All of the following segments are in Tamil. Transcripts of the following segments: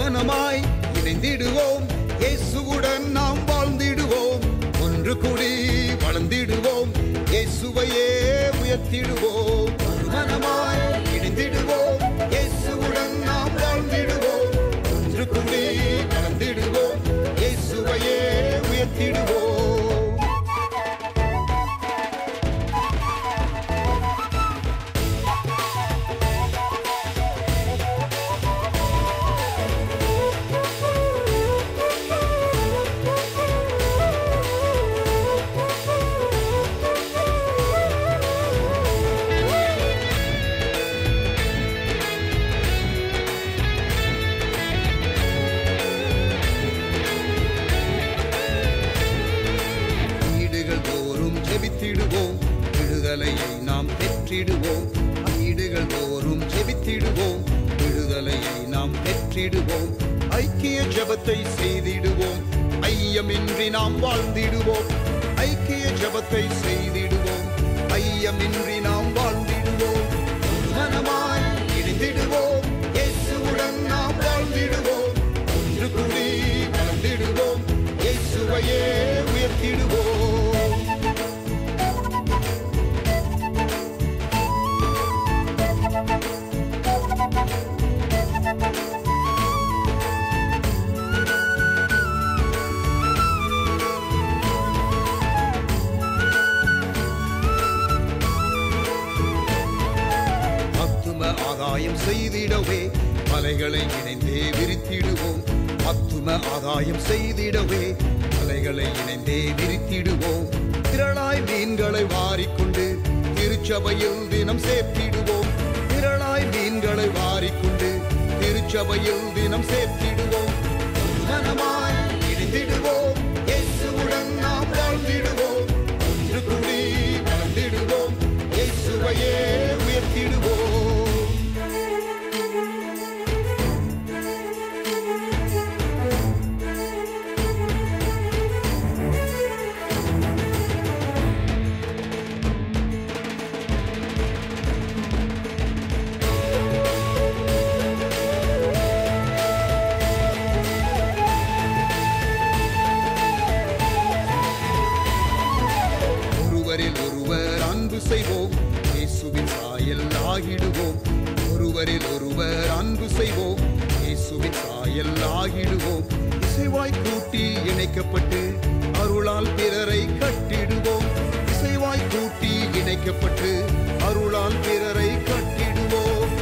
மனமாய் இணைந்திடுவோம், இயேசுவுடன் நாம் வாழ்ந்திடுவோம், ஒன்று கூடி வளர்ந்திடுவோம், இயேசுவையே உயர்த்திடுவோம். மனமாய் இணைந்திடுவோம், இயேசுவுடன் நாம் வாழ்ந்திடுவோம், ஒன்று கூடி வளர்ந்திடுவோம், இயேசுவையே உயர்த்திடுவோம். விடுதலையை நாம் பெற்றிடுவோம், வீடுகள் தோறும் ஜெபித்திடுவோம், விடுதலையை நாம் பெற்றிடுவோம், ஐக்கிய ஜெபத்தை செய்திடுவோம், ஐயமின்றி நாம் வாழ்ந்திடுவோம், ஐக்கிய ஜெபத்தை செய்திடுவோம், ஐயமின்றி நாம் வாழ்ந்திடுவோம், மனமாய் இணைந்திடுவோம், இயேசுவுடன் நாம் வாழ்ந்திடுவோம், ஒன்று கூடி வளர்ந்திடுவோம், இயேசுவையே உயர்த்திடுவோம். ஆதாயம் செய்திடவே மலைகளை இணைந்தே விரித்திடுவோம், ஆத்தும ஆதாயம் செய்திடவே மலைகளை இணைந்தே விரித்திடுவோம், திரளாய் மீன்களை வாரிக்கொண்டு திருச்சபையில் தினம் சேர்த்திடுவோம், திரளாய் மீன்களை வாரிக்கொண்டு திருச்சபையில் தினம் சேர்த்திடுவோம், மனமாய் இணைந்திடுவோம், இயேசுவுடன் நாம் வாழ்ந்திடுவோம், ஒன்று கூடி வளர்ந்திடுவோம், இயேசுவையே உயர்த்திடுவோம். ஒருவர் அன்பு செய்வோம், இயேசுவின் சாயல் ஆகிடுவோம், ஒருவரில் ஒருவர் அன்பு செய்வோம், இயேசுவின் சாயல் ஆகிடுவோம், இசைவாய் கூட்டி இணைக்கப்பட்டு அருளால் பிறரை கட்டிடுவோம், இசைவாய் கூட்டி இணைக்கப்பட்டு அருளால் பிறரை கட்டிடுவோம்,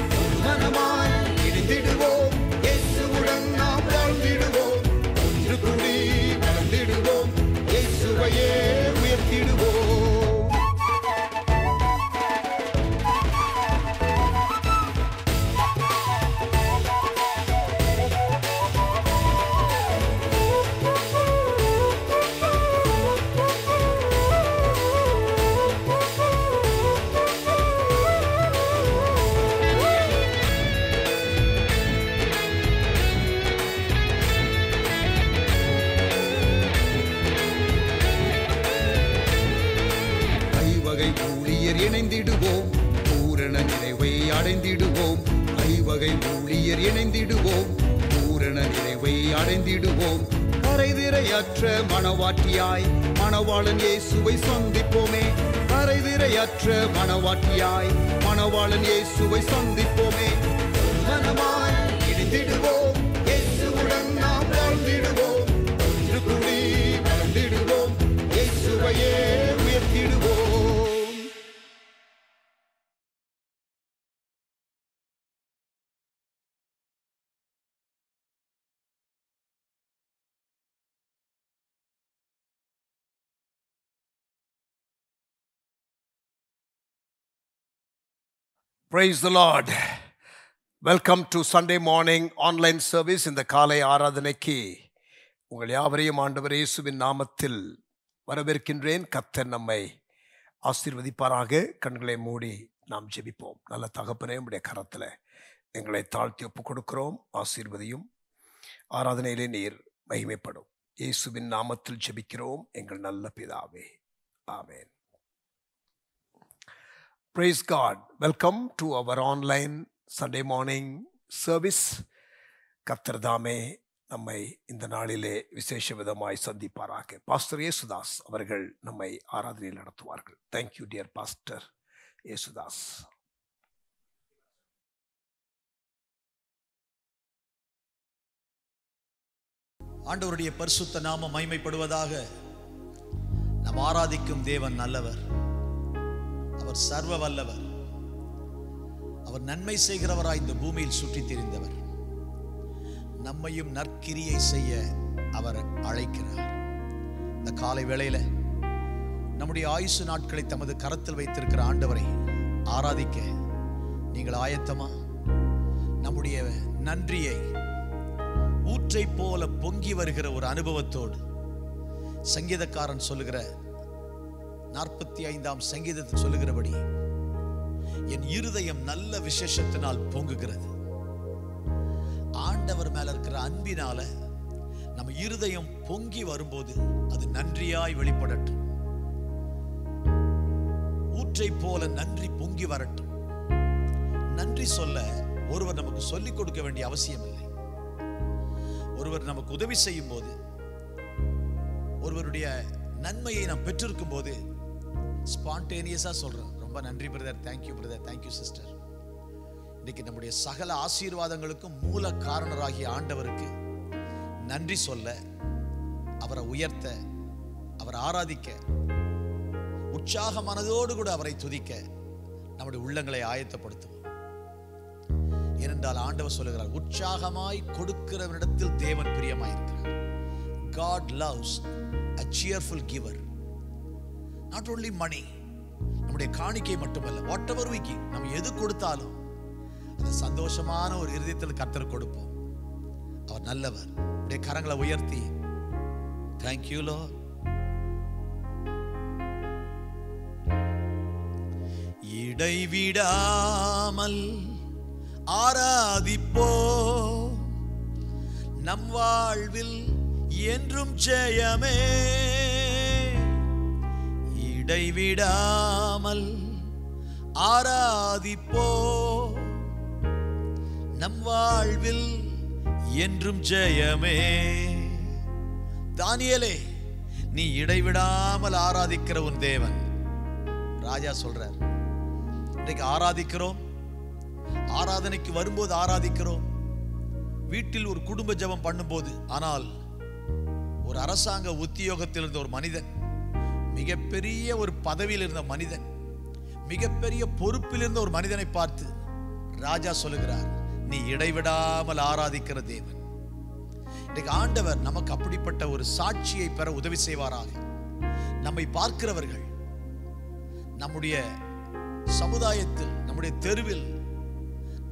மனமாய் இணைந்திடுவோம், இயேசுவுடன் நாம் வாழ்ந்திடுவோம், ஒன்று கூடி வளர்ந்திடுவோம், இயேசுவையே உயர்த்திடுவோம். இணைந்திடுவோம், பூரண நிறைவை அடைந்திடுவோம், ஐவகை ஊழியர் இணைந்திடுவோம், பூரண நிறைவை அடைந்திடுவோம், கரைதிரையற்ற மணவாட்டியாய் மணவாளன் இயேசுவை சந்திப்போமே, கரைதிரையற்ற மணவாட்டியாய் மணவாளன் இயேசுவை சந்திப்போமே, மனமாய் இணைந்திடுவோம், இயேசுவுடன் நாம் வாழ்ந்திடுவோம், ஒன்று கூடி வளர்ந்திடுவோம், இயேசுவையே உயர்த்திடுவோம். Praise the Lord. Welcome to Sunday morning online service. இந்த காலை ஆராதனைக்கு உங்கள் யாவரையும் ஆண்டவர் இயேசுவின் நாமத்தில் வரவேற்கின்றேன். கர்த்தர் நம்மை ஆசீர்வதிப்பாராக. கண்களை மூடி நாம் ஜெபிப்போம். நல்ல தகப்பனே, உம்முடைய கரத்தில் எங்களை தாழ்த்தி ஒப்புக் கொடுக்கிறோம். ஆசீர்வதியும். ஆராதனையிலே நீர் மகிமைப்படும். இயேசுவின் நாமத்தில் ஜெபிக்கிறோம் எங்கள் நல்ல பிதாவே. ஆமென். Praise God. Welcome to our online Sunday morning service. கர்த்தர் தாமே நம்மை இந்த நாளிலே விசேஷ விதமாய் சந்திப்பாராக. பாஸ்டர் இயேசுதாஸ் அவர்கள் நம்மை ஆராதனையில் நடத்துவார்கள். Thank you dear pastor Yesudas. ஆண்டவருடைய பரிசுத்த நாமம் மகிமைப்படுவதாக. நாம் ஆராதிக்கும் தேவன் நல்லவர், அவர் சர்வ வல்லவர், அவர் நன்மை செய்கிறவராய் இந்த பூமியில் சுற்றித் திரிந்தவர். நம்மையும் நற்கிரியை செய்ய அவர் அழைக்கிறார். இந்த காலை வேளையில நம்முடைய ஆயுசு நாட்களை தமது கரத்தில் வைத்திருக்கிற ஆண்டவரை ஆராதிக்க நீங்கள் ஆயத்தமா? நம்முடைய நன்றியை ஊற்றை போல பொங்கி வருகிற ஒரு அனுபவத்தோடு சங்கீதக்காரன் சொல்லுகிற 45ஆம் சங்கீதத்தில் சொல்லுகிறபடி, என் இருதயம் நல்ல விசேஷத்தினால் பொங்குகிறது. ஆண்டவர் மேல இருக்கிற அன்பினால நம்ம இருதயம் பொங்கி வரும்போது அது நன்றியாய் வெளிப்படட்டும். ஊற்றை போல நன்றி பொங்கி வரட்டும். நன்றி சொல்ல ஒருவர் நமக்கு சொல்லிக் கொடுக்க வேண்டிய அவசியம் இல்லை. ஒருவர் நமக்கு உதவி செய்யும் போது, ஒருவருடைய நன்மையை நாம் பெற்றிருக்கும் போது ஸ்பான்டேனியஸா சொல்றோம், ரொம்ப நன்றி brother, thank you brother, thank you sister. இன்னைக்கு நம்முடைய சகல ஆசீர்வாதங்களுக்கும் மூல காரணராகிய ஆண்டவருக்கு நன்றி சொல்ல, அவரை உயர்த்த, அவரை ஆராதிக்க, உற்சாக மனதோடு கூட அவரை துதிக்க நம்முடைய உள்ளங்களை ஆயத்தப்படுத்துவோம். ஏனென்றால் ஆண்டவர் சொல்லுகிறார், உற்சாகமாய் கொடுக்கிறவனிடத்தில் தேவன் பிரியமாயிருக்கிறார். God loves a cheerful giver. Not only money, நம்முடைய காணிக்கை மட்டுமல்ல, whatever we give, நம்ம எது கொடுத்தாலும் அது சந்தோஷமான ஒரு இருதயத்தில் கர்த்தர் கொடுப்போம். அவர் நல்லவர். நம்முடைய கரங்களை உயர்த்தி thank you Lord. இடைவிடாமல் ஆராதிப்போ, நம் வாழ்வில் என்றும் ஜெயமே. இடைவிடாமல் ஆராதிப்போ, நம் வாழ்வில் என்றும் ஜெயமே. தானியேலே, நீ இடைவிடாமல் ஆராதிக்கிற உன் தேவன். ராஜா சொல்றார், இன்னைக்கு ஆராதிக்கிறோம், ஆராதனைக்கு வரும்போது ஆராதிக்கிறோம், வீட்டில் ஒரு குடும்ப ஜெபம் பண்ணும்போது. ஆனால் ஒரு அரசாங்க உத்தியோகத்தில் இருந்த ஒரு மனிதன், மிகப்பெரிய ஒரு பதவியில் இருந்த மனிதன், மிகப்பெரிய பொறுப்பில் இருந்த ஒரு மனிதனை பார்த்து ராஜா சொல்லுகிறார், நீ இடைவிடாமல் ஆராதிக்கிற தேவன். இன்னைக்கு ஆண்டவர் நமக்கு அப்படிப்பட்ட ஒரு சாட்சியை பெற உதவி செய்வாராக. நம்மை பார்க்கிறவர்கள், நம்முடைய சமுதாயத்தில், நம்முடைய தெருவில்,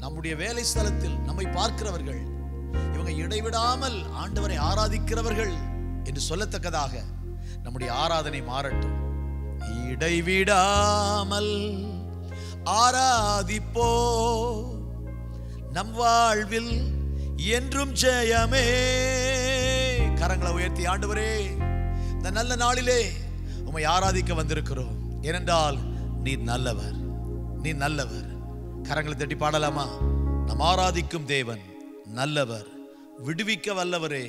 நம்முடைய வேலை ஸ்தலத்தில் நம்மை பார்க்கிறவர்கள், இவங்க இடைவிடாமல் ஆண்டவரை ஆராதிக்கிறவர்கள் என்று சொல்லத்தக்கதாக நம்முடைய ஆராதனை மாறட்டும். இடைவிடாமல் ஆராதிப்போ, நம் வாழ்வில் என்றும் ஜெயமே. கரங்களை உயர்த்தி, ஆண்டவரே, இந்த நல்ல நாளிலே உம்மை ஆராதிக்க வந்திருக்கிறோம். ஏனென்றால் நீர் நல்லவர், நீர் நல்லவர். கரங்களை தட்டி பாடலாமா? நம் ஆராதிக்கும் தேவன் நல்லவர், விடுவிக்க வல்லவரே,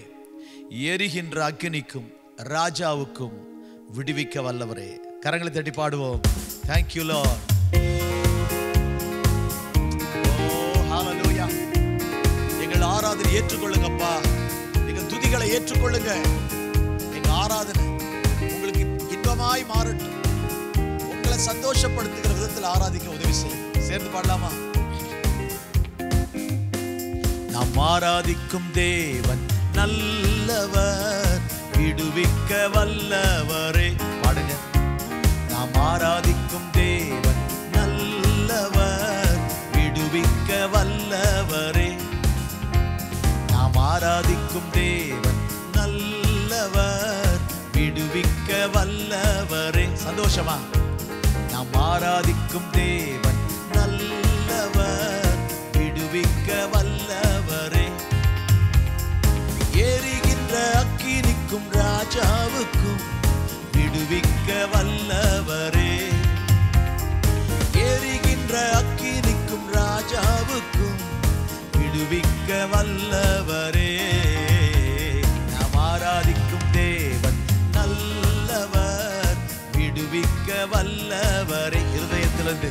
எரிகின்ற அக்கினிக்கும் ராஜாவுக்கும் விடுவிக்க வல்லவரே. கரங்களை தட்டி பாடுவோம். Thank you Lord. Oh hallelujah. எங்கள் ஆராதனை ஏற்றுக்கொள்ளுங்கப்பா, எங்கள் துதிகளை ஏற்றுக்கொள்ளுங்க. எங்க ஆராதனை உங்களுக்கு இன்பமாய் மாறட்டும். உங்களை சந்தோஷப்படுத்துகிற விதத்தில் ஆராதிக்க உதவி செய்யும். சேர்ந்து பாடலாமா? நாம் ஆராதிக்கும் தேவன் நல்லவர், விடுவிக்க வல்லவரே. பாடுங்க. நாம் ஆராதிக்கும் தேவன் நல்லவர், விடுவிக்க வல்லவரே. நாம் ஆராதிக்கும் தேவன் நல்லவர், விடுவிக்க வல்லவரே. சந்தோஷமா? நாம் ஆராதிக்கும் தேவன் நல்லவர், விடுவிக்க வல்லவரே. எரிகின்ற அக்கினிக்கும் ராஜாவுக்கும் விடுவிக்க வல்லவரே. எரிகின்ற அக்கினிக்கும் ராஜாவுக்கும் விடுவிக்க வல்ல நல்லவரே. நாம் ஆராதிக்கும் தேவன் நல்லவர், விடுவிக்க வல்லவரே. இருதயத்திலிருந்து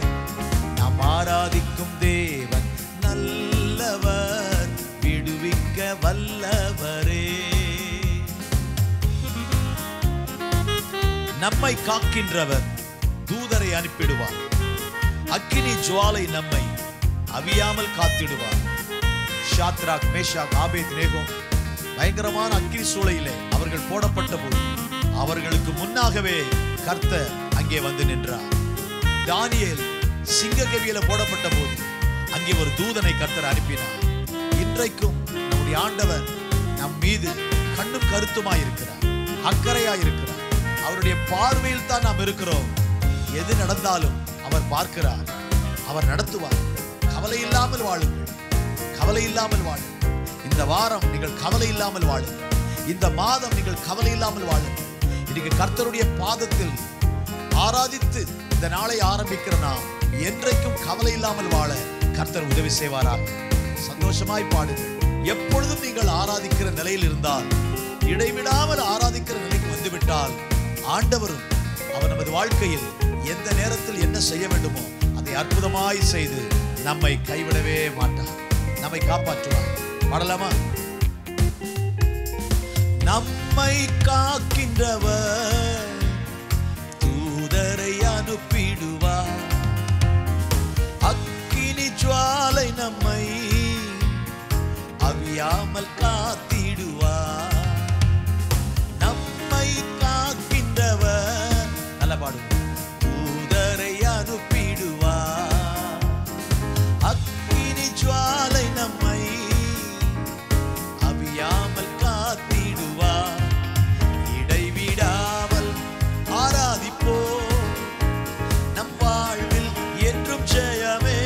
நாம் ஆராதிக்கும் தேவன் நல்லவர், விடுவிக்க வல்லவரே. நம்மை காக்கின்றவர் தூதரை அனுப்பிடுவார், அக்கினி ஜுவாலை நம்மை அவியாமல் காத்திடுவார். ஷாத்ராக், மேஷாக், ஆபேத்நேகோ பயங்கரமான அக்கினி சூளையிலே அவர்கள் போடப்பட்ட போது அவர்களுக்கு முன்னாகவே கர்த்தர் அங்கே வந்து நின்றார். தானியேல் சிங்கக்கவியில போடப்பட்ட போது அங்கே ஒரு தூதனை கர்த்தர் அனுப்பினார். இன்றைக்கும் நம்முடைய ஆண்டவர் நம் மீது கண்ணும் கருத்துமாய் இருக்கிறார், அக்கறையாய் இருக்கிறார். அவருடைய பார்வையில் தான் நாம் இருக்கிறோம். எது நடந்தாலும் அவர் பார்க்கிறார், அவர் நடத்துவார். கவலை இல்லாமல் வாழுங்கள், கவலை இல்லாமல் வாழுங்கள். இந்த வாரம் நீங்கள் கவலை இல்லாமல் வாழுங்கள், இந்த மாதம் நீங்கள் கவலை இல்லாமல் வாழுங்கள். இன்னைக்கு கர்த்தருடைய பாதத்தில் ஆராதித்து இந்த நாளை ஆரம்பிக்கிற நாம் என்றைக்கும் கவலை இல்லாமல் வாழ கர்த்தர் உதவி செய்வாராக. சந்தோஷமாய் பாடுங்கள். எப்பொழுதும் நீங்கள் ஆராதிக்கிற நிலையில் இருந்தால், இடைவிடாமல் ஆராதிக்கிற நிலைக்கு வந்துவிட்டால், ஆண்டவரும் அவர் நமது வாழ்க்கையில் எந்த நேரத்தில் என்ன செய்ய வேண்டுமோ அதை அற்புதமாய் செய்து நம்மை கைவிடவே மாட்டார், நம்மை காப்பாற்றுவார். பாடலாமா? நம்மை காக்கின்றவர் தூதரை அனுப்பிடுவார், அக்கினி ஜுவாலை நம்மை அவியாமல் காத்திடுவார். நம்மை காக்கின்றவர், நல்ல பாடுவோம், தூதரை அனுப்பிடுவார், அக்கினி ஜுவாலை நம்மை அவியாமல் காத்திடுவார். இடைவிடாமல் ஆராதிப்போம், நம் வாழ்வில் என்றும் ஜெயமே.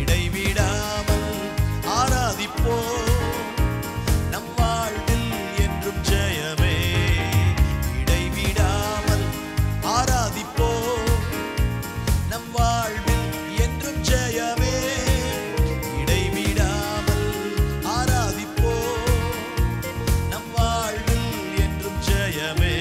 இடைவிடாமல் ஆராதிப்போம், நம் வாழ்வில் என்றும் ஜெயமே. இடைவிடாமல் ஆராதிப்போம், நம் வாழ்வில் என்றும் ஜெயமே. இடைவிடாமல் ஆராதிப்போம், நம் வாழ்வில் என்றும் ஜெயமே.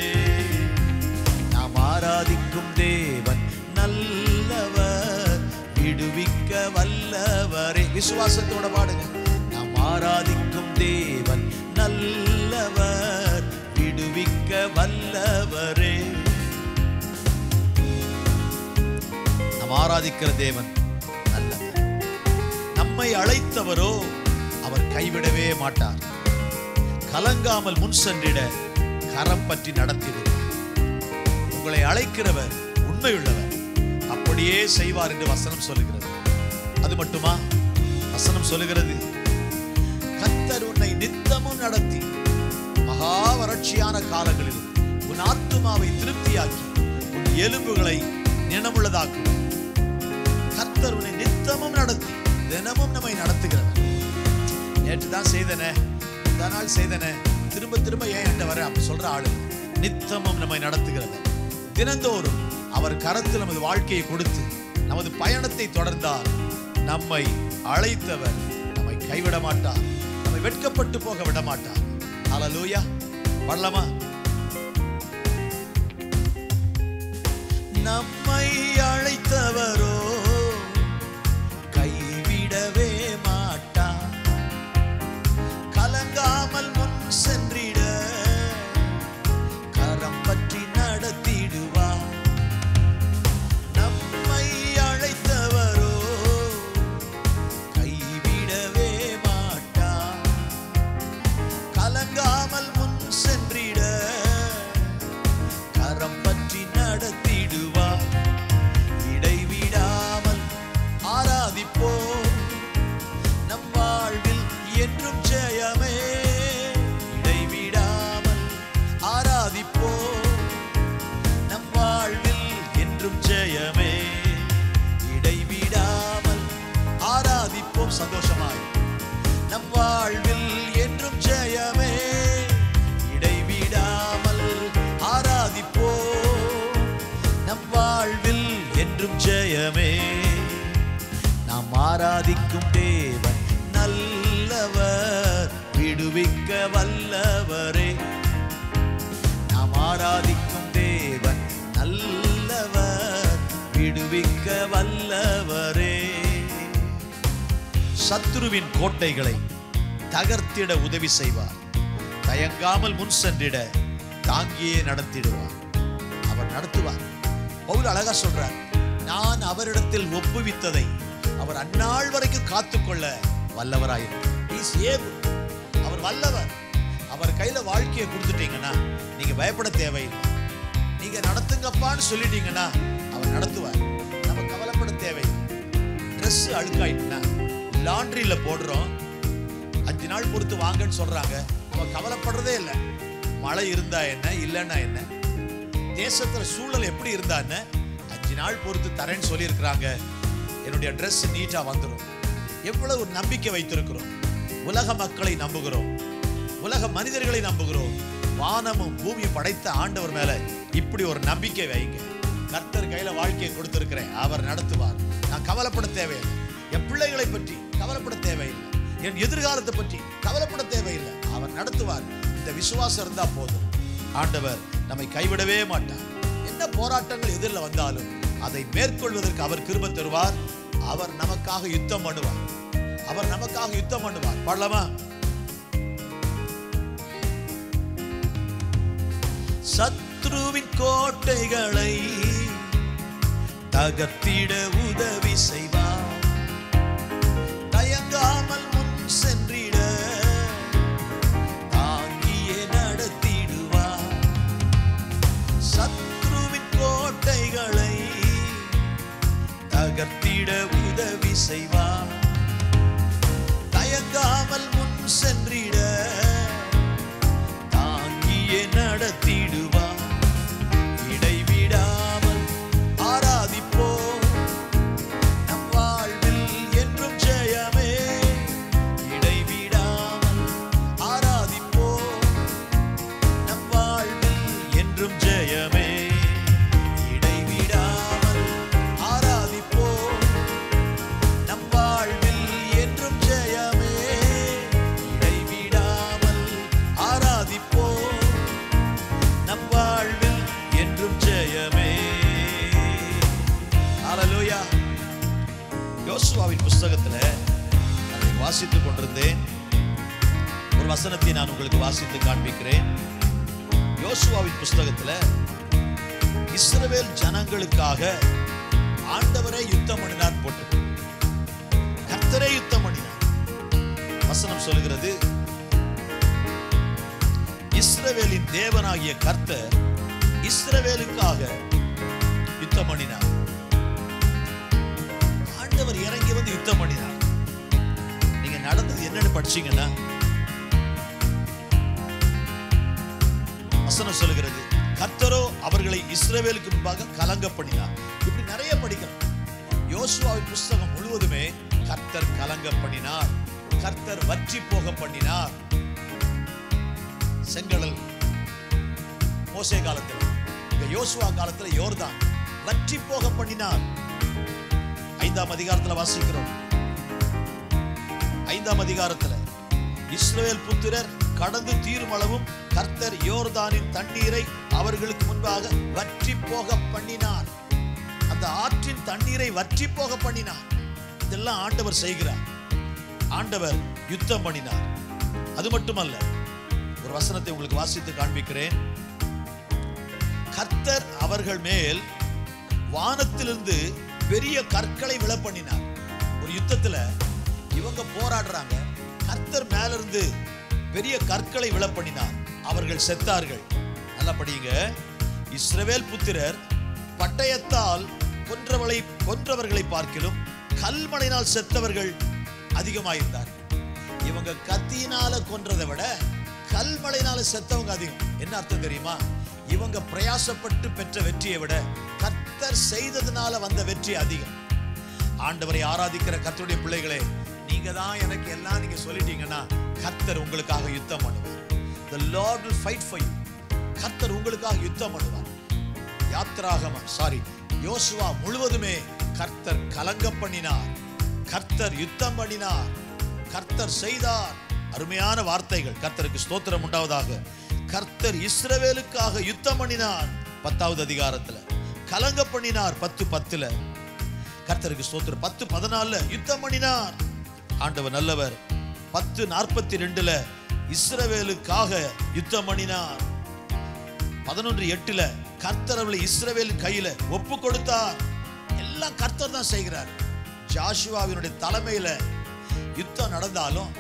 நாம் ஆராதிக்கும் தேவன் நல்லவர், விடுவிக்க வல்லவரே. விசுவாசத்தோட பாடுங்க. நாம் ஆராதிக்கும் தேவன் நல்லவர், விடுவிக்க வல்லவரே. நாம் ஆராதிக்கிற தேவன் நல்லவர். நம்மை அழைத்தவரோ அவர் கைவிடவே மாட்டார். கலங்காமல் முன் சென்றிட கரம் பற்றி நடத்திடுவார். உங்களை அழைக்கிறவர் உண்மையுள்ளவர், அப்படியே செய்வார் என்று வசனம் சொல்லுகிறது. அது மட்டுமா? வசனம் சொல்லுகிறது, கர்த்தர் உன்னை நித்தமும் நடத்தி மகா வறட்சியான காலங்களில் உன் ஆத்துமாவை திருப்தியாக்கி உன் எலும்புகளை நினமுள்ளதாக்குவார். கர்த்தர் உன்னை நித்தமும் நடத்தி தினமும் நம்மை நடத்துகிறவர். நேற்று தான் செய்தனே, இந்த நாள் செய்தனே, திரும்ப திரும்ப ஏன் என்கிட்ட வர அப்படி சொல்ற ஆளு. நித்தமும் நம்மை நடத்துகிறவர். தினந்தோறும் அவர் கரத்தில் நமது வாழ்க்கையை கொடுத்து நமது பயணத்தை தொடர்ந்தால் நம்மை அழைத்தவர் நம்மை கைவிட மாட்டார், நம்மை வெட்கப்பட்டு போக விட மாட்டார். ஹல்லேலூயா. பாடலாமா? நம்மை அழைத்தவரோ கைவிடவே மாட்டார், கலங்காமல் முன் சென்றிட கரம் பற்றி நடத்திடுவார். நம்மை அழைத்தவரோ கைவிடவே மாட்டார், கலங்காமல் முன் சென்றிட கரம் பற்றி நடத்திடுவார். இடைவிடாமல் ஆராதிப்போம், நம் வாழ்வில் என்றும் ஜெயமே. இடைவிடாமல் ஆராதிப்போம், நம் வாழ்வில் என்றும் ஜெயமே. இடைவிடாமல் ஆராதிப்போம், சந்தோஷமாய் நம் வாழ்வில் என்றும் ஜெயமே. இடைவிடாமல் ஆராதிப்போம், நம் வாழ்வில் என்றும் ஜெயமே. நாம் ஆராதிக்கும் தேவன் நல்லவர், வல்லவரே. நாம் ஆராதிக்கும் தேவன் நல்லவர், விடுவிக்க வல்லவரே. சத்துருவின் கோட்டைகளை தகர்த்திட உதவி செய்வார். தயங்காமல் முன் சென்றிட தாங்கியே நடத்திடுவார். அவர் நடத்துவார். பவுல் அழகா சொல்றார், நான் அவரிடத்தில் ஒப்புவித்ததை அவர் அந்நாள் வரைக்கும் காத்துக்கொள்ள வல்லவராயிருக்கிறார். அவர் வல்லவர். அவர் கையில வாழ்க்கையை கொடுத்துட்டீங்கன்னா நீங்க பயப்பட தேவையில்லை. நீங்க நடத்துங்கப்பான்னு சொல்லிட்டீங்கன்னா அவர் நடத்துவார். நம்ம கவலைப்பட தேவையில்லை. ட்ரெஸ் அழுக்காயிட்டுனா லாண்ட்ரியில போடுறோம், 5 நாள் பொறுத்து வாங்கன்னு சொல்றாங்க. நம்ம கவலைப்படுறதே இல்லை. மழை இருந்தா என்ன, இல்லைன்னா என்ன, தேசத்துல சூழல் எப்படி இருந்தா என்ன, 5 நாள் பொறுத்து தரேன்னு சொல்லி இருக்கிறாங்க. என்னுடைய ட்ரெஸ் நீட்டா வந்துடும். எவ்வளவு நம்பிக்கை வைத்திருக்கிறோம். உலக மக்களை நம்புகிறோம், உலக மனிதர்களை நம்புகிறோம். வானமும் பூமியும் படைத்த ஆண்டவர் மேல இப்படி ஒரு நம்பிக்கை வைங்க. கர்த்தர் கையில வாழ்க்கையை கொடுத்திருக்கிறேன், அவர் நடத்துவார். நான் கவலைப்பட தேவையில்லை. என் பிள்ளைகளை பற்றி கவலைப்பட தேவையில்லை. என் எதிர்காலத்தை பற்றி கவலைப்பட தேவையில்லை. அவர் நடத்துவார். இந்த விசுவாசம் இருந்தா போதும். ஆண்டவர் நம்மை கைவிடவே மாட்டார். என்ன போராட்டங்கள் எதிரில் வந்தாலும் அதை மேற்கொள்வதற்கு அவர் கிருபை தருவார். அவர் நமக்காக யுத்தம் பண்ணுவார். அவர் நமக்காக யுத்தம் பண்ணுவார். பாடலாமா? சத்ருவின் கோட்டைகளை தகர்த்திட உதவி செய்வார். தயங்காமல் முன் சென்றிட தாங்கியே நடத்திடுவார். சத்ருவின் கோட்டைகளை தகர்த்திட உதவி செய்வார். தயங்காமல் முன் சென்றிட தாங்கியே நடத்திடுவார். இடைவிடாமல் ஆராதிப்போம், நம் வாழ்வில் என்றும் ஜெயமே. இடைவிடாமல் ஆராதிப்போம், நம் வாழ்வில் என்றும் ஜெயமே. இடைவிடாமல் ஆராதிப்போம், நம் வாழ்வில் என்றும் ஜெயமே. இடைவிடாமல் ஆராதிப்போம், நம் வாழ்வில் என்றும் ஜெயமே. ஹல்லேலூயா. யோசுவாவின் புஸ்தகத்துல அதை வாசித்துக் கொண்டிருந்தேன். ஒரு வசனத்தை நான் உங்களுக்கு வாசித்து காண்பிக்கிறேன். யோசுவாவின் புஸ்தகத்துல இஸ்ரவேல் ஜனங்களுக்காக ஆண்டவரே யுத்தம் பண்ணினார் போட்டு, கர்த்தரே யுத்தம் பண்ணினார். வசனம் சொல்லுகிறது, இஸ்ரவேலின் தேவனாகிய கர்த்தர் இஸ்ரவேலுக்காக யுத்தம் பண்ணினார். ஆண்டவர் இறங்கி வந்து யுத்தம் பண்ணினார். நீங்க நடந்தது என்னன்னு படிச்சீங்கன்னா, வசனம் சொல்லுகிறது, கர்த்தரோ அவர்களை இஸ்ரவேலுக்கு முன்பாக கலங்க பண்ணினார். இப்படி நிறைய படிக்கலாம். யோசுவாவின் புஸ்தகம் முழுவதுமே கர்த்தர் கலங்க பண்ணினார், கர்த்தர் வற்றி போக பண்ணினார். செங்கடல் மோசே காலத்தில், யோசுவா காலத்தில் யோர்தான் வற்றி போக பண்ணினார். 5ஆம் அதிகாரத்துல வாசிக்கிறோம். 5ஆம் அதிகாரத்துல இஸ்ரவேல் புத்திரர் கடந்து தீரும் அளவும் கர்த்தர் யோர்தானின் தண்ணீரை அவர்களுக்கு முன்பாக வற்றி போக பண்ணினார். அந்த ஆற்றின் தண்ணீரை வற்றி போக பண்ணினார். இதெல்லாம் ஆண்டவர் செய்கிறார். ஆண்டவர் யுத்தம் பண்ணினார். அது மட்டுமல்ல, ஒரு வசனத்தை உங்களுக்கு வாசித்து காண்பிக்கிறேன். கர்த்தர் அவர்கள் மேல் வானத்திலிருந்து பெரிய கற்களை விழ பண்ணினார். ஒரு யுத்தத்துல இவங்க போராடுறாங்க, கர்த்தர் மேல இருந்து பெரிய கற்களை விழ பண்ணினார். அவர்கள் செத்தார்கள். நல்லா படிங்க. இஸ்ரவேல் புத்திரர் பட்டயத்தால் கொன்றவர்களை பார்க்கிலும் கல்மழையினால் செத்தவர்கள் அதிகமாயிருந்தார். இவங்க கத்தியினால கொன்றதை விட கல்மழையினால செத்தவங்க அதிகம். என்ன அர்த்தம் தெரியுமா? இவங்க பிரயாசப்பட்டு பெற்ற வெற்றியை விட கர்த்தர் செய்ததுனால வந்த வெற்றி அதிகம். ஆண்டவரை ஆராதிக்கிற கர்த்தருடைய பிள்ளைகளே, நீங்க தான் எனக்கு எல்லாம் நீங்க சொல்லிட்டீங்கன்னா கர்த்தர் உங்களுக்காக யுத்தம் பண்ணுவார். The Lord will fight for you. கர்த்தர் உங்களுக்காக யுத்தம் பண்ணுவார். யோசுவா முழுவதுமே கர்த்தர் கலங்க பண்ணினார், கர்த்தர் யுத்தம் பண்ணினார், கர்த்தர் செய்தார், அருமையான வார்த்தைகள். கர்த்தருக்கு ஸ்தோத்திரம் உண்டாவதாக. கர்த்தர் இஸ்ரவேலுக்காக யுத்தம் பண்ணினார் 10வது அதிகாரத்துல. கலங்க பண்ணினார் 10:10. கர்த்தருக்கு ஸ்தோத்திரம். 10:14 யுத்தம் பண்ணினார். ஆண்டவர் நல்லவர். 10:42 இஸ்ரவேலுக்காக யுத்தம் பண்ணினார். 11:8 கர்த்தர் அவளை இஸ்ரவேல் கையில ஒப்பு கொடுத்தார். எல்லாம் கர்த்தர் தான் செய்கிறார். ஜாஷுவாவினுடைய தலைமையில யுத்தம் நடந்தாலும்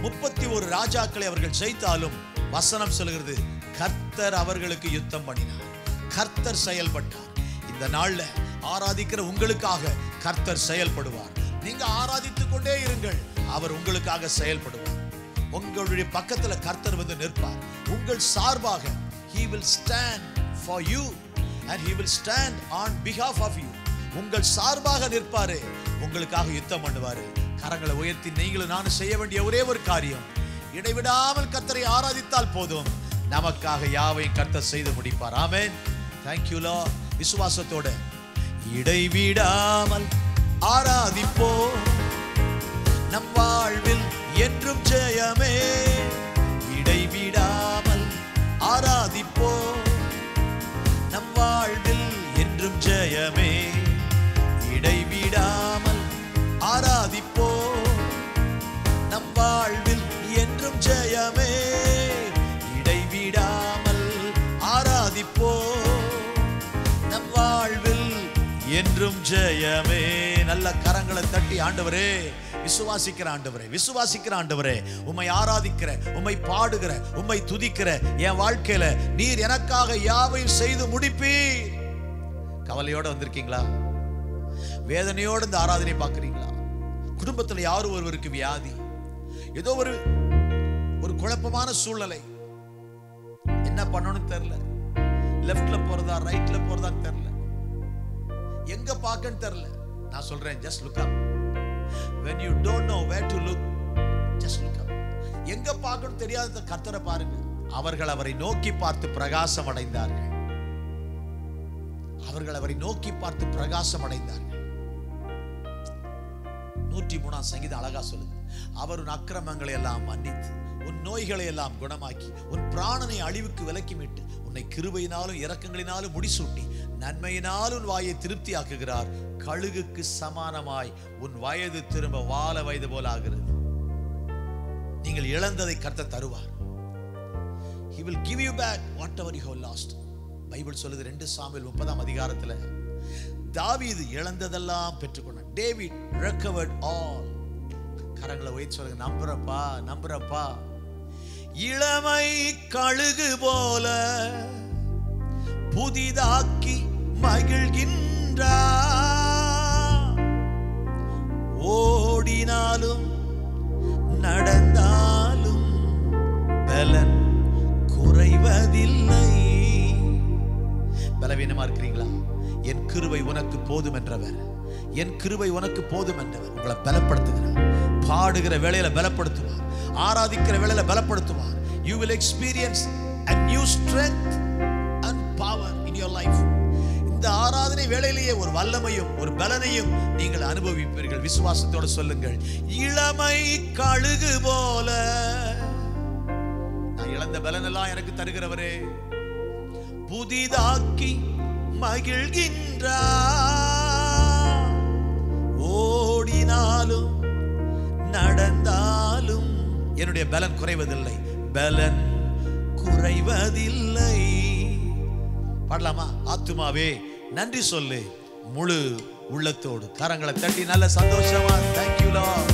31 ராஜாக்களை அவர்கள் ஜெயித்தாலும் வசனம் சொல்கிறது கர்த்தர் அவர்களுக்கு யுத்தம் பண்ணினார். கர்த்தர் செயல்பட்டார். இந்த நாள்ல ஆராதிக்கிற உங்களுக்காக கர்த்தர் செயல்படுவார். நீங்க ஆராதித்துக் கொண்டே இருங்கள், அவர் உங்களுக்காக செயல்படுவார். உங்களுடைய பக்கத்துல கர்த்தர் வந்து நிற்பார். உங்கள் சார்பாக he will stand for you and he will stand on behalf of you. உங்கள் சார்பாக நிற்பாரு, உங்களுக்காக யுத்தம் பண்ணுவாரு. கரங்களை உயர்த்தி நீங்களும் நானும் செய்ய வேண்டிய ஒரே ஒரு காரியம், இடைவிடாமல் கர்த்தரை ஆராதித்தால் போதும், நமக்காக யாவையும் கர்த்தர் செய்து முடிப்பார். ஆமென். Thank you Lord. விசுவாசத்தோட இடைவிடாமல் ஆராதிப்போம், நம் வாழ்வில் என்றும் ஜெயமே. இடைவிடாமல் ஆராதிப்போம், நம் வாழ்வில் என்றும் ஜெயமே. இடைவிடாமல் ஆராதிப்போம், நம் வாழ்வில் என்றும் ஜெயமே. இடைவிடாமல் ஆராதிப்போம், நம் வாழ்வில் என்றும் ஜெயமே. நல்ல கரங்களை தட்டி ஆண்டவரே, விசுவாசிக்கிற ஆண்டவரே, விசுவாசிக்கிற ஆண்டவரே, உம்மை ஆராதிக்கிற, உம்மை பாடுகிற, உம்மை துதிக்கிற என் வாழ்க்கையில நீர் எனக்காக யாவையும் செய்து முடிப்பீர். கவலையோட வந்திருக்கீங்களா? வேதனையோடு இந்த ஆராதனை பார்க்கிறீங்களா? குடும்பத்துல யாரும் ஒருவருக்கு வியாதி, ஏதோ ஒரு குழப்பமான சூழ்நிலை, என்ன பண்ணணும்னு தெரியல, லெஃப்ட்ல போறதா ரைட்ல போறதா தெரியல, எங்க பார்க்கன்னு தெரியல. நான் சொல்றேன், just look up. When you don't know where to look, just look up. எங்க பார்க்கணும் தெரியாத கர்த்தரை பாருங்க. அவர்கள் அவரை நோக்கி பார்த்து பிரகாசம் அடைந்தார்கள். அவர்கள் அவரை நோக்கி பார்த்து பிரகாசம் அடைந்தார்கள். 103ஆம் சங்கீதம் அழகா சொல்லுது, அவர் உன் அக்கிரமங்களை எல்லாம் மன்னித்து, உன் நோய்களை எல்லாம் குணமாக்கி, உன் பிராணனை அழிவுக்கு விலக்கி மீட்டு, உன்னை கிருபையினாலும் இரக்கங்களினாலும் முடிசூட்டி, நன்மையினாலும் உன் வாயை திருப்தி ஆக்குகிறார். கழுகுக்கு சமானமாய் உன் வயது திரும்ப வால வயது போல ஆகிறது. நீங்கள் இழந்ததை கர்த்தர் தருவார். He will give you back whatever you have lost. Bible சொல்லுது 2 சாமுவேல் 30ஆம் அதிகாரத்துல, தாவீது இழந்ததெல்லாம் பெற்றுக்கொண்டான். David recovered all. கரங்களை உயர்த்தி சொல்லுங்க, நம்புறப்பா, நம்புறப்பா. இளமை கழுகு போல புதிதாக்கி மகிழ்கின்றார். ஓடினாலும் நடந்தாலும் பலன் குறைவதில்லை. பலவீனமா இருக்கிறீங்களா? என் கிருபை உனக்கு போதும் என்றவர், என் கிருபை உனக்கு போதும் என்றவர் உங்களை பலப்படுத்துகிறார். பாடுகிற வேளையில பலப்படுத்துவார், ஆராதிக்கிற வேளையில பலப்படுத்துவார். You will experience a new strength and power in your life. இந்த ஆராதனை வேளையிலேயே ஒரு வல்லமையும் ஒரு பலனையும் நீங்கள் அனுபவிப்பீர்கள். விசுவாசத்தோடு சொல்லுங்கள், இளமை கழுகு போல. நான் இழந்த பலன் எல்லாம் எனக்கு தருகிறவரே, புதிதாக்கி மகிழ்கின்றார். ஓடினாலும் நடந்தாலும் என்னுடைய பலன் குறைவதில்லை, பலன் குறைவதில்லை. பாடலாமா? ஆத்துமாவே நன்றி சொல்லு முழு உள்ளத்தோடு. கரங்களை தட்டி நல்ல சந்தோஷமா thank you Lord.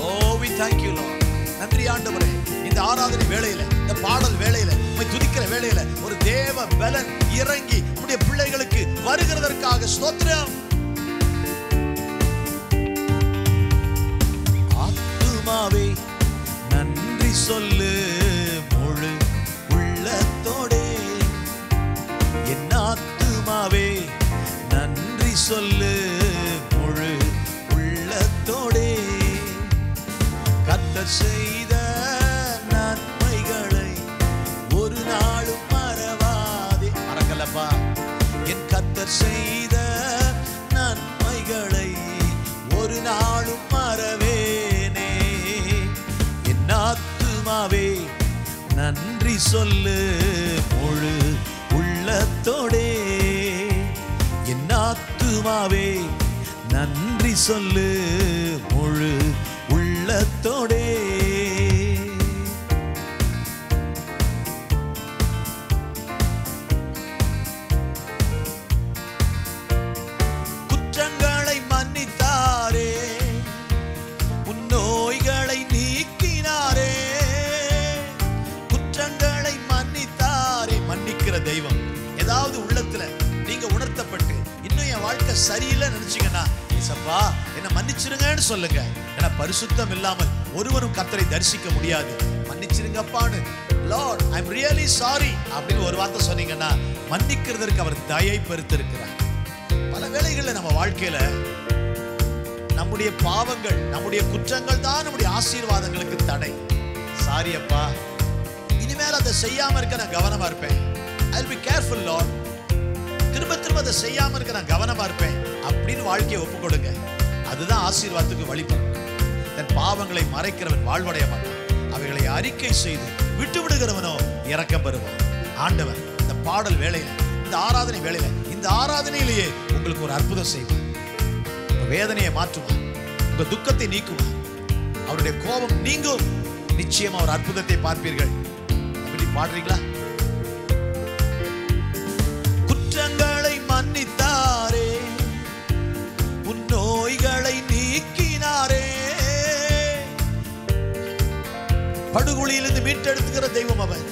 Oh we thank you Lord. நன்றி ஆண்டவரே. இந்த ஆராதனை வேளையில, இந்த பாடல் வேளையில, உம்மை துதிக்கிற வேளையில ஒரு தேவ பலன் இறங்கி உம்முடைய பிள்ளைகளுக்கு வருகிறதற்காக ஸ்தோத்திரம். ஆத்துமாவே நன்றி சொல்லு முழு உள்ளத்தோடே. என் ஆத்துமாவே நன்றி சொல்லு முழு உள்ளத்தோடே. கர்த்தர் செய்த நன்மைகளை ஒரு நாளும் மறவாதே. மறக்கலப்பா. என் கர்த்தர் செய்த நன்மைகளை ஒரு நாளும் மறவேனே. ஆத்துமாவே நன்றி சொல்லு முழு உள்ளத்தோடே. என் ஆத்துமாவே நன்றி சொல்லு முழு உள்ளத்தோடே. குற்றங்களை மன்னித்தாரே, உன் நோய்களை நீக்கினாரே. குற்றங்களை மன்னித்தாரே. மன்னிக்கிற தெய்வம். ஏதாவது உள்ளத்துல நீங்க உணர்த்தப்பட்டு இன்னும் என் வாழ்க்கை சரியில்லை நினைச்சீங்கன்னா, ஏசப்பா என்ன மன்னிச்சிருங்கன்னு சொல்லுங்க. ஏன்னா பரிசுத்தம் இல்லாமல் ஒருவரும் கர்த்தரை தரிசிக்க முடியாது. மன்னிச்சிருங்கப்பான்னு, lord I am really sorry அப்படின்னு ஒரு வார்த்தை சொன்னீங்கன்னா, மன்னிக்கிறதற்கு அவர் தயை பெருத்திருக்கிறார். பல வேளைகளில் நம்ம வாழ்க்கையில நம்முடைய பாவங்கள், நம்முடைய குற்றங்கள் தான் நம்முடைய ஆசீர்வாதங்களுக்கு தடை. சாரி அப்பா, இனிமேல் அதை செய்யாம இருக்க நான் கவனமா இருப்பேன். I will be careful Lord. திரும்ப திரும்ப அதை செய்யாம இருக்க நான் கவனமா இருப்பேன் அப்படின்னு வாழ்க்கையை ஒப்பு கொடுங்க. அதுதான் ஆசீர்வாதத்துக்கு வழிபடும். தன் பாவங்களை மறைக்கிறவன் வாழ்வடைய மாட்டான். அவைகளை அறிக்கை செய்து விட்டு விடுகிறவனோ இரக்கம் பெறுவான். ஆண்டவர் இந்த பாடல் வேளையில, இந்த ஆராதனை வேளையில, இந்த ஆராதனையிலேயே உங்களுக்கு ஒரு அற்புதம் செய்வார். உங்க வேதனையை மாற்றுவார், உங்க துக்கத்தை நீக்குவார், அவருடைய கோபம் நீங்கும். நிச்சயமா ஒரு அற்புதத்தை பார்ப்பீர்கள். அப்படி பாடுறீங்களா? குற்றங்களை மன்னித்தாரே, உன் நோய்களை நீக்கினாரே. படுகுழியிலிருந்து மீட்டெடுத்துகிற தெய்வம் அவர்.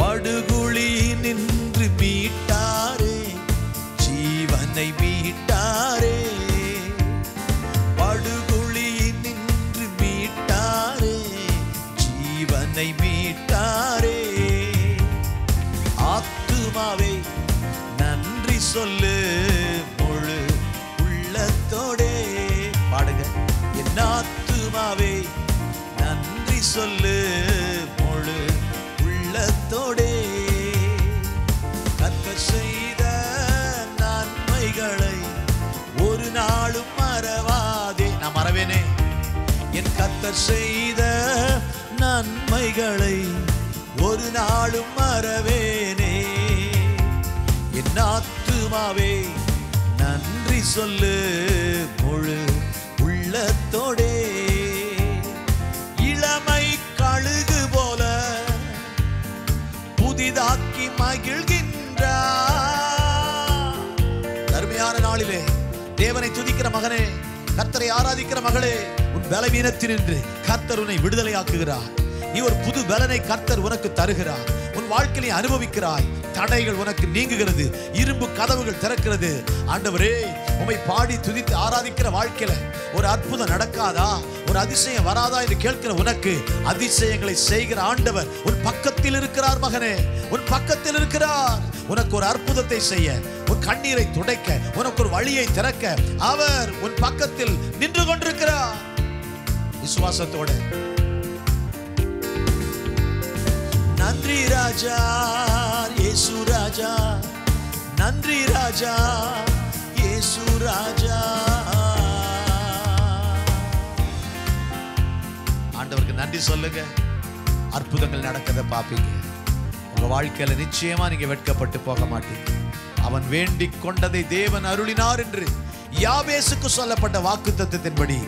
படுகுழியில் நின்று மீட்டாரே, ஜீவனை மீட்டாரே. படுகுழியில் நின்று மீட்டாரே, ஜீவனை மீட்டாரே. ஆத்துமாவே நன்றி சொல்லு முழு உள்ளத்தோடே. பாடுங்க. என் ஆத்துமாவே நன்றி சொல்லு முழு உள்ளத்தோடே. கர்த்தர் செய்த நன்மைகளை ஒரு நாளும் மறவாதே. நான் மறவேனே. என் கர்த்தர் செய்த நன்மைகளை ஒரு நாளும் மறவேனே. என் ஆத்துமாவே நன்றி சொல்லு முழு உள்ளத்தோடே. இளமை கழுகு போல புதிதாக்கி மகிழ்கின்றார். அருமையான நாளிலே தேவனை துதிக்கிற மகனே, கர்த்தரை ஆராதிக்கிற மகளே, உன் பலவீனத்தினின்று கர்த்தர் உன்னை விடுதலையாக்குகிறார். நீ ஒரு புது பலனை கர்த்தர் உனக்கு தருகிறார். உன் வாழ்க்கையை அனுபவிக்கிறாய். தடைகள் உனக்கு நீங்குகிறது. இரும்பு கதவுகள் திறக்கிறது. ஆண்டவரே, உம்மை பாடி துதித்து ஆராதிக்கிற வாழ்க்கையில ஒரு அற்புதம் நடக்காதா, ஒரு அதிசயம் வராதா என்று கேட்கிற உனக்கு அதிசயங்களை செய்கிற ஆண்டவர் உன் பக்கத்தில் இருக்கிறார். மகனே, உன் பக்கத்தில் இருக்கிறார். உனக்கு ஒரு அற்புதத்தை செய்ய, உன் கண்ணீரை துடைக்க, உனக்கு ஒரு வழியை திறக்க அவர் உன் பக்கத்தில் நின்று கொண்டிருக்கிறார். விசுவாசத்தோட நன்றி ராஜா, இயேசு ராஜா. நன்றி ராஜா, இயேசு ராஜா. ஆண்டவருக்கு நன்றி சொல்லுங்க. அற்புதங்கள் நடக்கத பாப்பீங்க. உங்க வாழ்க்கையில நிச்சயமா நீங்க வெட்கப்பட்டு போக மாட்டீங்க. அவன் வேண்டிக் கொண்டதை தேவன் அருளினார் என்று யாபேசுக்கு சொல்லப்பட்ட வாக்குத்தத்தத்தின்படி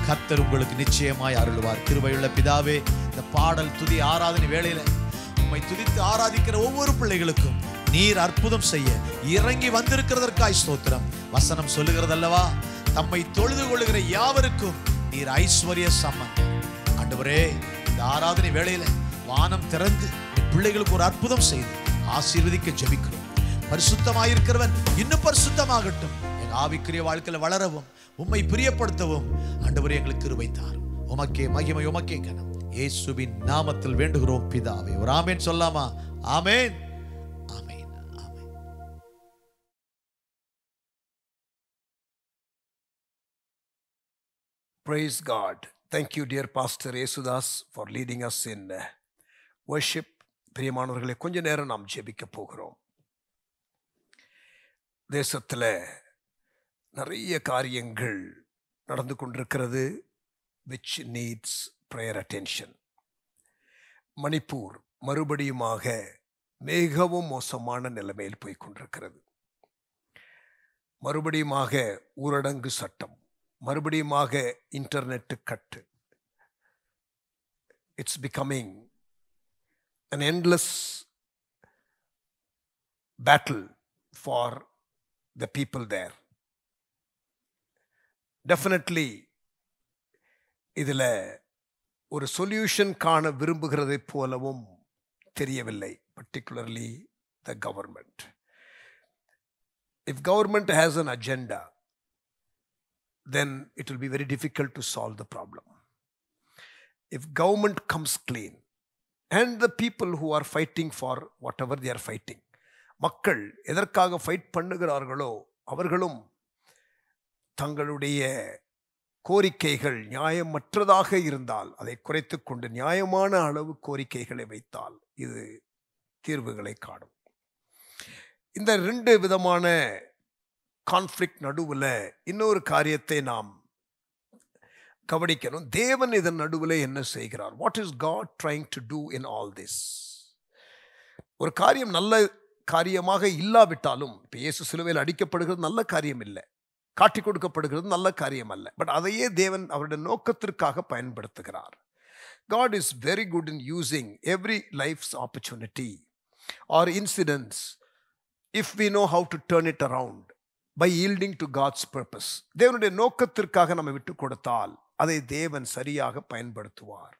கர்த்தர் உங்களுக்கு நிச்சயமாய் அருளுவார். கிருபையுள்ள பிதாவே, இந்த பாடல் துதி ஆராதனை வேளையில உம்மை துதித்து ஆராதிக்கிற ஒவ்வொரு பிள்ளைகளுக்கும் நீர் அற்புதம் செய்ய இறங்கி வந்திருக்கிறதற்காய் ஸ்தோத்திரம். வசனம் சொல்லுகிறதல்லவா, தம்மை தொழுது கொள்ளுகிற யாவருக்கும் நீர் ஐஸ்வர்ய சம்பந்தம். ஆண்டவரே, இந்த ஆராதனை வேளையில வானம் திறந்து பிள்ளைகளுக்கு ஒரு அற்புதம் செய்து ஆசீர்வதிக்க ஜெபிக்கிறோம். பரிசுத்தமாயிருக்கிறவன் இன்னும் பரிசுத்தமாகட்டும். எங்க ஆவிக்குரிய வாழ்க்கையில வளரவும் உம்மை பிரியப்படுத்தவும் ஆண்டவரே எங்களுக்கு கிருபை தாரும். உமக்கே மகிமை, உமக்கே கனம். இயேசுவின் நாமத்தில் வேண்டுகிறோம் பிதாவே. ஒரு ஆமென் சொல்லாமா? ஆமென், ஆமென், ஆமென். Praise God. Thank you, dear Pastor Yesudas, for leading us in worship. பிரியமானவர்களே, கொஞ்ச நேரம் நாம் ஜெபிக்க போகிறோம். தேசத்தில் நிறைய காரியங்கள் நடந்து கொண்டிருக்கிறது. which needs prayer attention. Manipur மறுபடியுமாக மிகவும் மோசமான நிலைமையில் போய் கொண்டிருக்கிறது. மறுபடியுமாக ஊரடங்கு சட்டம், மறுபடியுமாக internet cut. It's becoming an endless battle for the people there. Definitely இதுல ஒரு சொல்யூஷன் காண விரும்புகிறதை போலவும் தெரியவில்லை, particularly the government. If government has an agenda, then it will be very difficult to solve the problem. If government comes clean and the people who are fighting for whatever they are fighting, மக்கள் எதற்காக ஃபைட் பண்ணுகிறார்களோ அவர்களும் தங்களுடைய கோரிக்கைகள் நியாயமற்றதாக இருந்தால் அதை குறைத்து கொண்டு நியாயமான அளவு கோரிக்கைகளை வைத்தால் இது தீர்வுகளை காணும். இந்த ரெண்டு விதமான கான்ஃப்ளிக்ட் நடுவில் இன்னொரு காரியத்தை நாம் கவனிக்கணும். தேவன் இதன் நடுவில் என்ன செய்கிறார்? What is God trying to do in all this? ஒரு காரியம் நல்ல காரியமாக இல்லாவிட்டாலும், இப்போ இயேசு சிலுவையில் அடிக்கப்படுகிறது நல்ல காரியம் இல்லை, காட்டி கொடுக்கப்படுகிறது நல்ல காரியம் அல்ல, பட் அதையே தேவன் அவருடைய நோக்கத்திற்காக பயன்படுத்துகிறார். God is very good in using every life's opportunity or incidents if we know how to turn it around by yielding to God's purpose. தேவனுடைய நோக்கத்திற்காக நம்ம விட்டு கொடுத்தால் அதை தேவன் சரியாக பயன்படுத்துவார்.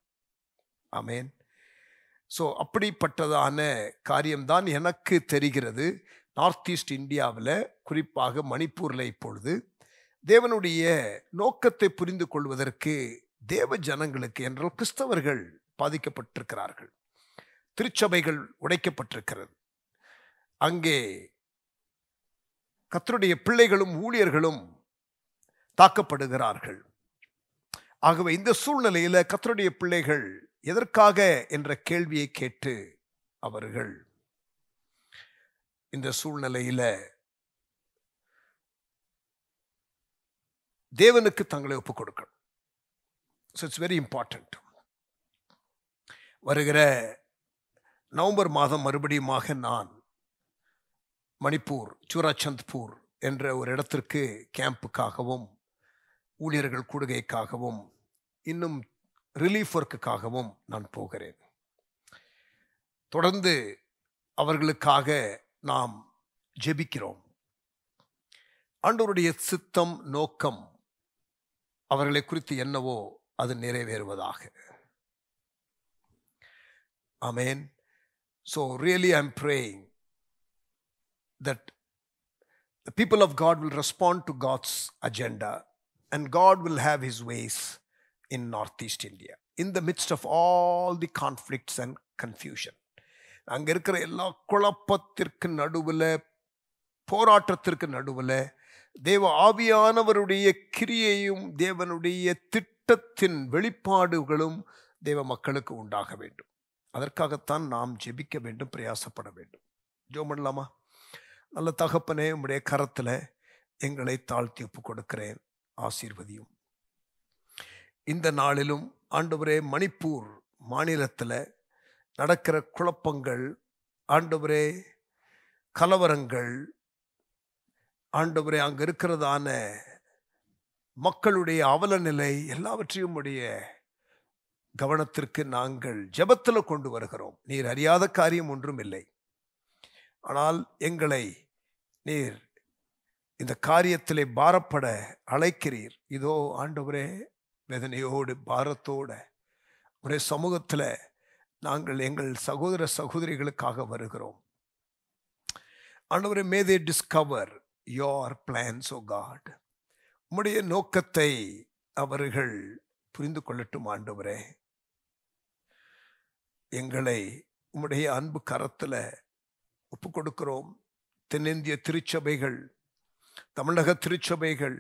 ஆமென். ஸோ அப்படிப்பட்டதான காரியம்தான் எனக்கு தெரிகிறது. நார்த் ஈஸ்ட் இந்தியாவில், குறிப்பாக மணிப்பூரில் இப்பொழுது தேவனுடைய நோக்கத்தை புரிந்து கொள்வதற்கு தேவ ஜனங்களுக்கு என்றால் கிறிஸ்தவர்கள் பாதிக்கப்பட்டிருக்கிறார்கள். திருச்சபைகள் உடைக்கப்பட்டிருக்கிறது. அங்கே கர்த்தருடைய பிள்ளைகளும் ஊழியர்களும் தாக்கப்படுகிறார்கள். ஆகவே இந்த சூழ்நிலையில் கர்த்தருடைய பிள்ளைகள் எதற்காக என்ற கேள்வியை கேட்டு அவர்கள் இந்த சூழ்நிலையில தேவனுக்கு தங்களை ஒப்புக் கொடுக்கணும். So it's very important. வருகிற நவம்பர் மாதம் மறுபடியுமாக நான் மணிப்பூர் சூராச்சந்த்பூர் என்ற ஒரு இடத்திற்கு கேம்புக்காகவும் ஊழியர்கள் கூடுகைக்காகவும் இன்னும் ரிலீஃப் ஒர்க்குக்காகவும் நான் போகிறேன். தொடர்ந்து அவர்களுக்காக நாம் ஜெபிக்கிறோம். ஆண்டவருடைய சித்தம் நோக்கம் அவர்களை குறித்து என்னவோ அது நிறைவேறுவதாக. ஆமென். So really I'm praying that the people of God will respond to God's agenda and God will have his ways in Northeast India in the midst of all the conflicts and confusion. அங்கே இருக்கிற எல்லா குழப்பத்திற்கு நடுவில், போராட்டத்திற்கு நடுவில் தேவ ஆவியானவருடைய கிரியையும் தேவனுடைய திட்டத்தின் வெளிப்பாடுகளும் தேவ மக்களுக்கு உண்டாக வேண்டும். அதற்காகத்தான் நாம் ஜெபிக்க வேண்டும், பிரயாசப்பட வேண்டும். ஜெபம் பண்ணலாமா? நல்ல தகப்பனே, உம்முடைய கரத்தில் எங்களை தாழ்த்தி ஒப்பு கொடுக்கிறேன், ஆசீர்வதியும். இந்த நாளிலும் ஆண்டவரே, மணிப்பூர் மாநிலத்தில் நடக்கிற குழப்பங்கள், ஆண்டவரே கலவரங்கள், ஆண்டவரே அங்கே இருக்கிறதான மக்களுடைய அவல நிலை எல்லாவற்றையும் உடைய கவனத்திற்கு நாங்கள் ஜெபத்தில் கொண்டு வருகிறோம். நீர் அறியாத காரியம் ஒன்றும் இல்லை. ஆனால் எங்களை நீர் இந்த காரியத்திலே பாரப்பட அழைக்கிறீர். இதோ ஆண்டவரே, வேதனையோடு பாரத்தோட ஒரே சமூகத்தில் நாங்கள் எங்கள் சகோதர சகோதரிகளுக்காக வருகிறோம். ஆண்டவரே, may they discover your plans, O God. உம்முடைய நோக்கத்தை அவர்கள் புரிந்து கொள்ளட்டும். ஆண்டவரே, எங்களை உம்முடைய அன்பு கரத்தில் ஒப்பு கொடுக்கிறோம். தென்னிந்திய திருச்சபைகள், தமிழக திருச்சபைகள்,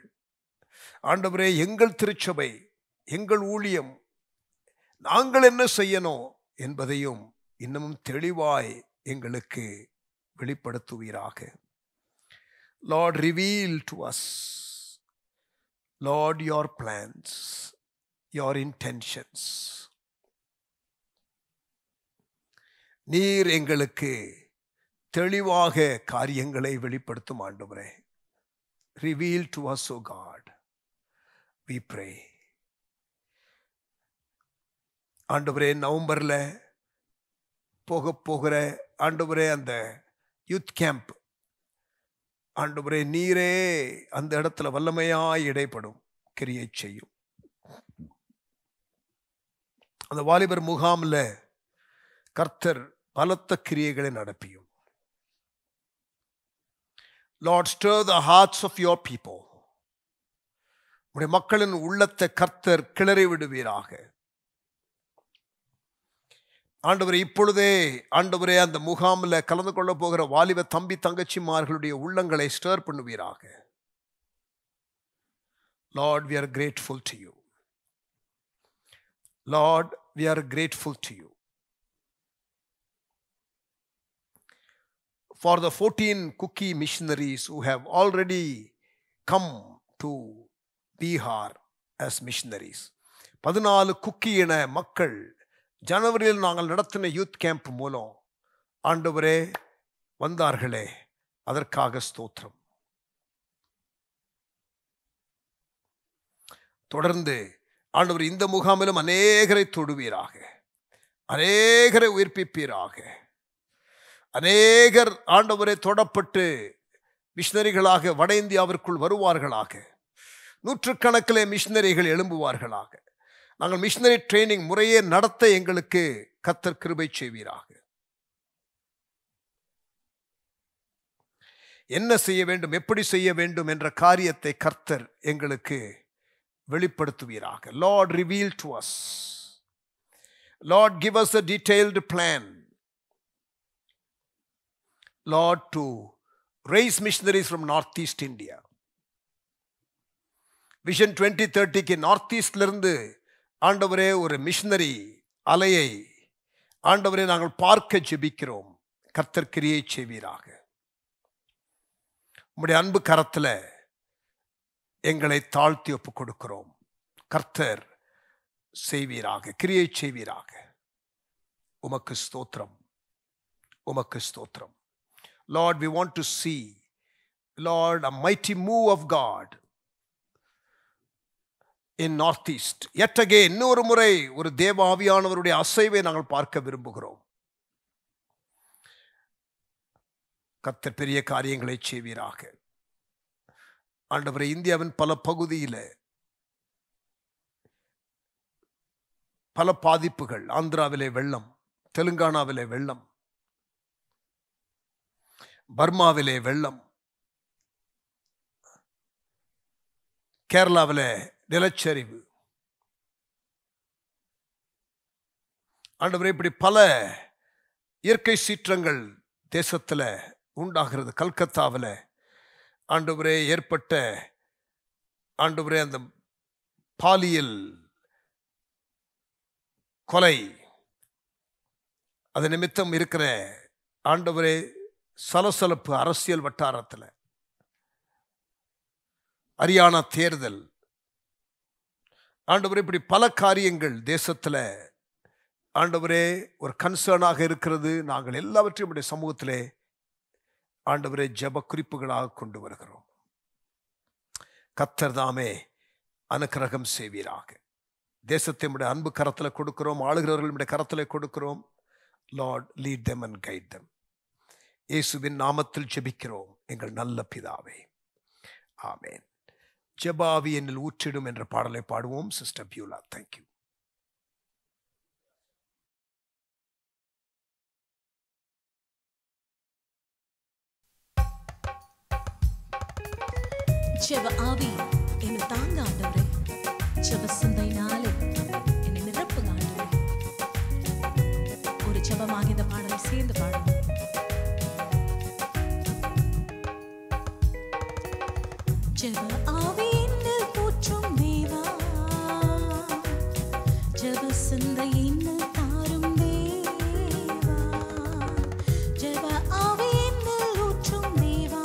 ஆண்டவரே எங்கள் திருச்சபை, எங்கள் ஊழியம், நாங்கள் என்ன செய்யணும் என்பதையும் இன்னமும் தெளிவாய் எங்களுக்கு வெளிப்படுத்துவீராக. Lord, reveal to us, Lord, your plans. your intentions. நீர் எங்களுக்கு தெளிவாக காரியங்களை வெளிப்படுத்தும் ஆண்டவரே. Reveal to us, O God, we pray. ஆண்டவரே, நவம்பர்ல போகிற ஆண்டவரே அந்த யூத் கேம்ப், ஆண்டவரே நீரே அந்த இடத்துல வல்லமையாய் இடைப்படும் கிரியை செய்யும். அந்த வாலிபர் முகாமில் கர்த்தர் பலத்த கிரியைகளை நடப்பியும். Lord, stir the hearts of your people. உம்முடைய மக்களின் உள்ளத்தை கர்த்தர் கிளறி விடுவீராக. ஆண்டவரே, இப்பொழுதே ஆண்டவரே அந்த முகாமில் கலந்து கொள்ள போகிற வாலிப தம்பி தங்கச்சிமார்களுடைய உள்ளங்களை ஸ்டர் பண்ணுவீராக. Lord, we are grateful to you. Lord, we are grateful to you for the 14 Kuki missionaries who have already come to Bihar as missionaries. 14 cookie இன மக்கள் ஜனவரியில் நாங்கள் நடத்தின யூத் கேம்ப் மூலம் ஆண்டவரே வந்தார்களே, அதற்காக ஸ்தோத்திரம். தொடர்ந்து ஆண்டவர் இந்த முகாமிலும் அநேகரை தொடுவீராக, அநேகரை உயிர்ப்பிப்பீராக. அநேகர் ஆண்டவரை தொடப்பட்டு மிஷனரிகளாக வட இந்தியாவிற்குள் வருவார்களாக. நூற்றுக்கணக்கிலே மிஷனரிகள் எழும்புவார்களாக. நாங்கள் மிஷனரி ட்ரைனிங் முறையே நடத்த எங்களுக்கு கர்த்தர் கிருபை செய்வீராக. என்ன செய்ய வேண்டும், எப்படி செய்ய வேண்டும் என்ற காரியத்தை கர்த்தர் எங்களுக்கு வெளிப்படுத்துவீராக. Lord, reveal to us. Lord, give us a detailed plan. Lord, to raise missionaries from Northeast India. Vision 2030க்கு நார்த் இருந்து ஆண்டவரே ஒரு மிஷனரி அலையை ஆண்டவரே நாங்கள் பார்க்க ஜெபிக்கிறோம். கர்த்தர் கிரியை செய்வீராக. உம்முடைய அன்பு கரத்தில் எங்களை தாழ்த்தி ஒப்பு கொடுக்கிறோம். கர்த்தர் செய்வீராக, கிரியை செய்வீராக. உமக்கு ஸ்தோத்திரம், உமக்கு ஸ்தோத்திரம். Lord, we want to see, Lord, a mighty move of God in Northeast. Yet again, இன்னொரு முறை ஒரு தேவ ஆவியானவருடைய அசைவை நாங்கள் பார்க்க விரும்புகிறோம். கர்த்தர் பெரிய காரியங்களை செய்வீராக. ஆண்டவரே, இந்தியாவின் பல பகுதியில் பல பாதிப்புகள். ஆந்திராவிலே வெள்ளம், தெலுங்கானாவிலே வெள்ளம், பர்மாவிலே வெள்ளம், கேரளாவிலே நிலச்சரிவு. ஆண்டவரே, இப்படி பல இயற்கை சீற்றங்கள் தேசத்தில் உண்டாகிறது. கல்கத்தாவில் ஆண்டவரே ஏற்பட்ட ஆண்டவரே அந்த பாலியல் கொலை, அது நிமித்தம் இருக்கிற ஆண்டவரே சலசலப்பு அரசியல் வட்டாரத்தில், ஹரியானா தேர்தல், ஆண்டவரே இப்படி பல காரியங்கள் தேசத்தில் ஆண்டவரே ஒரு கன்சர்னாக இருக்கிறது. நாங்கள் எல்லாவற்றையும் உடைய சமூகத்திலே ஆண்டவரே ஜெப குறிப்புகளாக கொண்டு வருகிறோம். கர்த்தர் தாமே அனுக்கிரகம் செய்வீராக. தேசத்தை உடைய அன்பு கரத்தில் கொடுக்கிறோம். ஆளுகிறவர்கள் உடைய கரத்தில் கொடுக்கிறோம். Lord, lead them and guide them. இயேசுவின் நாமத்தில் ஜெபிக்கிறோம் எங்கள் நல்ல பிதாவே, ஆமென். ஜெபாவி என்னில் ஊற்றிடும் என்ற பாடலை பாடுவோம். Sister Beulah, thank you. ஜெப ஆவி என்னை தாங்க ஆண்டவரே, ஜெப சிந்தையினாலே என்னை நிரப்புங்க ஆண்டவரே. ஒரு ஜெபமாக இந்த பாடலை சேர்ந்து பாடுவோம். ஜெப ஆவி என்னில் ஊற்றும் தேவா, ஜெப சிந்தை என்னில் தாரும் தேவா, ஜெப ஆவி என்னில் ஊற்றும் தேவா,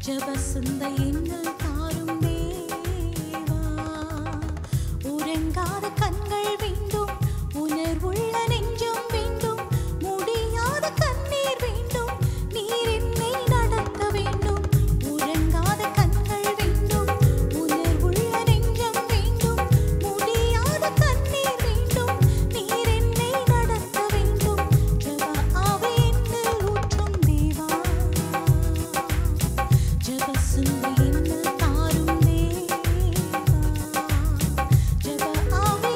ஜெப சிந்தை என்னில் தாரும் தேவா. உறங்காத கண்கள் வேண்டும், உணர்வுள்ள நெஞ்சம் வேண்டும், முடியாத கண்ணீர் வேண்டும், நீர் என்னை நடத்த வேண்டும். உறங்காத கண்கள் வேண்டும், உணர்வுள்ள நெஞ்சம் வேண்டும், முடியாத கண்ணீர் வேண்டும், நீர் என்னை நடத்த வேண்டும். ஜெப ஆவி என்னில் ஊற்றும் தேவா, ஜெப சிந்தை என்னில் தாரும் தேவா, ஜெப ஆவி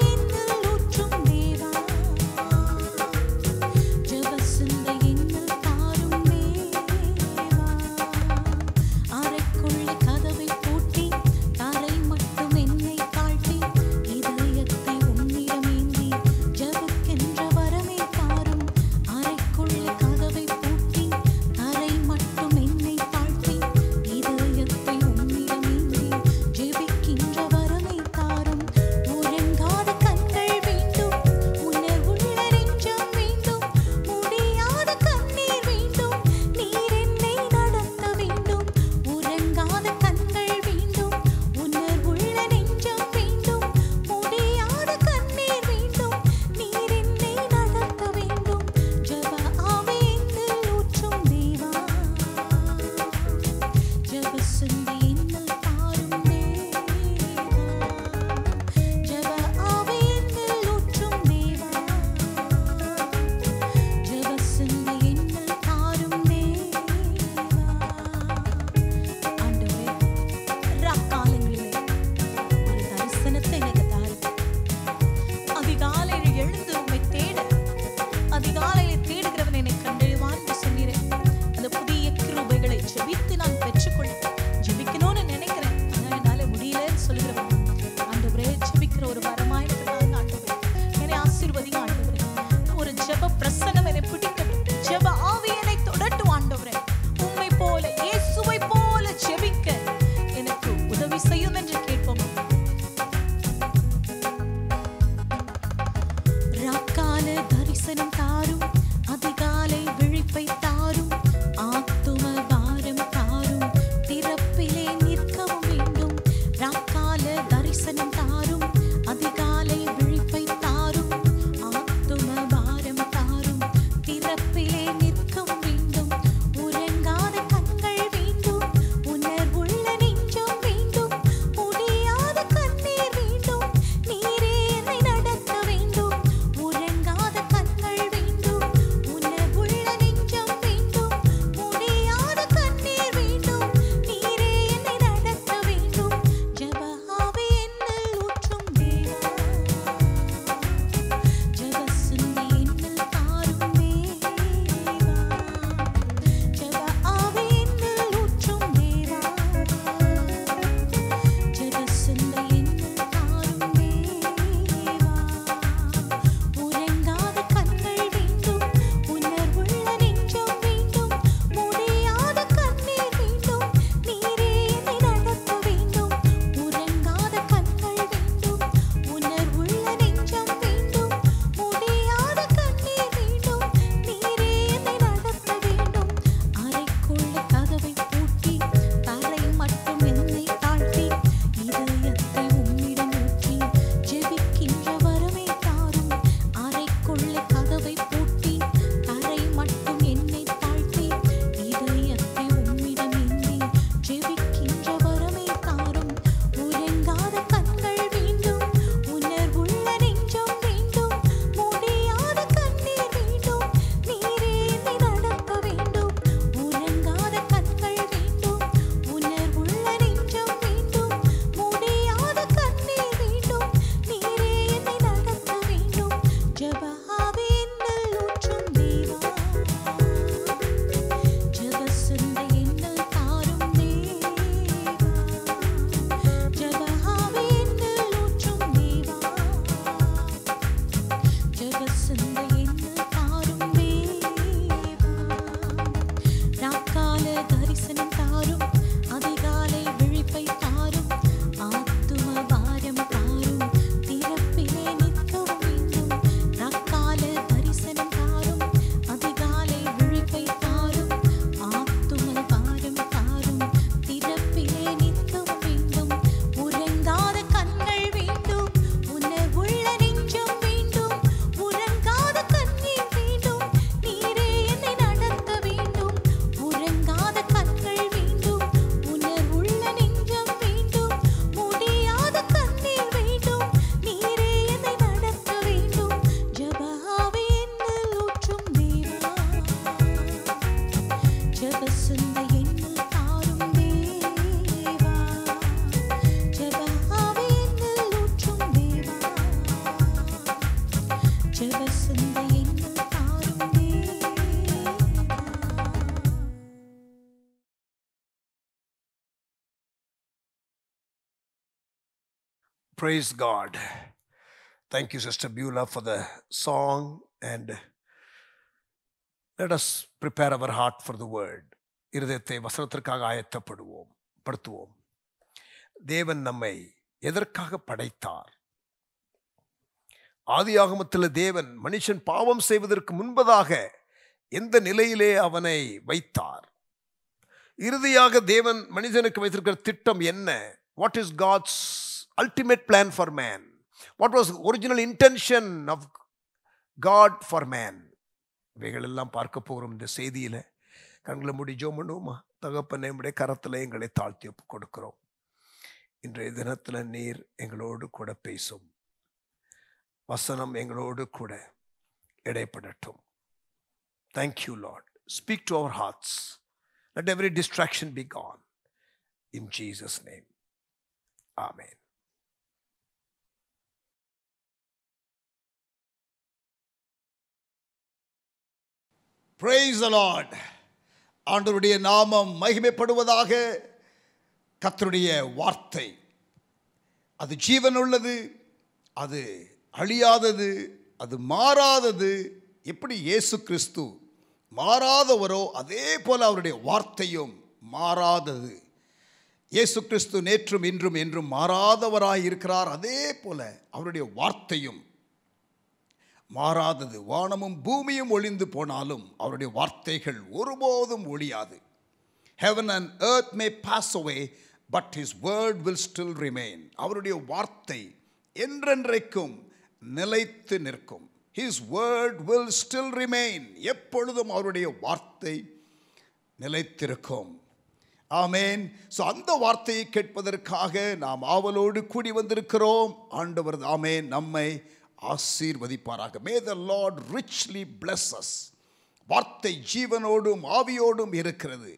ஜெபசிந்தை எங்கள் தாருமே. Praise God. Thank you, Sister Beulah, for the song, and let us prepare our heart for the word. இருதயத்தை வசனத்திற்காக படுத்துவோம். தேவன் நம்மை எதற்காக படைத்தார்? ஆதியாகமத்தில் தேவன் மனுஷன் பாவம் செய்வதற்கு முன்பதாக எந்த நிலையிலே அவனை வைத்தார்? இறுதியாக தேவன் மனிதனுக்கு வைத்திருக்கிற திட்டம் என்ன? What is God's ultimate plan for man? What was the original intention of God for man? இவைகள் எல்லாம் பார்க்க போகிறோம் இந்த செய்தியில். கண்களை மூடி ஜெபம் பண்ணுவோமா? தகப்பனே, உம்முடைய கரத்தில் எங்களை தாழ்த்தி ஒப்பு கொடுக்கிறோம். இன்றைய தினத்தில் நீர் எங்களோடு கூட பேசும். வசனம் எங்களோடு கூட இடைப்படட்டும். Thank you, Lord. Speak to our hearts. Let every distraction be gone. In Jesus' name. Amen. Praise the Lord. ஆண்டவருடைய நாமம் மகிமைப்படுவதாக. கர்த்தருடைய வார்த்தை அது ஜீவனுள்ளது, அது அழியாதது, அது மாறாதது. எப்படி இயேசு கிறிஸ்து மாறாதவரோ அதே போல அவருடைய வார்த்தையும் மாறாதது. இயேசு கிறிஸ்து நேற்றும் இன்றும் என்றும் மாறாதவராய் இருக்கிறார். அதே போல அவருடைய வார்த்தையும் மாறாதது. வானமும் பூமியும் ஒளிந்து போனாலும் அவருடைய வார்த்தைகள் ஒருபோதும் ஒழியாது. Heaven and earth may pass away, but his word will still remain. அவருடைய வார்த்தை என்றென்றைக்கும் நிலைத்து நிற்கும். His word will still remain. எப்பொழுதும் அவருடைய வார்த்தை நிலைத்திருக்கும். ஆமென். ஸோ அந்த வார்த்தையை கேட்பதற்காக நாம் ஆவலோடு கூடி வந்திருக்கிறோம். ஆண்டவர் ஆமென் நம்மை ஆசீர்வதிப்பாராக. May the Lord richly bless us. வார்த்தை ஜீவனோடும் ஆவியோடும் இருக்கிறது.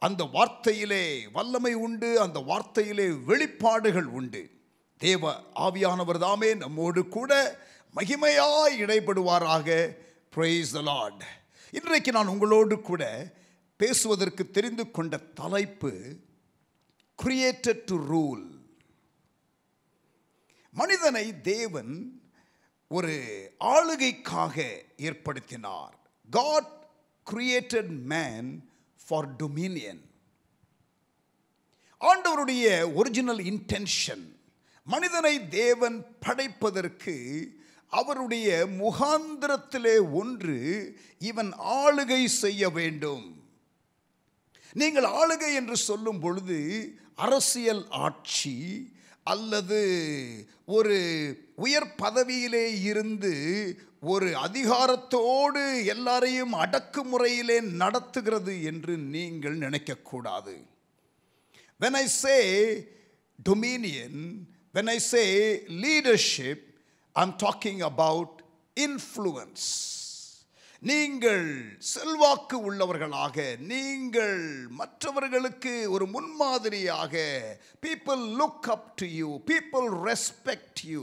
அந்த வார்த்தையிலே வல்லமை உண்டு, அந்த வார்த்தையிலே வெளிப்பாடுகள் உண்டு. தேவ ஆவியானவர் தாமே நம்மோடு கூட மகிமையாய் இடைப்படுவாராக. Praise the Lord. இன்றைக்கு நான் உங்களோடு கூட பேசுவதற்கு தெரிந்து கொண்ட தலைப்பு created to rule. மனிதனை தேவன் ஒரு ஆளுகைக்காக ஏற்படுத்தினார். God created man for dominion. ஆண்டவருடைய ஒரிஜினல் இன்டென்ஷன், மனிதனை தேவன் படைப்பதற்கு அவருடைய முகாந்திரத்திலே ஒன்று, இவன் ஆளுகை செய்ய வேண்டும். நீங்கள் ஆளுகை என்று சொல்லும் பொழுது அரசியல் ஆட்சி அல்லது ஒரு உயர் பதவியிலே இருந்து ஒரு அதிகாரத்தோடு எல்லாரையும் அடக்குமுறையிலே நடத்துகிறது என்று நீங்கள் நினைக்கக்கூடாது. When I say dominion, when I say leadership, I'm talking about influence. நீங்கள் செல்வாக்கு உள்ளவர்களாக, நீங்கள் மற்றவர்களுக்கு ஒரு முன்மாதிரியாக, people look up to you, people respect you,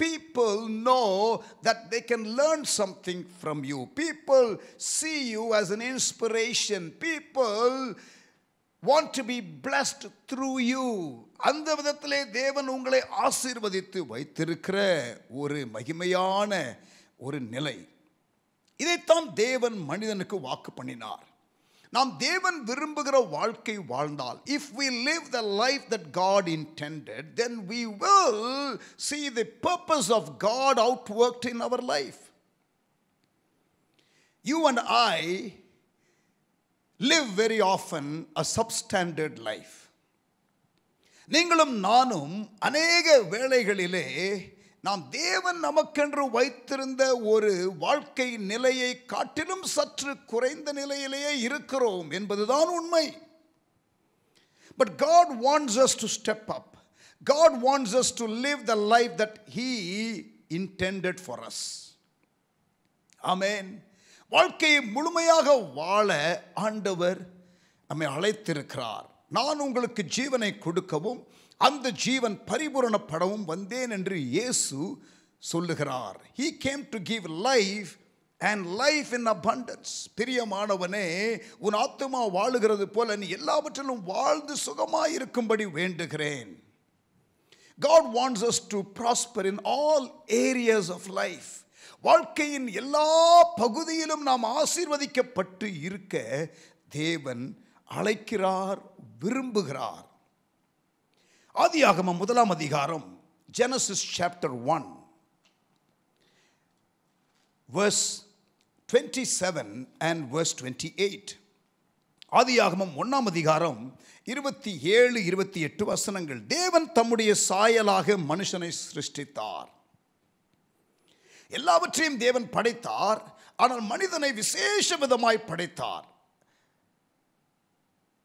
people know that they can learn something from you, people see you as an inspiration, people want to be blessed through you. அந்த விதத்திலே தேவன் உங்களை ஆசீர்வதித்து வைத்திருக்கிற ஒரு மகிமையான ஒரு நிலை. இதைத்தான் தேவன் மனிதனுக்கு வாக்கு பண்ணினார். நாம் தேவன் விரும்புகிற வாழ்க்கை வாழ்ந்தால், if we live the life that God intended, then we will see the purpose of God outworked in our life. You and I live very often a substandard life. நீங்களும் நானும் அநேக வேளைகளிலே நாம் தேவன் நமக்கென்று வைத்திருந்த ஒரு வாழ்க்கை நிலையை காட்டிலும் சற்று குறைந்த நிலையிலேயே இருக்கிறோம் என்பதுதான் உண்மை. But God wants us to step up. God wants us to live the life that He intended for us. Amen. வாழ்க்கையை முழுமையாக வாழ ஆண்டவர் நம்மை அழைத்திருக்கிறார். நான் உங்களுக்கு ஜீவனை கொடுக்கவும் அந்த ஜீவன் பரிபூரணப்படவும் வந்தேன் என்று இயேசு சொல்லுகிறார். He came to give life and life in abundance. பிரியமானவனே, உன் ஆத்துமா வாழுகிறது போல நீ எல்லாவற்றிலும் வாழ்ந்து சுகமாய் இருக்கும்படி வேண்டுகிறேன். God wants us to prosper in all areas of life. வாழ்க்கையின் எல்லா பகுதியிலும் நாம் ஆசீர்வதிக்கப்பட்டு இருக்க தேவன் அழைக்கிறார், விரும்புகிறார். ஆதியாகமம் 1 அதிகாரம், Genesis chapter 1 verse 27 and verse 28. ஆதியாகமம் 1 அதிகாரம் 27 28 வசனங்கள். தேவன் தம்முடைய சாயலாக மனுஷனை சிருஷ்டித்தார். எல்லாவற்றையும் தேவன் படைத்தார். ஆனால் மனிதனை விசேஷ விதமாய் படைத்தார்.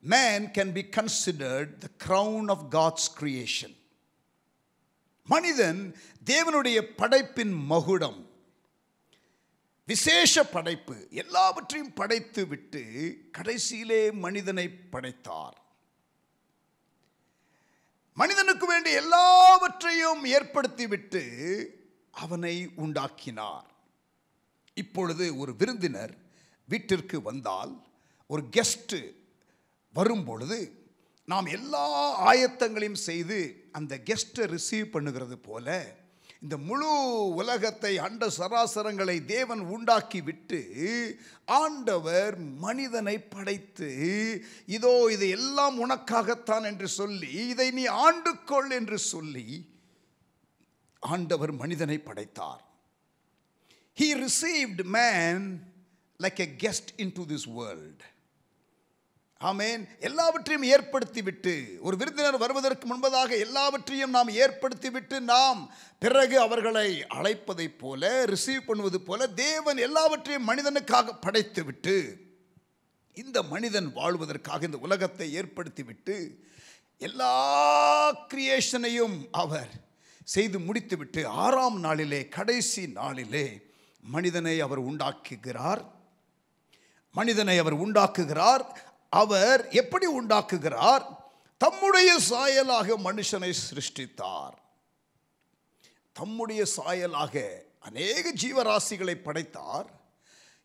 Man can be considered the crown of God's creation. மனிதன் தேவனுடைய படைப்பின் மகுடம், விசேஷ படைப்பு. எல்லாவற்றையும் படைத்து விட்டு கடைசியிலே மனிதனை படைத்தார். மனிதனுக்கு வேண்டிய எல்லாவற்றையும் ஏற்படுத்திவிட்டு அவனை உண்டாக்கினார். இப்பொழுது ஒரு விருந்தினர் வீட்டிற்கு வந்தால், ஒரு கெஸ்ட் வரும்பொழுது நாம் எல்லா ஆயத்தங்களையும் செய்து அந்த கெஸ்ட்டை ரிசீவ் பண்ணுகிறது போல இந்த முழு உலகத்தை, அண்ட சராசரங்களை தேவன் உண்டாக்கி விட்டு ஆண்டவர் மனிதனை படைத்து, இதோ இது எல்லாம் உனக்காகத்தான் என்று சொல்லி, இதை நீ ஆண்டுகொள் என்று சொல்லி ஆண்டவர் மனிதனை படைத்தார். He received man like a guest into this world. ஆமென். எல்லாவற்றையும் ஏற்படுத்தி விட்டு, ஒரு விருந்தினர் வருவதற்கு முன்பதாக எல்லாவற்றையும் நாம் ஏற்படுத்தி விட்டு நாம் பிறகு அவர்களை அழைப்பதை போல, ரிசீவ் பண்ணுவது போல தேவன் எல்லாவற்றையும் மனிதனுக்காக படைத்து விட்டு, இந்த மனிதன் வாழ்வதற்காக இந்த உலகத்தை ஏற்படுத்தி விட்டு எல்லா கிரியேஷனையும் அவர் செய்து முடித்துவிட்டு 6ஆம் நாளிலே, கடைசி நாளிலே மனிதனை அவர் உண்டாக்குகிறார். மனிதனை அவர் உண்டாக்குகிறார். அவர் எப்படி உண்டாக்குகிறார்? தம்முடைய சாயலாக மனுஷனை சிருஷ்டித்தார். தம்முடைய சாயலாக அநேக ஜீவராசிகளை படைத்தார்.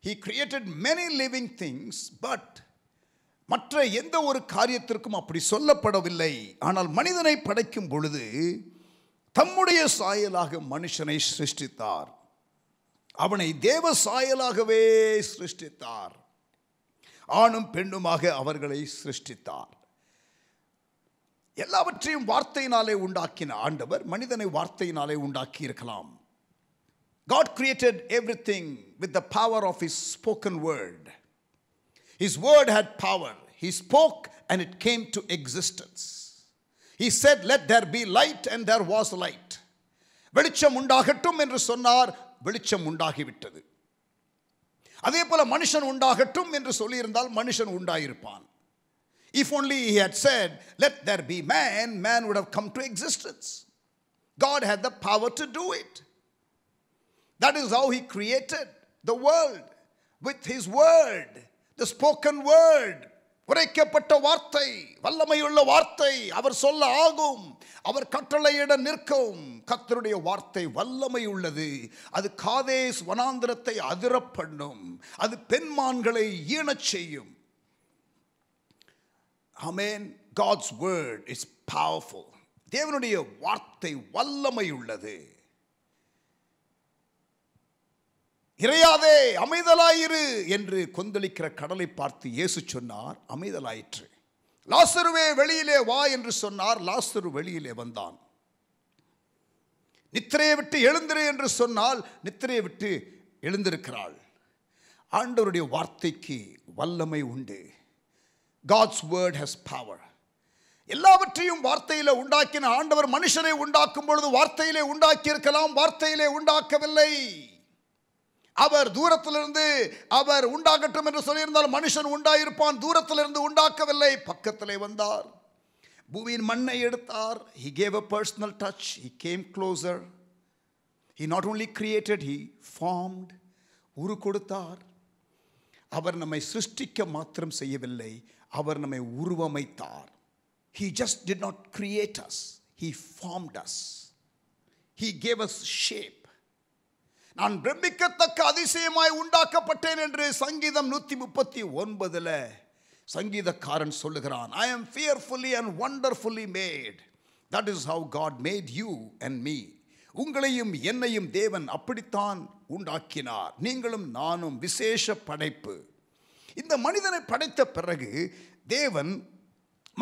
He created many living things, but மற்ற எந்த ஒரு காரியத்திற்கும் அப்படி சொல்லப்படவில்லை. ஆனால் மனிதனை படைக்கும் பொழுது தம்முடைய சாயலாக மனுஷனை சிருஷ்டித்தார். அவனை தேவ சாயலாகவே சிருஷ்டித்தார். ஆணும் பெண்ணுமாக அவர்களை சிருஷ்டித்தார். எல்லாவற்றையும் வார்த்தையினாலே உண்டாக்கின ஆண்டவர் மனிதனை வார்த்தையினாலே உண்டாக்கி இருக்கலாம். God created everything with the power of His spoken word. His word had power. He spoke and it came to existence. He said, let there be light, and there was light. வெளிச்சம் உண்டாகட்டும் என்று சொன்னார், வெளிச்சம் உண்டாகிவிட்டது. அதே போல மனுஷன் உண்டாகட்டும் என்று சொல்லியிருந்தால் மனுஷன் உண்டாயிருப்பான். If only He had said, let there be man, man would have come to existence. God had the power to do it. That is how He created the world, with His word, the spoken word. உரைக்கப்பட்ட வார்த்தை, வல்லமையுள்ள வார்த்தை. அவர் சொல்ல ஆகும், அவர் கட்டளையிட நிற்கும். கர்த்தருடைய வார்த்தை வல்லமை உள்ளது. அது காதேஸ் வனாந்திரத்தை அதிர பண்ணும். அது பெண்மான்களை ஈனச் செய்யும். ஆமென். God's word is powerful. தேவனுடைய வார்த்தை வல்லமை உள்ளது. இறையாதே, அமைதலாயிரு என்று கொந்தளிக்கிற கடலை பார்த்து இயேசு சொன்னார், அமைதலாயிற்று. லாசருவே வெளியிலே வா என்று சொன்னார், லாசரு வெளியிலே வந்தான். நித்திரையை விட்டு எழுந்திரு என்று சொன்னால் நித்திரையை விட்டு எழுந்திருக்கிறாள். ஆண்டவருடைய வார்த்தைக்கு வல்லமை உண்டு. God's word has power. எல்லாவற்றையும் வார்த்தையிலே உண்டாக்கின ஆண்டவர் மனுஷனை உண்டாக்கும் பொழுது வார்த்தையிலே உண்டாக்கி இருக்கலாம், வார்த்தையிலே உண்டாக்கவில்லை. அவர் தூரத்திலிருந்து அவர் உண்டாகட்டும் என்று சொல்லியிருந்தால் மனுஷன் உண்டாயிருப்பான். தூரத்திலிருந்து உண்டாக்கவில்லை, பக்கத்திலே வந்தார். பூமியின் மண்ணை எடுத்தார். He gave a personal touch. He came closer. He not only created, He formed. உரு கொடுத்தார். அவர் நம்மை சிருஷ்டிக்க மாத்திரம் செய்யவில்லை, அவர் நம்மை உருவமைத்தார். He just did not create us. He formed us. He gave us shape. நான் பிரமிக்கத்தக்க அதிசயமாய் உண்டாக்கப்பட்டேன் என்று சங்கீதம் 139 சங்கீதக்காரன் சொல்லுகிறான். I am fearfully and wonderfully made. That is how God made you and me. உங்களையும் என்னையும் தேவன் அப்படித்தான் உண்டாக்கினார். நீங்களும் நானும் விசேஷ படைப்பு. இந்த மனிதனை படைத்த பிறகு தேவன்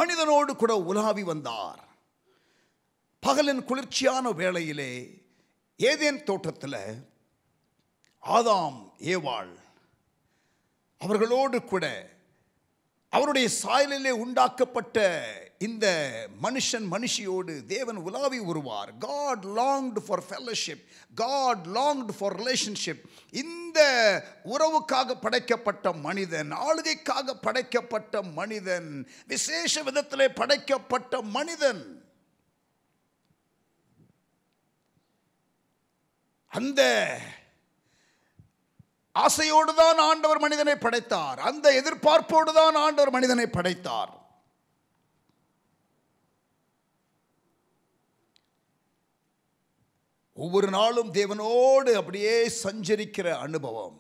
மனிதனோடு கூட உலாவி வந்தார். பகலின் குளிர்ச்சியான வேளையிலே ஏதேன் தோட்டத்தில் ஆதாம் ஏவாள் அவர்களோடு கூட அவருடைய சாயலிலே உண்டாக்கப்பட்ட இந்த மனுஷியோடு தேவன் உலாவி வருவார். God longed for fellowship. God longed for relationship. இந்த உறவுக்காக படைக்கப்பட்ட மனிதன், ஆளுகைக்காக படைக்கப்பட்ட மனிதன், விசேஷ விதத்திலே படைக்கப்பட்ட மனிதன், அந்த ஆசையோடு தான் ஆண்டவர் மனிதனை படைத்தார். அந்த எதிர்பார்ப்போடு தான் ஆண்டவர் மனிதனை படைத்தார். ஒவ்வொரு நாளும் தேவனோடு அப்படியே சஞ்சரிக்கிற அனுபவம்.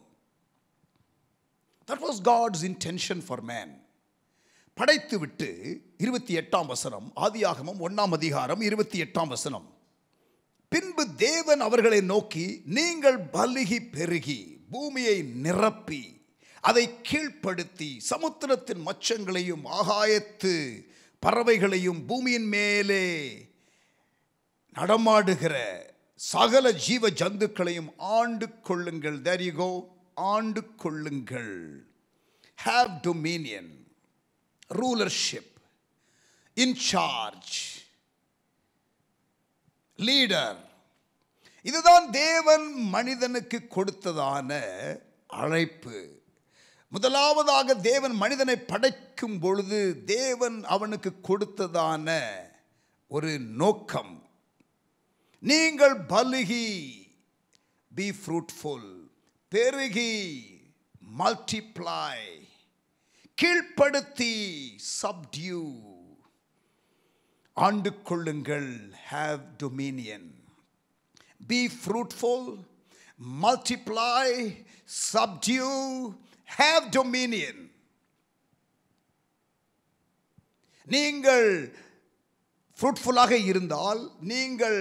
That was God's intention for man. படைத்து விட்டு 28ஆம் வசனம், ஆதியாகமம் 1ஆம் அதிகாரம் 28ஆம் வசனம். பின்பு தேவன் அவர்களை நோக்கி, நீங்கள் பலுகி பெருகி பூமியை நிரப்பி அதை கீழ்ப்படுத்தி சமுத்திரத்தின் மச்சங்களையும் ஆகாயத்து பறவைகளையும் பூமியின் மேலே நடமாடுகிற சகல ஜீவ ஜந்துக்களையும் ஆண்டு கொள்ளுங்கள். There you go. ஆண்டு கொள்ளுங்கள். Have dominion, rulership, in charge, leader. இதுதான் தேவன் மனிதனுக்கு கொடுத்ததான அழைப்பு. முதலாவதாக தேவன் மனிதனை படைக்கும் பொழுது தேவன் அவனுக்கு கொடுத்ததான ஒரு நோக்கம், நீங்கள் பலுகி, be fruitful, பெருகி, multiply, கீழ்ப்படுத்தி, subdue, ஆண்டு கொள்ளுங்கள், have dominion. Be fruitful, multiply, subdue, have dominion. நீங்கள் ஃப்ரூட்ஃபுல்லாக இருந்தால், நீங்கள்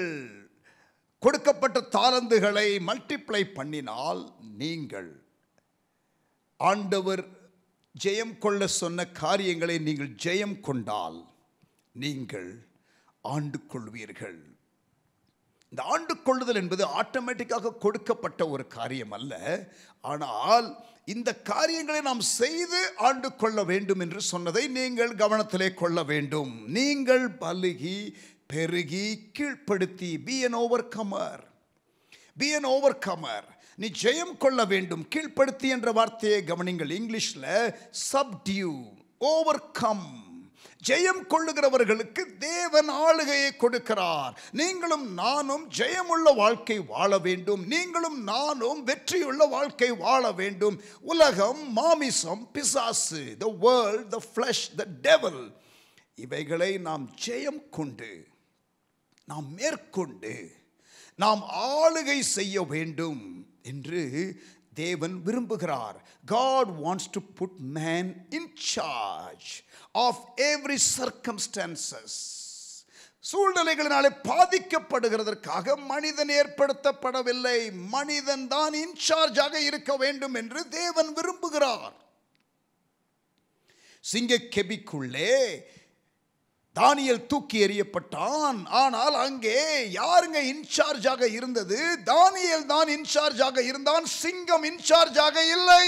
கொடுக்கப்பட்ட தாலந்துகளை மல்டிப்ளை பண்ணினால், நீங்கள் ஆண்டவர் ஜெயம் கொள்ள சொன்ன காரியங்களை நீங்கள் ஜெயம் கொண்டால் நீங்கள் ஆண்டு கொள்வீர்கள். இந்த ஆண்டு கொள்ளுதல் என்பது ஆட்டோமேட்டிக்காக கொடுக்கப்பட்ட ஒரு காரியம் அல்ல. ஆனால் இந்த காரியங்களை நாம் செய்து ஆண்டு கொள்ள வேண்டும் என்று சொன்னதை நீங்கள் கவனத்திலே கொள்ள வேண்டும். நீங்கள் பலுகி பெருகி கீழ்ப்படுத்தி, be an overcomer, be an overcomer. நீ ஜெயம் கொள்ள வேண்டும். கீழ்ப்படுத்தி என்ற வார்த்தையை கவனிங்கள். இங்கிலீஷ்ல subdue, overcome. ஜெயம் கொள்ளுகிறவர்களுக்கு தேவன் ஆளுகையை கொடுக்கிறார். நீங்களும் நானும் ஜெயமுள்ள வாழ்க்கை வாழ வேண்டும். நீங்களும் நானும் வெற்றியுள்ள வாழ்க்கை வாழ வேண்டும். உலகம், மாமிசம், பிசாசு, the world, the flesh, the devil, இவைகளை நாம் ஜெயம் கொண்டு, நாம் மேற்கொண்டு, நாம் ஆளுகை செய்ய வேண்டும் என்று தேவன் விரும்புகிறார். God wants to put man in charge of every circumstances. சூழ்நிலைகளினாலே பாதிக்கப்படுகிறதற்காக மனிதன் ஏற்படுத்தப்படவில்லை. மனிதன் தான் இன்சார்ஜாக இருக்க வேண்டும் என்று தேவன் விரும்புகிறார். சிங்கக்கெபிக்குள்ளே தானியேல் தூக்கி எறியப்பட்டான். ஆனால் அங்கே யாருங்க இன்சார்ஜாக இருந்தது? தானியேல் தான் இன்சார்ஜாக இருந்தான். சிங்கம் இன்சார்ஜாக இல்லை.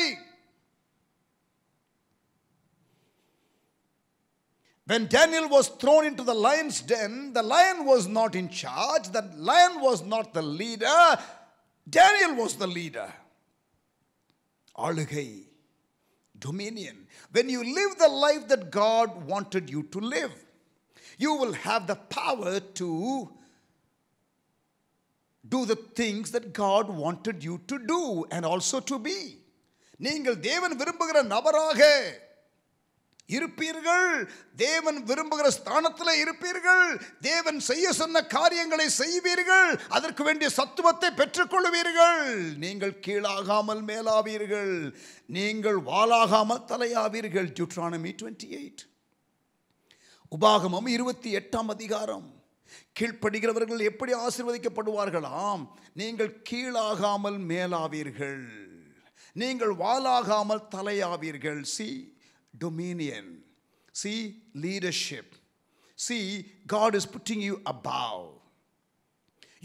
When Daniel was thrown into the lion's den, the lion was not in charge. The lion was not the leader. Daniel was the leader. ஆளுகை, dominion. When you live the life that God wanted you to live, you will have the power to do the things that God wanted you to do and also to be. நீங்கள் தேவன் விரும்புகிற நபராக இருப்பீர்கள். தேவன் விரும்புகிற ஸ்தானத்தில் இருப்பீர்கள். தேவன் செய்ய சொன்ன காரியங்களை செய்வீர்கள். அதற்கு வேண்டிய சத்துவத்தை பெற்றுக்கொள்வீர்கள். நீங்கள் கீழாகாமல் மேலாவீர்கள். நீங்கள் வாலாகாமல் தலையாவீர்கள். Deuteronomy 28. உபாகமம் 28ஆம் அதிகாரம். கீழ்ப்படுகிறவர்கள் எப்படி ஆசீர்வதிக்கப்படுவார்களாம்? நீங்கள் கீழாகாமல் மேலாவீர்கள். நீங்கள் வாலாகாமல் தலையாவீர்கள். See dominion, see leadership, see God is putting you above.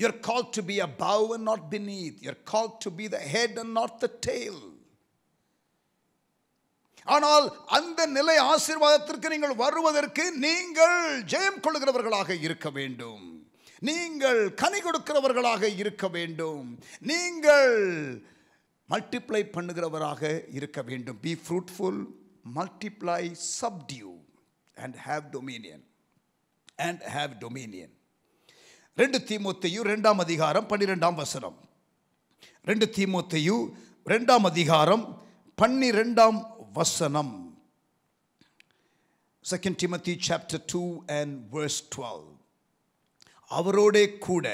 You're called to be above and not beneath. You're called to be the head and not the tail. ஆனால் அந்த நிலை ஆசீர்வாதத்திற்கு நீங்கள் வருவதற்கு நீங்கள் ஜெயம் கொள்கிறவர்களாக இருக்க வேண்டும். நீங்கள் கனி கொடுக்கிறவர்களாக இருக்க வேண்டும். நீங்கள் மல்டிப்ளை பண்ணுகிறவராக இருக்க வேண்டும். Be fruitful, multiply, subdue and have dominion. And have dominion. 2 தீமோத்தேயு 2ஆம் அதிகாரம் 12ஆம் வசனம். 2 தீமோத்தேயு 2ஆம் அதிகாரம் 12ஆம் வசனம். 2 Timothy chapter 2 and verse 12. அவரோடே கூட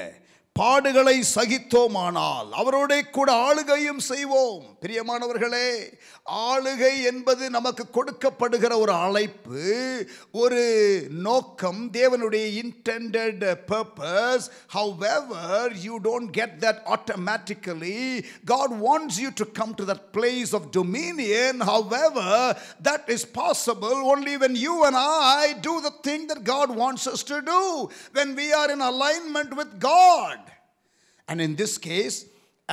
பாடுகளை சகித்தோமானால் அவரோடே கூட ஆளுகையும் செய்வோம். பிரியமானவர்களே, ஆளுகை என்பது நமக்கு கொடுக்கப்படுகிற ஒரு அழைப்பு, ஒரு நோக்கம், தேவனுடைய intended purpose. However, you don't get that automatically. God wants you to come to that place of dominion. However, that is possible only when you and I do the thing that God wants us to do, when we are in alignment with God. And in this case,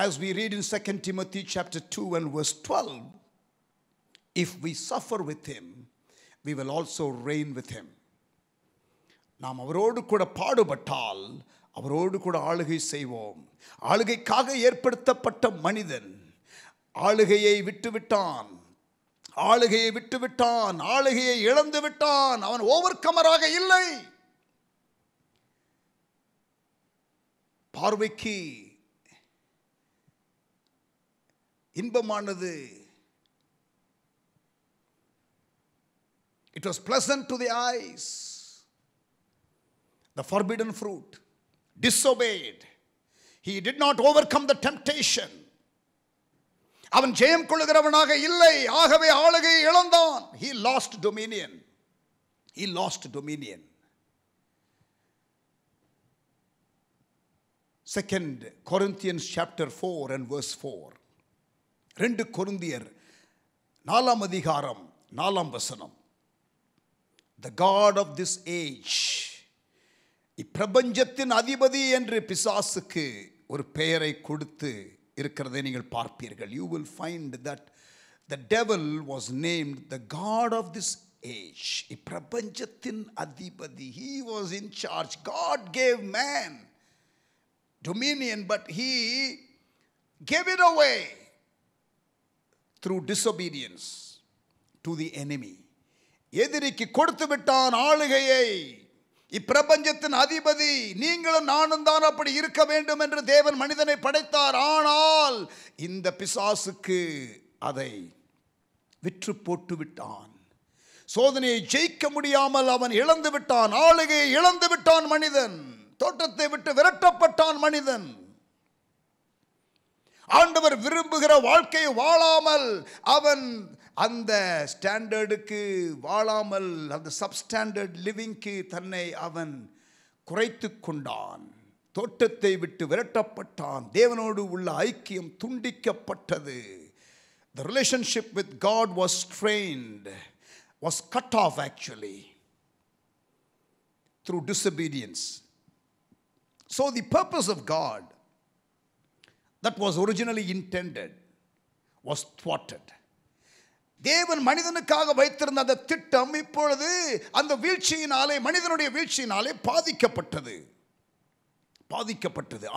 as we read in 2 Timothy chapter 2 and verse 12, if we suffer with him, we will also reign with him. நாம் அவரோடு கூட பாடுபட்டால் அவரோடு கூட ஆளுகை செய்வோம். ஆளுகைக்காக ஏற்படுத்தப்பட்ட மனிதன் ஆளுகையை விட்டுவிட்டான். ஆளுகையை விட்டுவிட்டான். ஆளுகையை இழந்து விட்டான். அவன் ஓவர்கமராக இல்லை. பார்வைக்கு இன்பமானது. It was pleasant to the eyes. The forbidden fruit. Disobeyed. He did not overcome the temptation. அவன் ஜெயம் கொள்ளுகிறவனாக இல்லை. ஆகவே ஆளுகையை இழந்தான். He lost dominion. He lost dominion. 2 Corinthians chapter 4 and verse 4. 2 கொரிந்தியர் 4ஆம் அதிகாரம் 4ஆம் வசனம். The God of this age, இப்பிரபஞ்சத்தின் அதிபதி என்று பிசாசுக்கு ஒரு பெயரை கொடுத்து இருக்கிறதை நீங்கள் பார்ப்பீர்கள். You will find that the devil was named the God of this age. இப்பிரபஞ்சத்தின் அதிபதி. He was in charge. God gave man dominion, but he gave it away through disobedience to the enemy. எதிரிக்கு கொடுத்து விட்டான் ஆளுகையை. இப்பிரபஞ்சத்தின் அதிபதி நீங்களும் நானும் தான் அப்படி இருக்க வேண்டும் என்று தேவன் மனிதனை படைத்தார். ஆனால் இந்த பிசாசுக்கு அதை விற்று போட்டு விட்டான். சோதனையை ஜெயிக்க முடியாமல் அவன் இழந்து விட்டான். ஆளுகையை இழந்து விட்டான் மனிதன். தோட்டத்தை விட்டு விரட்டப்பட்டான் மனிதன். ஆண்டவர் விரும்புகிற வாழ்க்கையை வாழாமல் அவன் அந்த ஸ்டாண்டர்டுக்கு வாழாமல் அந்த சப்ஸ்டாண்டர்ட் லிவிங்க்கு தன்னை அவன் குறைத்து கொண்டான். தோட்டத்தை விட்டு விரட்டப்பட்டான். தேவனோடு உள்ள ஐக்கியம் துண்டிக்கப்பட்டது. The relationship with God was strained, was cut off actually through disobedience. So the purpose of God that was originally intended was thwarted. தேவன் மனிதனுக்காக வைத்திருந்த அந்த திட்டம் இப்பொழுது அந்த வீழ்ச்சியினாலே, மனிதனுடைய வீழ்ச்சியினாலே பாதிக்கப்பட்டது.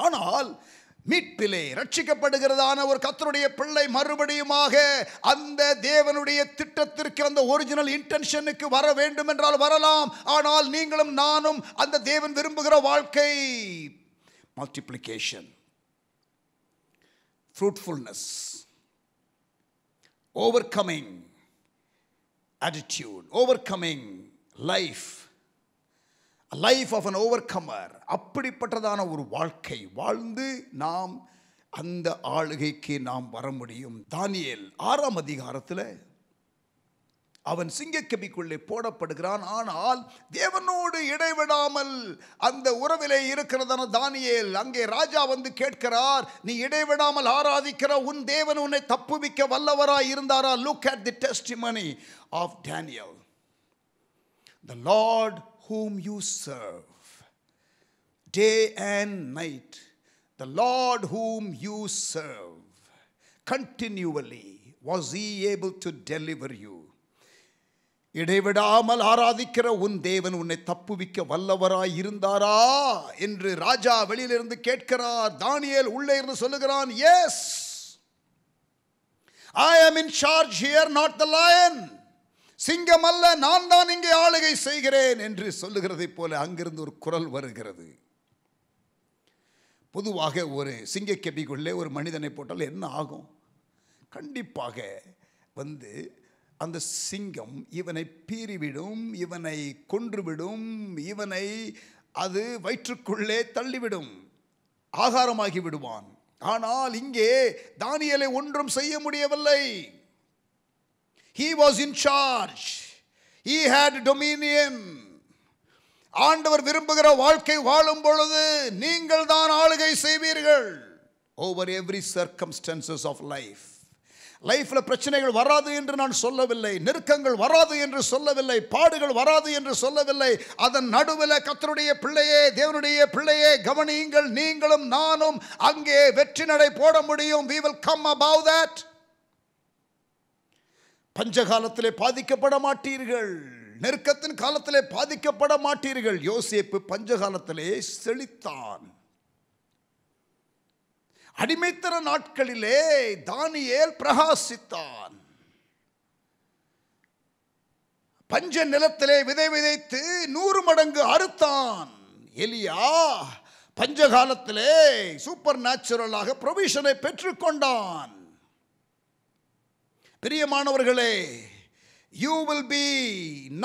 ஆனால் மீட்பிலே ரட்சிக்கப்படுகிறதான ஒரு கர்த்தருடைய பிள்ளை மறுபடியுமாக அந்த தேவனுடைய திட்டத்திற்கு, அந்த ஒரிஜினல் இன்டென்ஷனுக்கு வர வேண்டும் என்றால் வரலாம். ஆனால் நீங்களும் நானும் அந்த தேவன் விரும்புகிற வாழ்க்கை, multiplication, fruitfulness, overcoming, attitude, overcoming life, a life of an overcomer. அப்படிப்பட்டதான ஒரு வாழ்க்கை வாழ்ந்து நாம் அந்த ஆளுகைக்கு நாம் வர முடியும். தானியேல் 6ஆம் அதிகாரத்தில் அவன் சிங்கக்கபிக்குள்ளே போடப்படுகிறான். ஆனால் தேவனோடு இடைவிடாமல் அந்த உறவிலே இருக்கிறதான தானியேல், அங்கே ராஜா வந்து கேட்கிறார், நீ இடைவிடாமல் ஆராதிக்கிற உன் தேவன் உன்னை தப்புவிக்க வல்லவராய் இருந்தாரா? Look at the testimony of Daniel. The Lord whom you serve day and night, the Lord whom you serve continually, was he able to deliver you? இடைவிடாமல் ஆராதிக்கிற உன் தேவன் உன்னை தப்புவிக்க வல்லவராய் இருந்தாரா என்று ராஜா வெளியிலிருந்து கேட்கிறார். தானியேல் உள்ளே இருந்து சொல்லுகிறான், yes, I am in charge here, not the lion. சிங்கம் அல்ல, நான் தான் இங்கே ஆளுகை செய்கிறேன் என்று சொல்லுகிறதை போல அங்கிருந்து ஒரு குரல் வருகிறது. பொதுவாக ஒரு சிங்கக்கெபிக்குள்ளே ஒரு மனிதனை போட்டால் என்ன ஆகும்? கண்டிப்பாக வந்து அந்த சிங்கம் இவனை பீறிவிடும், இவனை கொன்றுவிடும், இவனை அது வயிற்றுக்குள்ளே தள்ளிவிடும், ஆகாரமாகி விடுவான். ஆனால் இங்கே தானியேலை ஒன்றும் செய்ய முடியவில்லை. He was in charge. He had dominion. ஆண்டவர் விரும்புகிற வாழ்க்கை வாழும் பொழுது நீங்கள் தான் ஆளுகை செய்வீர்கள் over every circumstances of life. லைஃப்ல பிரச்சனைகள் வராது என்று நான் சொல்லவில்லை, நெருக்கங்கள் வராது என்று சொல்லவில்லை, பாடுகள் வராது என்று சொல்லவில்லை. அதன் நடுவில் கர்த்தருடைய பிள்ளையே, தேவனுடைய பிள்ளையே, கவனியுங்கள், நீங்களும் நானும் அங்கே வெற்றி நடை போட முடியும். we will come above that. பஞ்சகாலத்திலே பாதிக்கப்பட மாட்டீர்கள், நெருக்கத்தின் காலத்திலே பாதிக்கப்பட மாட்டீர்கள். யோசேப்பு பஞ்சகாலத்திலே செழித்தான். அடிமைத்தன நாட்களிலே தானியேல் பிரகாசித்தான். பஞ்ச நிலத்திலே விதை விதைத்து 100 மடங்கு அறுத்தான். எலியா பஞ்சகாலத்திலே சூப்பர் நேச்சுரலாக ப்ரொவிஷனை பெற்றுக்கொண்டான். பிரியமானவர்களே, you will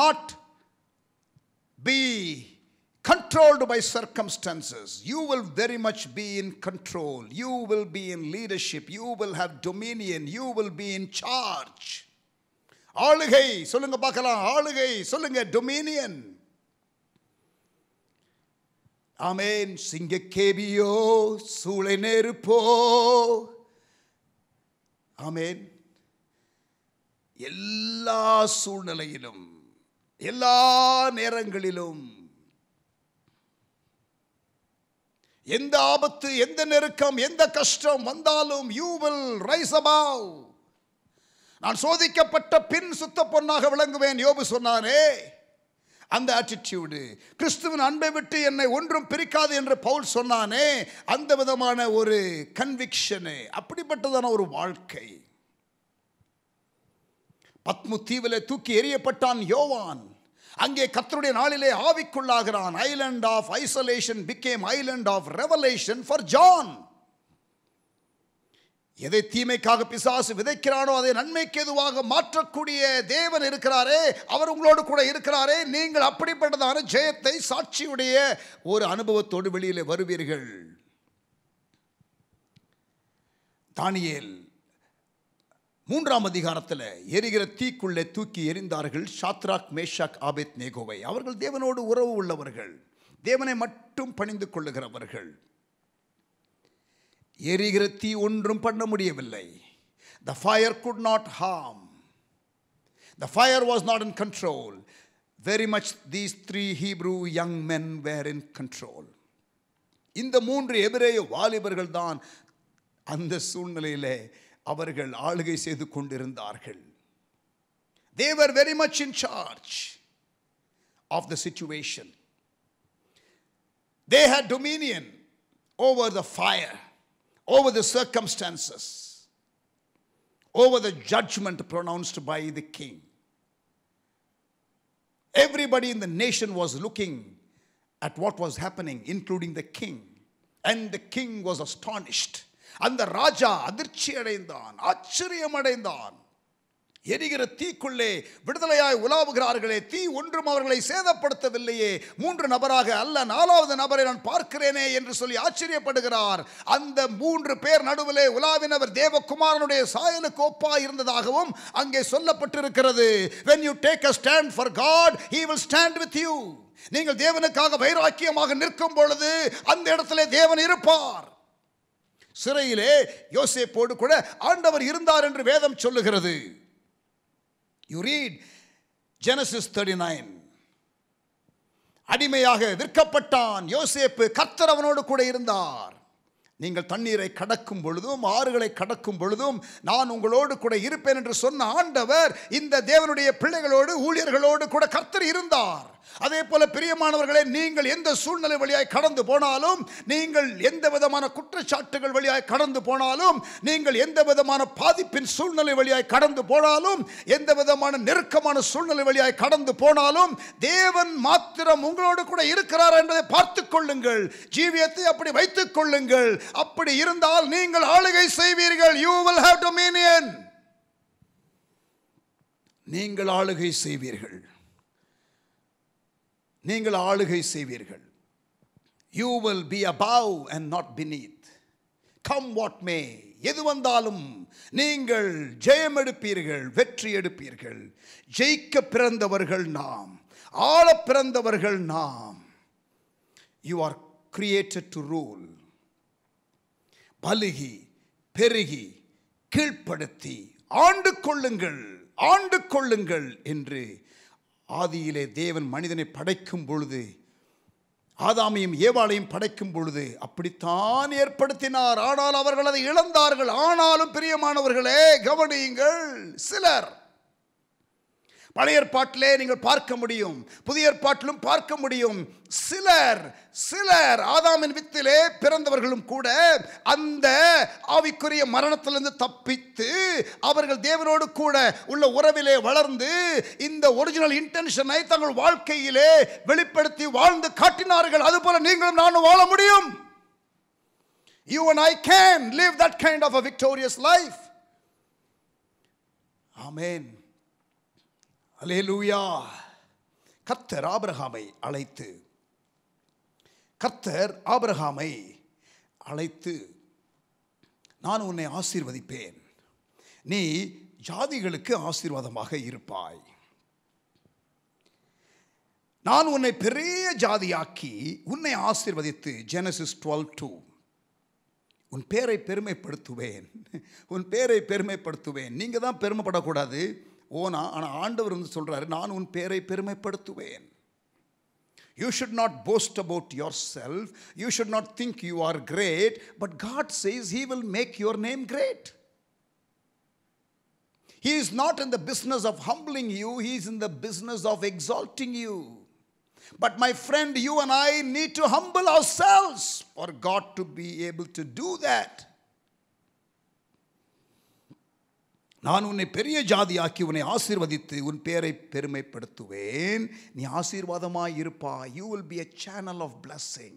not be controlled by circumstances. You will very much be in control. You will be in leadership. You will have dominion. You will be in charge. ஆளுகை சொல்லுங்க பார்க்கலாம், ஆளுகை சொல்லுங்க, dominion. ஆமென். சிங்கக்கேபியோ சூளை நெருப்போ, ஆமென். எல்லா சூழ்நிலையிலும் எல்லா நேரங்களிலும் எந்த ஆபத்து, எந்த நெருக்கம், எந்த கஷ்டம் வந்தாலும் you will rise above. நான் சோதிக்கப்பட்ட பின் சுத்த பொன்னாக விளங்குவேன் யோபு சொன்னானே, அந்த ஆட்டிடியூடு, கிறிஸ்துவின் அன்பை விட்டு என்னை ஒன்றும் பிரிக்காது என்று பவுல் சொன்னானே, அந்த விதமான ஒரு கன்விக்ஷனு, அப்படிப்பட்டதான ஒரு வாழ்க்கை. பத்மு தீவிலே தூக்கி எறியப்பட்டான் யோவான். அங்கே கர்த்தருடைய நாளிலே ஆவிக்குள்ளாகிறான். Island of isolation became island of revelation for John. எதை தீமைக்காக பிசாசு விதைக்கிறானோ அதை நன்மைக்கு எதுவாக மாற்றக்கூடிய தேவன் இருக்கிறாரே, அவர் உங்களோடு கூட இருக்கிறாரே. நீங்கள் அப்படிப்பட்டதான ஜெயத்தை, சாட்சியுடைய ஒரு அனுபவத்தோடு வெளியிலே வருவீர்கள். தானியேல் 3ஆம் அதிகாரத்தில் எரிகிற தீக்குள்ளே தூக்கி எறிந்தார்கள் சாத்ராக், மேஷாக், ஆபேத் நேகோவை. அவர்கள் தேவனோடு உறவு உள்ளவர்கள், தேவனை மட்டும் பணிந்து கொள்ளுகிறவர்கள். எரிகிற தீ ஒன்றும் பண்ண முடியவில்லை. The fire could not harm. The fire was not in control. Very much these 3 Hebrew young men were in control. இந்த 3 எபிரேய வாலிபர்கள் தான் அந்த சூழ்நிலையிலே அவர்கள் ஆளுகை செய்து கொண்டிருந்தார்கள். They were very much in charge of the situation. They had dominion over the fire, over the circumstances, over the judgment pronounced by the king. Everybody in the nation was looking at what was happening, including the king. And the king was astonished. அந்த ராஜா அதிர்ச்சி அடைந்தான், ஆச்சரியம் அடைந்தான். எரிகிற தீக்குள்ளே விடுதலையாய் உலாவுகிறார்களே, தீ ஒன்றும் அவர்களை சேதப்படுத்தவில்லையே, 3 நபராக அல்ல 4வது நபரை நான் பார்க்கிறேனே என்று சொல்லி ஆச்சரியப்படுகிறார். அந்த 3 பேர் நடுவிலே உலாவினவர் தேவகுமாரனுடைய சாயலுக்கு ஒப்பாய் இருந்ததாகவும் அங்கே சொல்லப்பட்டிருக்கிறது. When you take a stand for God, he will stand with you. நீங்கள் தேவனுக்காக வைராக்கியமாக நிற்கும் பொழுது அந்த இடத்திலே தேவன் இருப்பார். சிறையிலே யோசேப்போடு கூட ஆண்டவர் இருந்தார் என்று வேதம் சொல்லுகிறது. You read Genesis 39. அடிமையாக விற்கப்பட்டான் யோசேப்பு, கர்த்தர் அவனோடு கூட இருந்தார். நீங்கள் தண்ணீரை கடக்கும் பொழுதும் ஆறுகளை கடக்கும் பொழுதும் நான் உங்களோடு கூட இருப்பேன் என்று சொன்ன ஆண்டவர் இந்த தேவனுடைய பிள்ளைகளோடு ஊழியர்களோடு கூட கர்த்தர் இருந்தார். அதே போல பிரியமானவர்களே, நீங்கள் எந்த சூழ்நிலை வழியாய் கடந்து போனாலும், நீங்கள் எந்த விதமான குற்றச்சாட்டுகள் வழியாய் கடந்து போனாலும், நீங்கள் எந்த விதமான பாதிப்பின் சூழ்நிலை வழியாய் கடந்து போனாலும், எந்த விதமான நெருக்கமான சூழ்நிலை வழியாய் கடந்து போனாலும், தேவன் மாத்திரம் உங்களோடு கூட இருக்கிறார் என்பதை பார்த்துக் கொள்ளுங்கள். ஜீவியத்தை அப்படி வைத்துக் கொள்ளுங்கள். அப்படி இருந்தால் நீங்கள் ஆளுகை செய்வீர்கள். You will have dominion. நீங்கள் ஆளுகை செய்வீர்கள். நீங்கள் ஆளுகை செய்வீர்கள். You will be above and not beneath. Come what may. எது வந்தாலும் நீங்கள் ஜெயம் எடுப்பீர்கள், வெற்றி எடுப்பீர்கள். ஜெயிக்க பிறந்தவர்கள் நாம், ஆள பிறந்தவர்கள் நாம். You are created to rule. பலுகி பெருகி கீழ்ப்படுத்தி ஆண்டு கொள்ளுங்கள், ஆண்டு கொள்ளுங்கள் என்று ஆதியிலே தேவன் மனிதனை படைக்கும் பொழுது, ஆதாமையும் ஏவாளையும் படைக்கும் பொழுது அப்படித்தான் ஏற்படுத்தினார். ஆனால் அவர்கள் அதை இழந்தார்கள். ஆனாலும் பிரியமானவர்களே கவனியுங்கள், சிலர் பழைய ஏற்பாட்டிலே நீங்கள் பார்க்க முடியும், புதிய ஏற்பாட்டிலும் பார்க்க முடியும். சிலர் ஆதாமின் வித்திலே பிறந்தவர்களும் கூட அந்த ஆவிக்குரிய மரணத்திலிருந்து தப்பித்து அவர்கள் தேவனோடு கூட உள்ள உறவிலே வளர்ந்து இந்த ஒரிஜினல் இன்டென்ஷனை தங்கள் வாழ்க்கையிலே வெளிப்படுத்தி வாழ்ந்து காட்டினார்கள். அதுபோல நீங்களும் நானும் வாழ முடியும். You and I can live that kind of a victorious life. Amen. அல்லேலூயா. கர்த்தர் ஆபிரகாமை அழைத்து நான் உன்னை ஆசீர்வதிப்பேன், நீ ஜாதிகளுக்கு ஆசீர்வாதமாக இருப்பாய், நான் உன்னை பெரிய ஜாதியாக்கி உன்னை ஆசீர்வதித்து, ஜெனசிஸ் 12:2, உன் பேரை பெருமைப்படுத்துவேன், உன் பேரை பெருமைப்படுத்துவேன். நீங்க தான் பெருமைப்படக்கூடாது ஆனால் ஆண்டவர் வந்து சொல்றாரு, நான் உன் பேரை பெருமைப்படுத்துவேன். You should not boast about yourself. You should not think you are great. But God says He will make your name great. He is not in the business of humbling you. He is in the business of exalting you. But my friend, you and I need to humble ourselves for God to be able to do that. நான் உன்னை பெரிய ஜாதியாக்கி உன்னை ஆசீர்வதித்து உன் பேரை பெருமைப்படுத்துவேன், நீ ஆசீர்வாதமாய் இருப்பாய். You will be a channel of blessing.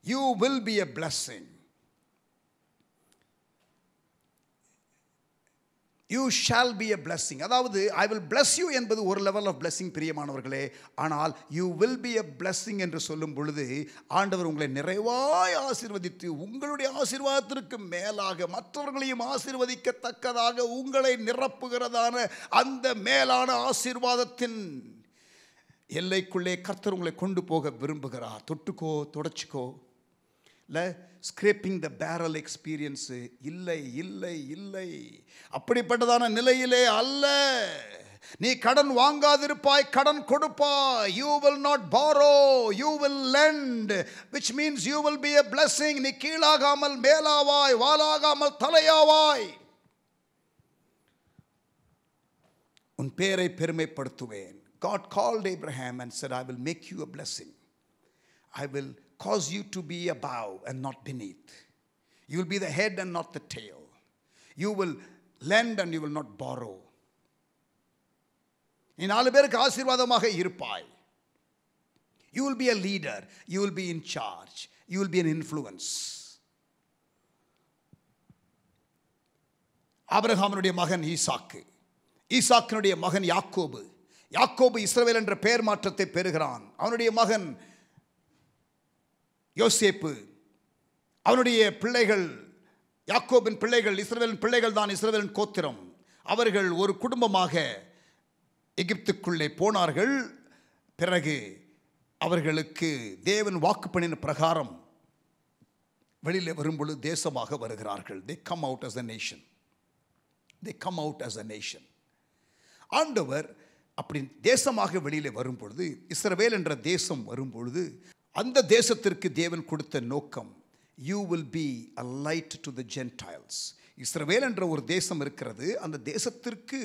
You will be a blessing. You shall be a blessing. அதாவது I will bless you என்பது ஒரு லெவல் ஆஃப் blessing பிரியமானவர்களே. ஆனால் you will be a blessing என்று சொல்லும் பொழுது ஆண்டவர் உங்களை நிறைவாய் ஆசீர்வதித்து உங்களுடைய ஆசீர்வாதத்திற்கு மேலாக மற்றவர்களையும் ஆசீர்வதிக்கத்தக்கதாக உங்களை நிரப்புகிறதான அந்த மேலான ஆசீர்வாதத்தின் எல்லைக்குள்ளே கர்த்தர் உங்களை கொண்டு போக விரும்புகிறார். தொட்டுக்கோ, தொடச்சிக்கோ, இல்லை ஸ்கிரேப்பிங் த பேரல் எக்ஸ்பீரியன்ஸ் இல்லை இல்லை இல்லை, அப்படிப்பட்டதான நிலையிலே அல்ல. நீ கடன் வாங்காதிருப்பாய், கடன் கொடுப்பாய். You will not borrow, you will lend, which means you will be a blessing. நீ கீழாகாமல் மேலாவாய், வாலாகாமல் தலையாவாய். உன் பேரை பெருமைப்படுத்துவேன். God called Abraham and said, I will make you a blessing. I will cause you to be above and not beneath. You will be the head and not the tail. You will lend and you will not borrow. நீ 4 பேருக்கு ஆசீர்வாதமாக இருப்பாய். You will be a leader. You will be in charge. You will be an influence. ஆபிரகாமினுடைய மகன் ஈசாக்கு, ஈசாக்கினுடைய மகன் யாக்கோபு, யாக்கோபு இஸ்ரவேல் என்ற பெயர் மாற்றத்தை பெறுகிறான். அவனுடைய மகன் யோசேப்பு, அவனுடைய பிள்ளைகள், யாக்கோபின் பிள்ளைகள் இஸ்ரவேலின் பிள்ளைகள் தான் இஸ்ரவேலின் கோத்திரம். அவர்கள் ஒரு குடும்பமாக எகிப்துக்குள்ளே போனார்கள். பிறகு அவர்களுக்கு தேவன் வாக்கு பண்ணின பிரகாரம் வெளியில் வரும்பொழுது தேசமாக வருகிறார்கள். they come out as a nation. they come out as a nation. ஆண்டவர் அப்படி தேசமாக வெளியில் வரும்பொழுது, இஸ்ரவேல் என்ற தேசம் வரும்பொழுது, அந்த தேசத்திற்கு தேவன் கொடுத்த நோக்கம், you will be a light to the Gentiles. இஸ்ரவேல் என்ற ஒரு தேசம் இருக்கிறது. அந்த தேசத்திற்கு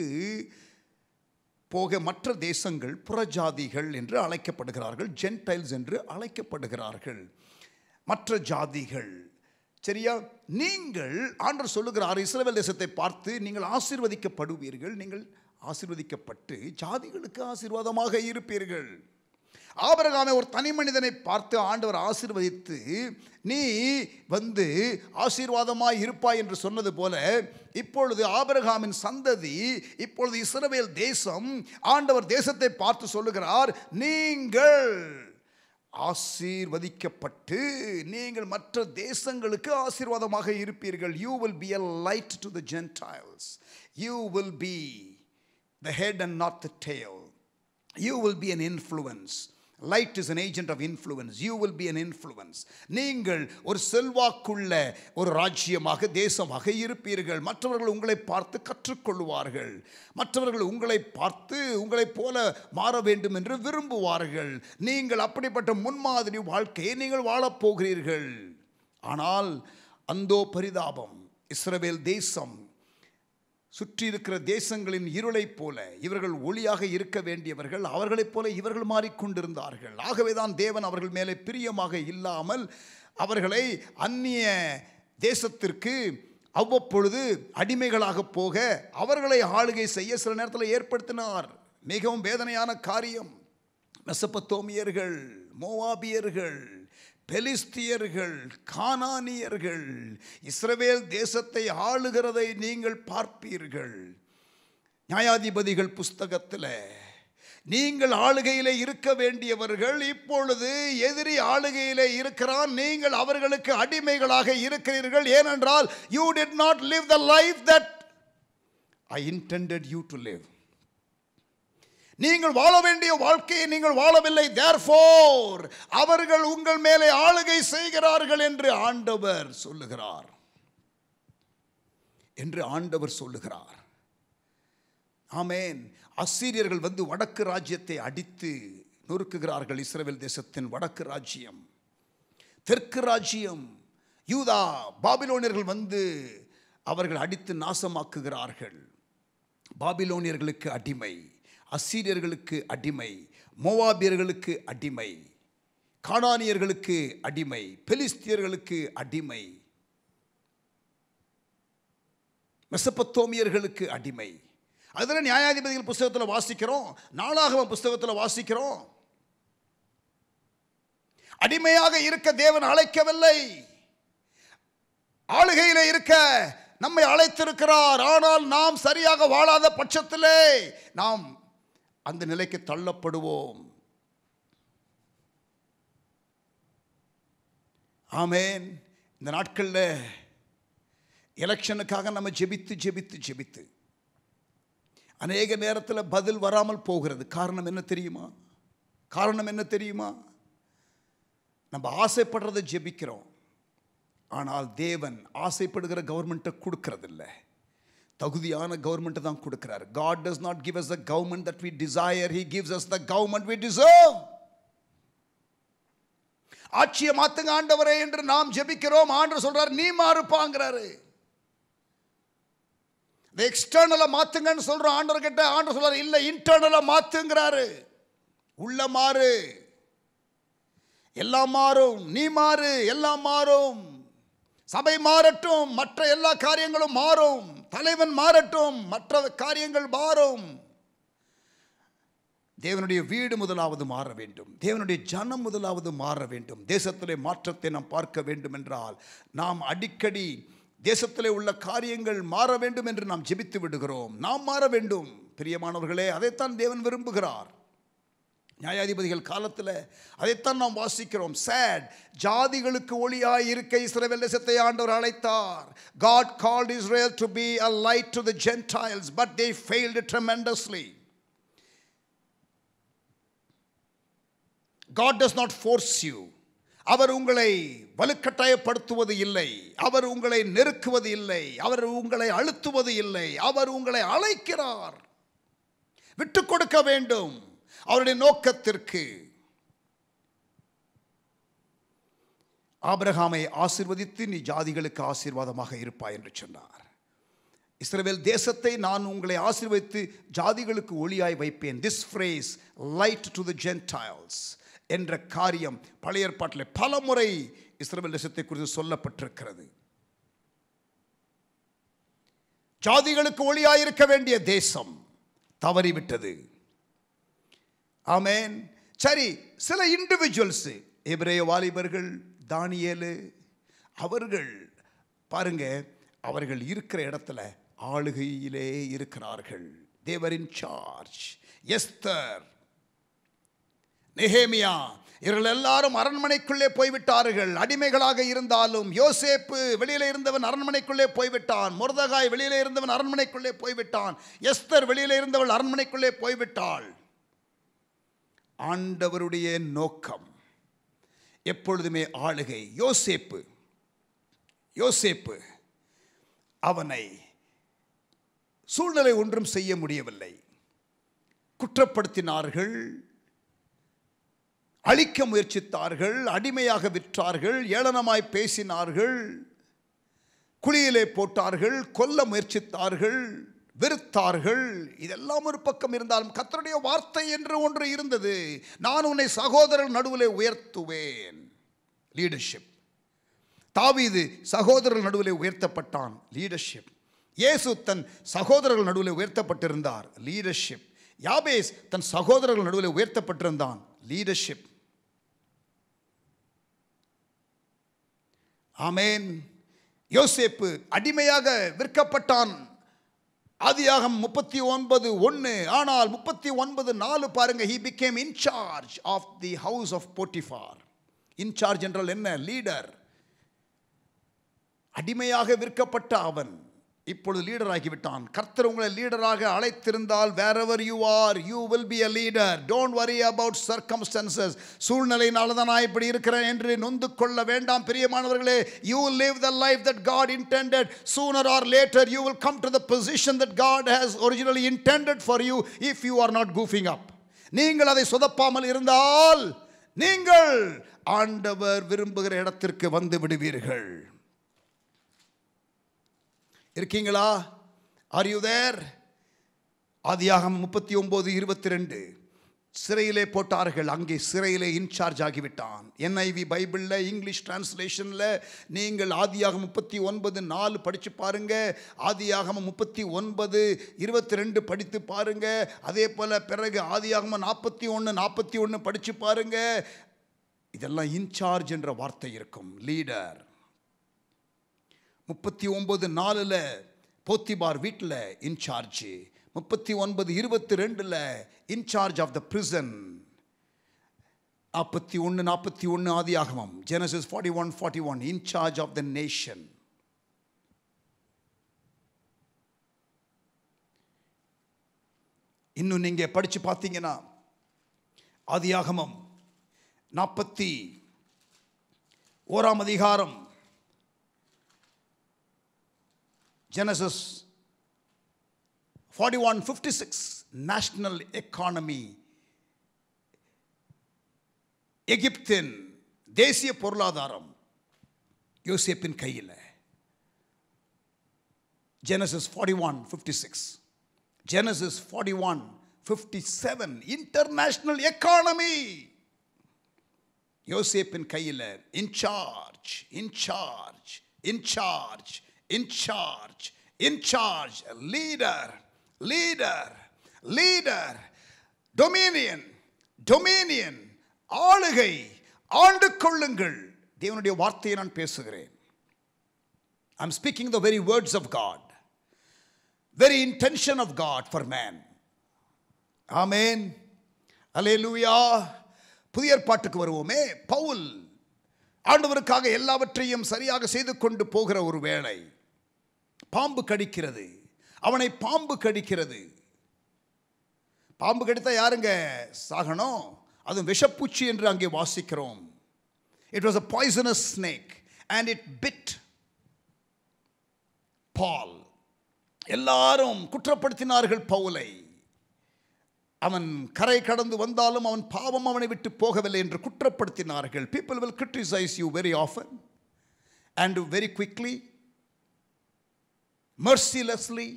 போக மற்ற தேசங்கள் புறஜாதிகள் என்று அழைக்கப்படுகிறார்கள், ஜென்டைல்ஸ் என்று அழைக்கப்படுகிறார்கள், மற்ற ஜாதிகள். சரியா? நீங்கள், ஆண்டவர் சொல்லுகிறார், இஸ்ரவேல் தேசத்தை பார்த்து நீங்கள் ஆசீர்வதிக்கப்படுவீர்கள், நீங்கள் ஆசீர்வதிக்கப்பட்டு ஜாதிகளுக்கு ஆசீர்வாதமாக இருப்பீர்கள். ஆபிரகாமை ஒரு தனி மனிதனை பார்த்து ஆண்டவர் ஆசீர்வதித்து, நீ வந்து ஆசீர்வாதமாய் இருப்பாய் என்று சொன்னது போல, இப்பொழுது ஆபிரகாமின் சந்ததி, இப்பொழுது இஸ்ரவேல் தேசம், ஆண்டவர் தேசத்தை பார்த்து சொல்லுகிறார், நீங்கள் ஆசீர்வதிக்கப்பட்டு நீங்கள் மற்ற தேசங்களுக்கு ஆசீர்வாதமாக இருப்பீர்கள். You will be a light to the Gentiles. You will be the head and not the tail. You will be an influence. Light is an agent of influence. You will be an influence. நீங்கள் ஒரு செல்வாக்குள்ள ஒரு ராஜ்யமாக, தேசமாக இருப்பீர்கள். மற்றவர்கள் உங்களை பார்த்து கற்றுக்கொள்வார்கள். மற்றவர்கள் உங்களை பார்த்து உங்களைப் போல மாற வேண்டும் என்று விரும்புவார்கள். நீங்கள் அப்படிப்பட்ட முன்மாதிரி வாழ்க்கையை நீங்கள் வாழப்போகிறீர்கள். ஆனால் அந்தோ பரிதாபம், இஸ்ரவேல் தேசம் சுற்றி இருக்கிற தேசங்களின் இருளைப் போல இவர்கள் ஒளியாக இருக்க வேண்டியவர்கள், அவர்களைப் போல இவர்கள் மாறிக்கொண்டிருந்தார்கள். ஆகவேதான் தேவன் அவர்கள் மேலே பிரியமாக இல்லாமல் அவர்களை அந்நிய தேசத்திற்கு அவ்வப்பொழுது அடிமைகளாக போக அவர்களை ஆளுகை செய்ய சில நேரத்தில் ஏற்படுத்தினார். மிகவும் வேதனையான காரியம். மெசொப்பொத்தேமியர்கள், மோவாபியர்கள், பெலிஸ்தியர்கள், கானானியர்கள் இஸ்ரவேல் தேசத்தை ஆளுகிறதை நீங்கள் பார்ப்பீர்கள். நியாயாதிபதிகள் புஸ்தகத்தில் நீங்கள் ஆளுகையிலே இருக்க வேண்டியவர்கள் இப்பொழுது எதிரி ஆளுகையிலே இருக்கிறான், நீங்கள் அவர்களுக்கு அடிமைகளாக இருக்கிறீர்கள். ஏனென்றால் you did not live the life that I intended you to live. நீங்கள் வாழ வேண்டிய வாழ்க்கையை நீங்கள் வாழவில்லை. therefore அவர்கள் உங்கள் மேலே ஆளுகை செய்கிறார்கள் என்று ஆண்டவர் சொல்லுகிறார். ஆமென். அசீரியர்கள் வந்து வடக்கு ராஜ்யத்தை அடித்து நொறுக்குகிறார்கள். இஸ்ரவேல் தேசத்தின் வடக்கு ராஜ்யம், தெற்கு ராஜ்யம் யூதா, பாபிலோனியர்கள் வந்து அவர்கள் அடித்து நாசமாக்குகிறார்கள். பாபிலோனியர்களுக்கு அடிமை, அசீரியர்களுக்கு அடிமை, மோவாபியர்களுக்கு அடிமை, கானானியர்களுக்கு அடிமை, பெலிஸ்தியர்களுக்கு அடிமை, மெசொப்பொத்தேமியர்களுக்கு அடிமை. அதில் நியாயாதிபதிகள் புஸ்தகத்தில் வாசிக்கிறோம், நாளாகமம் புஸ்தகத்தில் வாசிக்கிறோம். அடிமையாக இருக்க தேவன் அழைக்கவில்லை, ஆளுகையில் இருக்க நம்மை அழைத்திருக்கிறார். ஆனால் நாம் சரியாக வாழாத பட்சத்திலே நாம் அந்த நிலைக்கு தள்ளப்படுவோம். ஆமென். இந்த நாட்களில் எலெக்ஷனுக்காக நம்ம ஜெபித்து அநேக நேரத்தில் பதில் வராமல் போகிறது. காரணம் என்ன தெரியுமா? நம்ம ஆசைப்படுறதை ஜெபிக்கிறோம், ஆனால் தேவன் ஆசைப்படுகிற கவர்மெண்ட்டை கொடுக்கறதில்லை, தகுதியான கவர்மெண்ட்டை தான் கொடுக்கிறார். God does not give us the government that we desire, He gives us the government we deserve. ஆட்சியை மாத்துங்க ஆண்டவரே என்று நாம் ஜெபிக்கிறோம். ஆண்டவர் சொல்றார் நீ மாறுப்பாங்கிறாரு. எக்ஸ்டர்னலா மாத்துங்கன்னு சொல்றோம் ஆண்டவர் கிட்ட. ஆண்டவர் சொல்றாரு இல்ல, இன்டர்னலா மாத்துங்கிறாரு. உள்ள மாறு, எல்லாம் மாறும். நீ மாறு, எல்லாம் மாறும். சபை மாறட்டும், மற்ற எல்லா காரியங்களும் மாறும். தலைவன் மாறட்டும், மற்ற காரியங்கள் மாறும். தேவனுடைய வீடு முதலாவது மாற வேண்டும், தேவனுடைய ஜனம் முதலாவது மாற வேண்டும். தேசத்திலே மாற்றத்தை நாம் பார்க்க வேண்டும் என்றால் நாம் அடிக்கடி தேசத்திலே உள்ள காரியங்கள் மாற வேண்டும் என்று நாம் ஜெபித்து விடுகிறோம். நாம் மாற வேண்டும் பிரியமானவர்களே. அதைத்தான் தேவன் விரும்புகிறார். நியாயாதிபதிகள் காலத்தில் அதைத்தான் நாம் வாசிக்கிறோம். சேட், ஜாதிகளுக்கு ஒளியாய் இருக்க இஸ்ரவேல் தேசத்தை ஆண்டவர் அழைத்தார். God called Israel to be a light to the Gentiles, but they failed tremendously. God does not force you. அவர் உங்களை வலுக்கட்டாயப்படுத்துவது இல்லை, அவர் உங்களை நெருக்குவது இல்லை, அவர் உங்களை அழுத்துவது இல்லை. அவர் உங்களை அழைக்கிறார். விட்டு கொடுக்க வேண்டும் அவருடைய நோக்கத்திற்கு. ஆபிரகாமை ஆசீர்வதித்து நீ ஜாதிகளுக்கு ஆசீர்வாதமாக இருப்பாய் என்று சொன்னார். இஸ்ரவேல் தேசத்தை நான் உங்களை ஆசீர்வதித்து ஜாதிகளுக்கு ஒளியாய் வைப்பேன். This phrase, light to the Gentiles, என்ற காரியம் பழைய ஏற்பாட்டில் பல முறை இஸ்ரவேல் தேசத்தை குறித்து சொல்லப்பட்டிருக்கிறது. ஜாதிகளுக்கு ஒளியாயிருக்க வேண்டிய தேசம் தவறிவிட்டது. ஆமென். சரி, சில இண்டிவிஜுவல்ஸ், எபிரேய வாலிபர்கள், தானியேலு, அவர்கள் பாருங்க, அவர்கள் இருக்கிற இடத்துல ஆளுகையிலே இருக்கிறார்கள். they were in charge. Esther, நெகேமியா, இவர்கள் எல்லாரும் அரண்மனைக்குள்ளே போய்விட்டார்கள். அடிமைகளாக இருந்தாலும் யோசேப்பு வெளியிலே இருந்தவன் அரண்மனைக்குள்ளே போய்விட்டான். மொர்தகாய் வெளியிலே இருந்தவன் அரண்மனைக்குள்ளே போய்விட்டான். எஸ்தர் வெளியிலே இருந்தவள் அரண்மனைக்குள்ளே போய்விட்டாள். ஆண்டவருடைய நோக்கம் எப்பொழுதுமே ஆளுகை. யோசேப்பு அவனை சூழ்நிலை ஒன்றும் செய்ய முடியவில்லை. குற்றப்படுத்தினார்கள், அழிக்க முயற்சித்தார்கள், அடிமையாக விற்றார்கள், ஏளனமாய் பேசினார்கள், குழியிலே போட்டார்கள், கொல்ல முயற்சித்தார்கள், வெறுத்தார்கள். இதெல்லாம் ஒரு பக்கம் இருந்தாலும் கர்த்தருடைய வார்த்தை என்று ஒன்று இருந்தது. நான் உன்னை சகோதரர் நடுவிலே உயர்த்துவேன். லீடர்ஷிப். தாவீது சகோதரர்கள் நடுவிலே உயர்த்தப்பட்டான். லீடர்ஷிப். இயேசு தன் சகோதரர்கள் நடுவிலே உயர்த்தப்பட்டிருந்தார். லீடர்ஷிப். யாபேஸ் தன் சகோதரர்கள் நடுவிலே உயர்த்தப்பட்டிருந்தான். லீடர்ஷிப். ஆமென். யோசேப்பு அடிமையாக விற்கப்பட்டான். ஆதியாகமம் 39:1. ஆனால் 39:4 பாருங்க, he became in charge of the house of Potiphar. in charge என்றால் என்ன? லீடர். அடிமையாக விற்கப்பட்ட அவன் இப்பொழுது லீடர் ஆகிவிட்டான். கர்த்தர் உங்களை லீடராக அழைத்திருந்தால் wherever you are, you will be a leader. Don't worry about circumstances. சூழ்நிலையினால தான் நான் இப்படி இருக்கிறேன் என்று நொந்து கொள்ள வேண்டாம் பிரியமானவர்களே. You will live the life that God intended. Sooner or later you will come to the position that God has originally intended for you if you are not goofing up. நீங்கள் அதை சொதப்பாமல் இருந்தால் நீங்கள் ஆண்டவர் விரும்புகிற இடத்திற்கு வந்து விடுவீர்கள். இருக்கீங்களா? Are you there? ஆதியாகமம் 39:22. சிறையிலே போட்டார்கள். அங்கே சிறையிலே இன்சார்ஜ் ஆகிவிட்டான். NIV பைபிளில், இங்கிலீஷ் டிரான்ஸ்லேஷனில் நீங்கள் ஆதியாகமம் 39:4 படித்து பாருங்க. ஆதியாகமம் 39:22 படித்து பாருங்க. அதே போல் பிறகு ஆதியாகமம் 41:41 படித்து பாருங்க. இதெல்லாம் இன்சார்ஜ் என்ற வார்த்தை இருக்கும். லீடர். 39:4 போத்திபார் வீட்டில் in charge. 39:22 in charge of the prison. 41:41 ஆதியாகமம். Genesis 41:41 in charge of the nation. இன்னும் நீங்க படிச்சு பார்த்தீங்கன்னா ஆதியாகமம் 41 அதிகாரம், Genesis 41:56 national economy. எகிப்தின் தேசிய பொருளாதாரம் யோசேப்பின் கையில். Genesis 41:56. Genesis 41:57 international economy யோசேப்பின் கையில். In charge, in charge, in charge, in charge, in charge, leader, leader, leader, dominion, dominion, ஆளுகை. ஆண்டு கொள்ளுங்கள். தேவனுடைய வார்த்தையை நான் பேசுகிறேன். I'm speaking the very words of God, very intention of God for man. Amen. Hallelujah. புதிய ஏற்பாட்டுக்கு வருவோமே. பவுல் ஆண்டவருக்காக எல்லாவற்றையும் சரியாக செய்து கொண்டு போகிற ஒரு வேளை பாம்பு கடிக்கிறது. அவனை பாம்பு கடிக்கிறது. பாம்பு கடித்தா யாருங்க சாகணும்? அது விஷப்பூச்சி என்று அங்கே வாசிக்கிறோம். It was a poisonous snake and it bit Paul. எல்லாரும் குற்றப்படுத்தினார்கள் பவுலை. அவன் கரை கடந்து வந்தாலும் அவன் பாவம் அவனை விட்டு போகவில்லை என்று குற்றப்படுத்தினார்கள். People will criticize you very often and very quickly, mercilessly.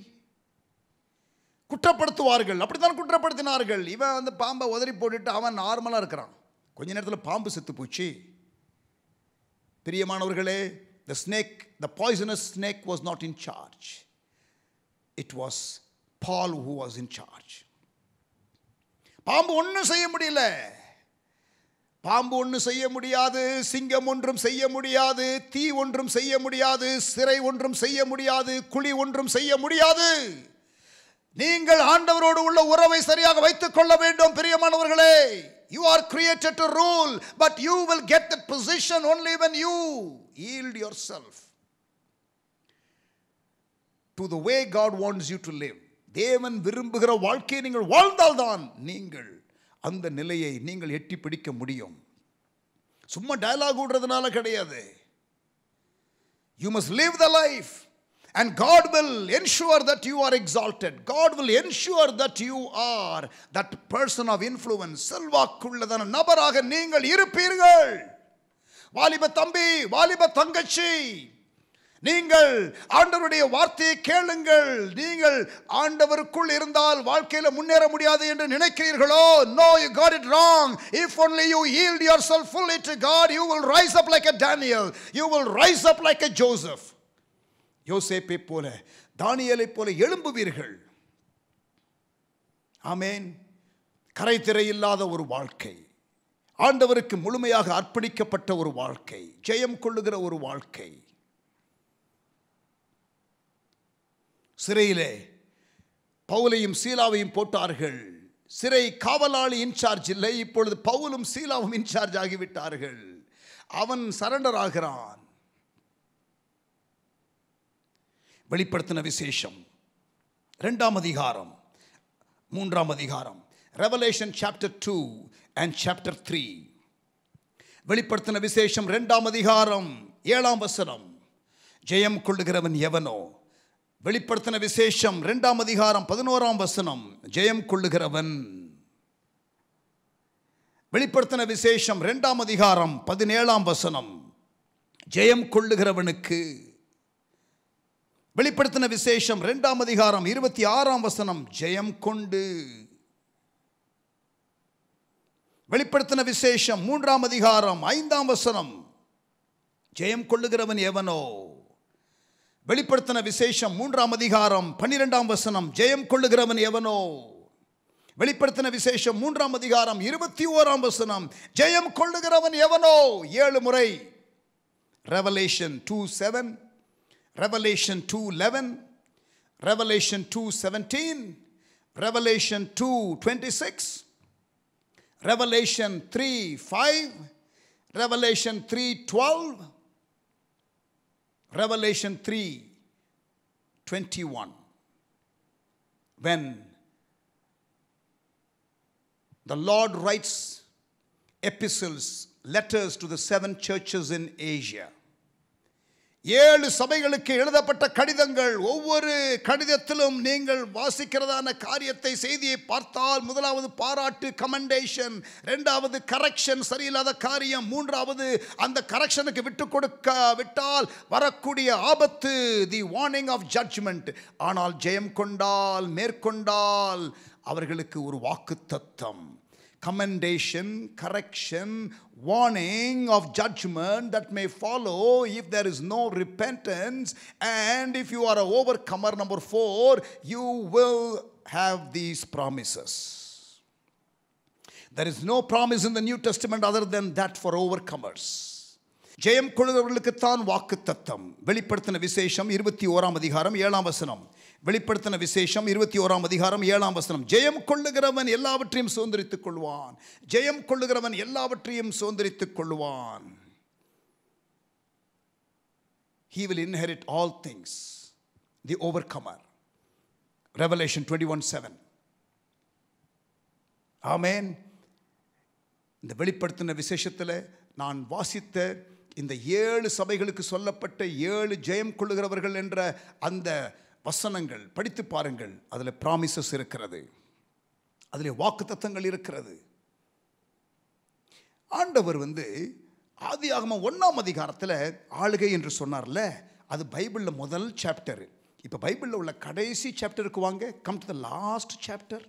குற்றப்படுத்துவார்கள். அப்படித்தான் குற்றப்படுத்தினார்கள். இவன் வந்து பாம்பை உதறி போட்டுட்டு அவன் நார்மலாக இருக்கிறான். கொஞ்ச நேரத்தில் பாம்பு செத்து போச்சு. பிரியமானவர்களே, the snake, the poisonous snake was not in charge. It was Paul who was in charge. பாம்பு ஒன்றும் செய்ய முடியல. பாம்பு ஒன்றும் செய்ய முடியாது, சிங்கம் ஒன்றும் செய்ய முடியாது, தீ ஒன்றும் செய்ய முடியாது, சிறை ஒன்றும் செய்ய முடியாது, குழி ஒன்றும் செய்ய முடியாது. நீங்கள் ஆண்டவரோடு உள்ள உறவை சரியாக வைத்துக் கொள்ள வேண்டும். பிரியமானவர்களே, you are created to rule, but you will get that position only when you yield yourself to the way God wants you to live. தேவன் விரும்புகிற வாழ்க்கையை நீங்கள் வாழ்ந்தால்தான் நீங்கள் அந்த நிலையை நீங்கள் எட்டி பிடிக்க முடியும். சும்மா டயலாக் விடுறதுனால கிடையாது. You must live the life and God will ensure that you are exalted. God will ensure that you are that person of influence. செல்வாக்குள்ளதான நபராக நீங்கள் இருப்பீர்கள். வாலிப தம்பி, வாலிப தங்கச்சி, நீங்கள் ஆண்டவருடைய வார்த்தையை கேளுங்கள். நீங்கள் ஆண்டவருக்குள் இருந்தால் வாழ்க்கையில் முன்னேற முடியாது என்று நினைக்கிறீர்களோ? No, you got it wrong. If only you yield yourself fully to God, you will rise up like a Daniel. You will rise up like a Joseph. யோசேப்பை போல, தானியேலை போல எழும்புவீர்கள். ஆமென். கரைதிரை இல்லாத ஒரு வாழ்க்கை, ஆண்டவருக்கு முழுமையாக அர்ப்பணிக்கப்பட்ட ஒரு வாழ்க்கை, ஜெயம் கொள்ளுகிற ஒரு வாழ்க்கை. சிறையிலே பவுலையும் சீலாவையும் போட்டார்கள். சிறை காவலாளி இன்சார்ஜ் இல்லை, இப்பொழுது பவுலும் சீலாவும் இன்சார்ஜ் ஆகிவிட்டார்கள். அவன் சரண்டர் ஆகிறான். வெளிப்படுத்தின விசேஷம் 2ஆம் அதிகாரம் 3ஆம் அதிகாரம், Revelation chapter 2 and chapter 3. வெளிப்படுத்தின விசேஷம் 2ஆம் அதிகாரம் 7ஆம் வசனம், ஜெயம் கொள்ளுகிறவன் எவனோ. வெளிப்படுத்தின விசேஷம் 2ஆம் அதிகாரம் 11ஆம் வசனம், ஜெயம் கொள்ளுகிறவன். வெளிப்படுத்தின விசேஷம் 2ஆம் அதிகாரம் 17ஆம் வசனம், ஜெயம் கொள்ளுகிறவனுக்கு. வெளிப்படுத்தின விசேஷம் 2ஆம் அதிகாரம் 26ஆம் வசனம், ஜெயம் கொண்டு. வெளிப்படுத்தின விசேஷம் 3ஆம் அதிகாரம் 5ஆம் வசனம், ஜெயம் கொள்ளுகிறவன் எவனோ. வெளிப்படுத்தின விசேஷம் 3ஆம் அதிகாரம் 12ஆம் வசனம், ஜெயம் கொள்ளுகிறவன் எவனோ. வெளிப்படுத்தின விசேஷம் 3ஆம் அதிகாரம் 21ஆம் வசனம், ஜெயம் கொள்ளுகிறவன் எவனோ. 7 முறை. Revelation 2:7, Revelation 2:11, Revelation 2:17, Revelation 2:26, Revelation 3:5, Revelation 3:12, Revelation 3:21. When the Lord writes epistles, letters to the 7 churches in Asia, 7 சபைகளுக்கு எழுதப்பட்ட கடிதங்கள். ஒவ்வொரு கடிதத்திலும் நீங்கள் வாசிக்கிறதான காரியத்தை, செய்தியை பார்த்தால், முதலாவது பாராட்டு, கமெண்டேஷன், இரண்டாவது கரெக்ஷன், சரியில்லாத காரியம், மூன்றாவது அந்த கரெக்ஷனுக்கு விட்டு கொடுக்க விட்டால் வரக்கூடிய ஆபத்து, தி வார்னிங் ஆஃப் ஜட்ஜ்மெண்ட். ஆனால் ஜெயம் கொண்டால், மேற்கொண்டால் அவர்களுக்கு ஒரு வாக்குத்தத்தம். Commendation, correction, warning of judgment that may follow if there is no repentance. And if you are an overcomer, number 4, you will have these promises. There is no promise in the New Testament other than that for overcomers. ஜெயம் கொள்கிறவர்களுக்குத்தான் வாக்குத்தத்தம். வெளிப்படுத்தின விசேஷம் 21 அதிகாரம் 7 வசனம். வெளிப்படுத்தின விசேஷம் 21 அதிகாரம் 7 வசனம். ஜெயம் கொள்ளுகிறவன் எல்லாவற்றையும் சுதந்திரித்துக் கொள்வான். ஜெயம் கொள்ளுகிறவன் எல்லாவற்றையும் சுதந்திரித்துக் கொள்வான். He will inherit all things. The overcomer. Revelation 21:7. ஆமென். இந்த வெளிப்படுத்தின விசேஷத்தில் நான் வாசித்த இந்த 7 சபைகளுக்கு சொல்லப்பட்ட 7 ஜெயம் கொள்ளுகிறவர்கள் என்ற அந்த வசனங்கள் படித்து பாருங்கள். அதில் ப்ராமிசஸ் இருக்கிறது, அதில் வாக்குத்தத்தங்கள் இருக்கிறது. ஆண்டவர் ஆதியாகமம் 1 அதிகாரத்தில் ஆளுகை என்று சொன்னார்ல, அது பைபிளில் முதல் சாப்டர். இப்போ பைபிளில் உள்ள கடைசி சாப்டருக்கு வாங்க. Come to the last chapter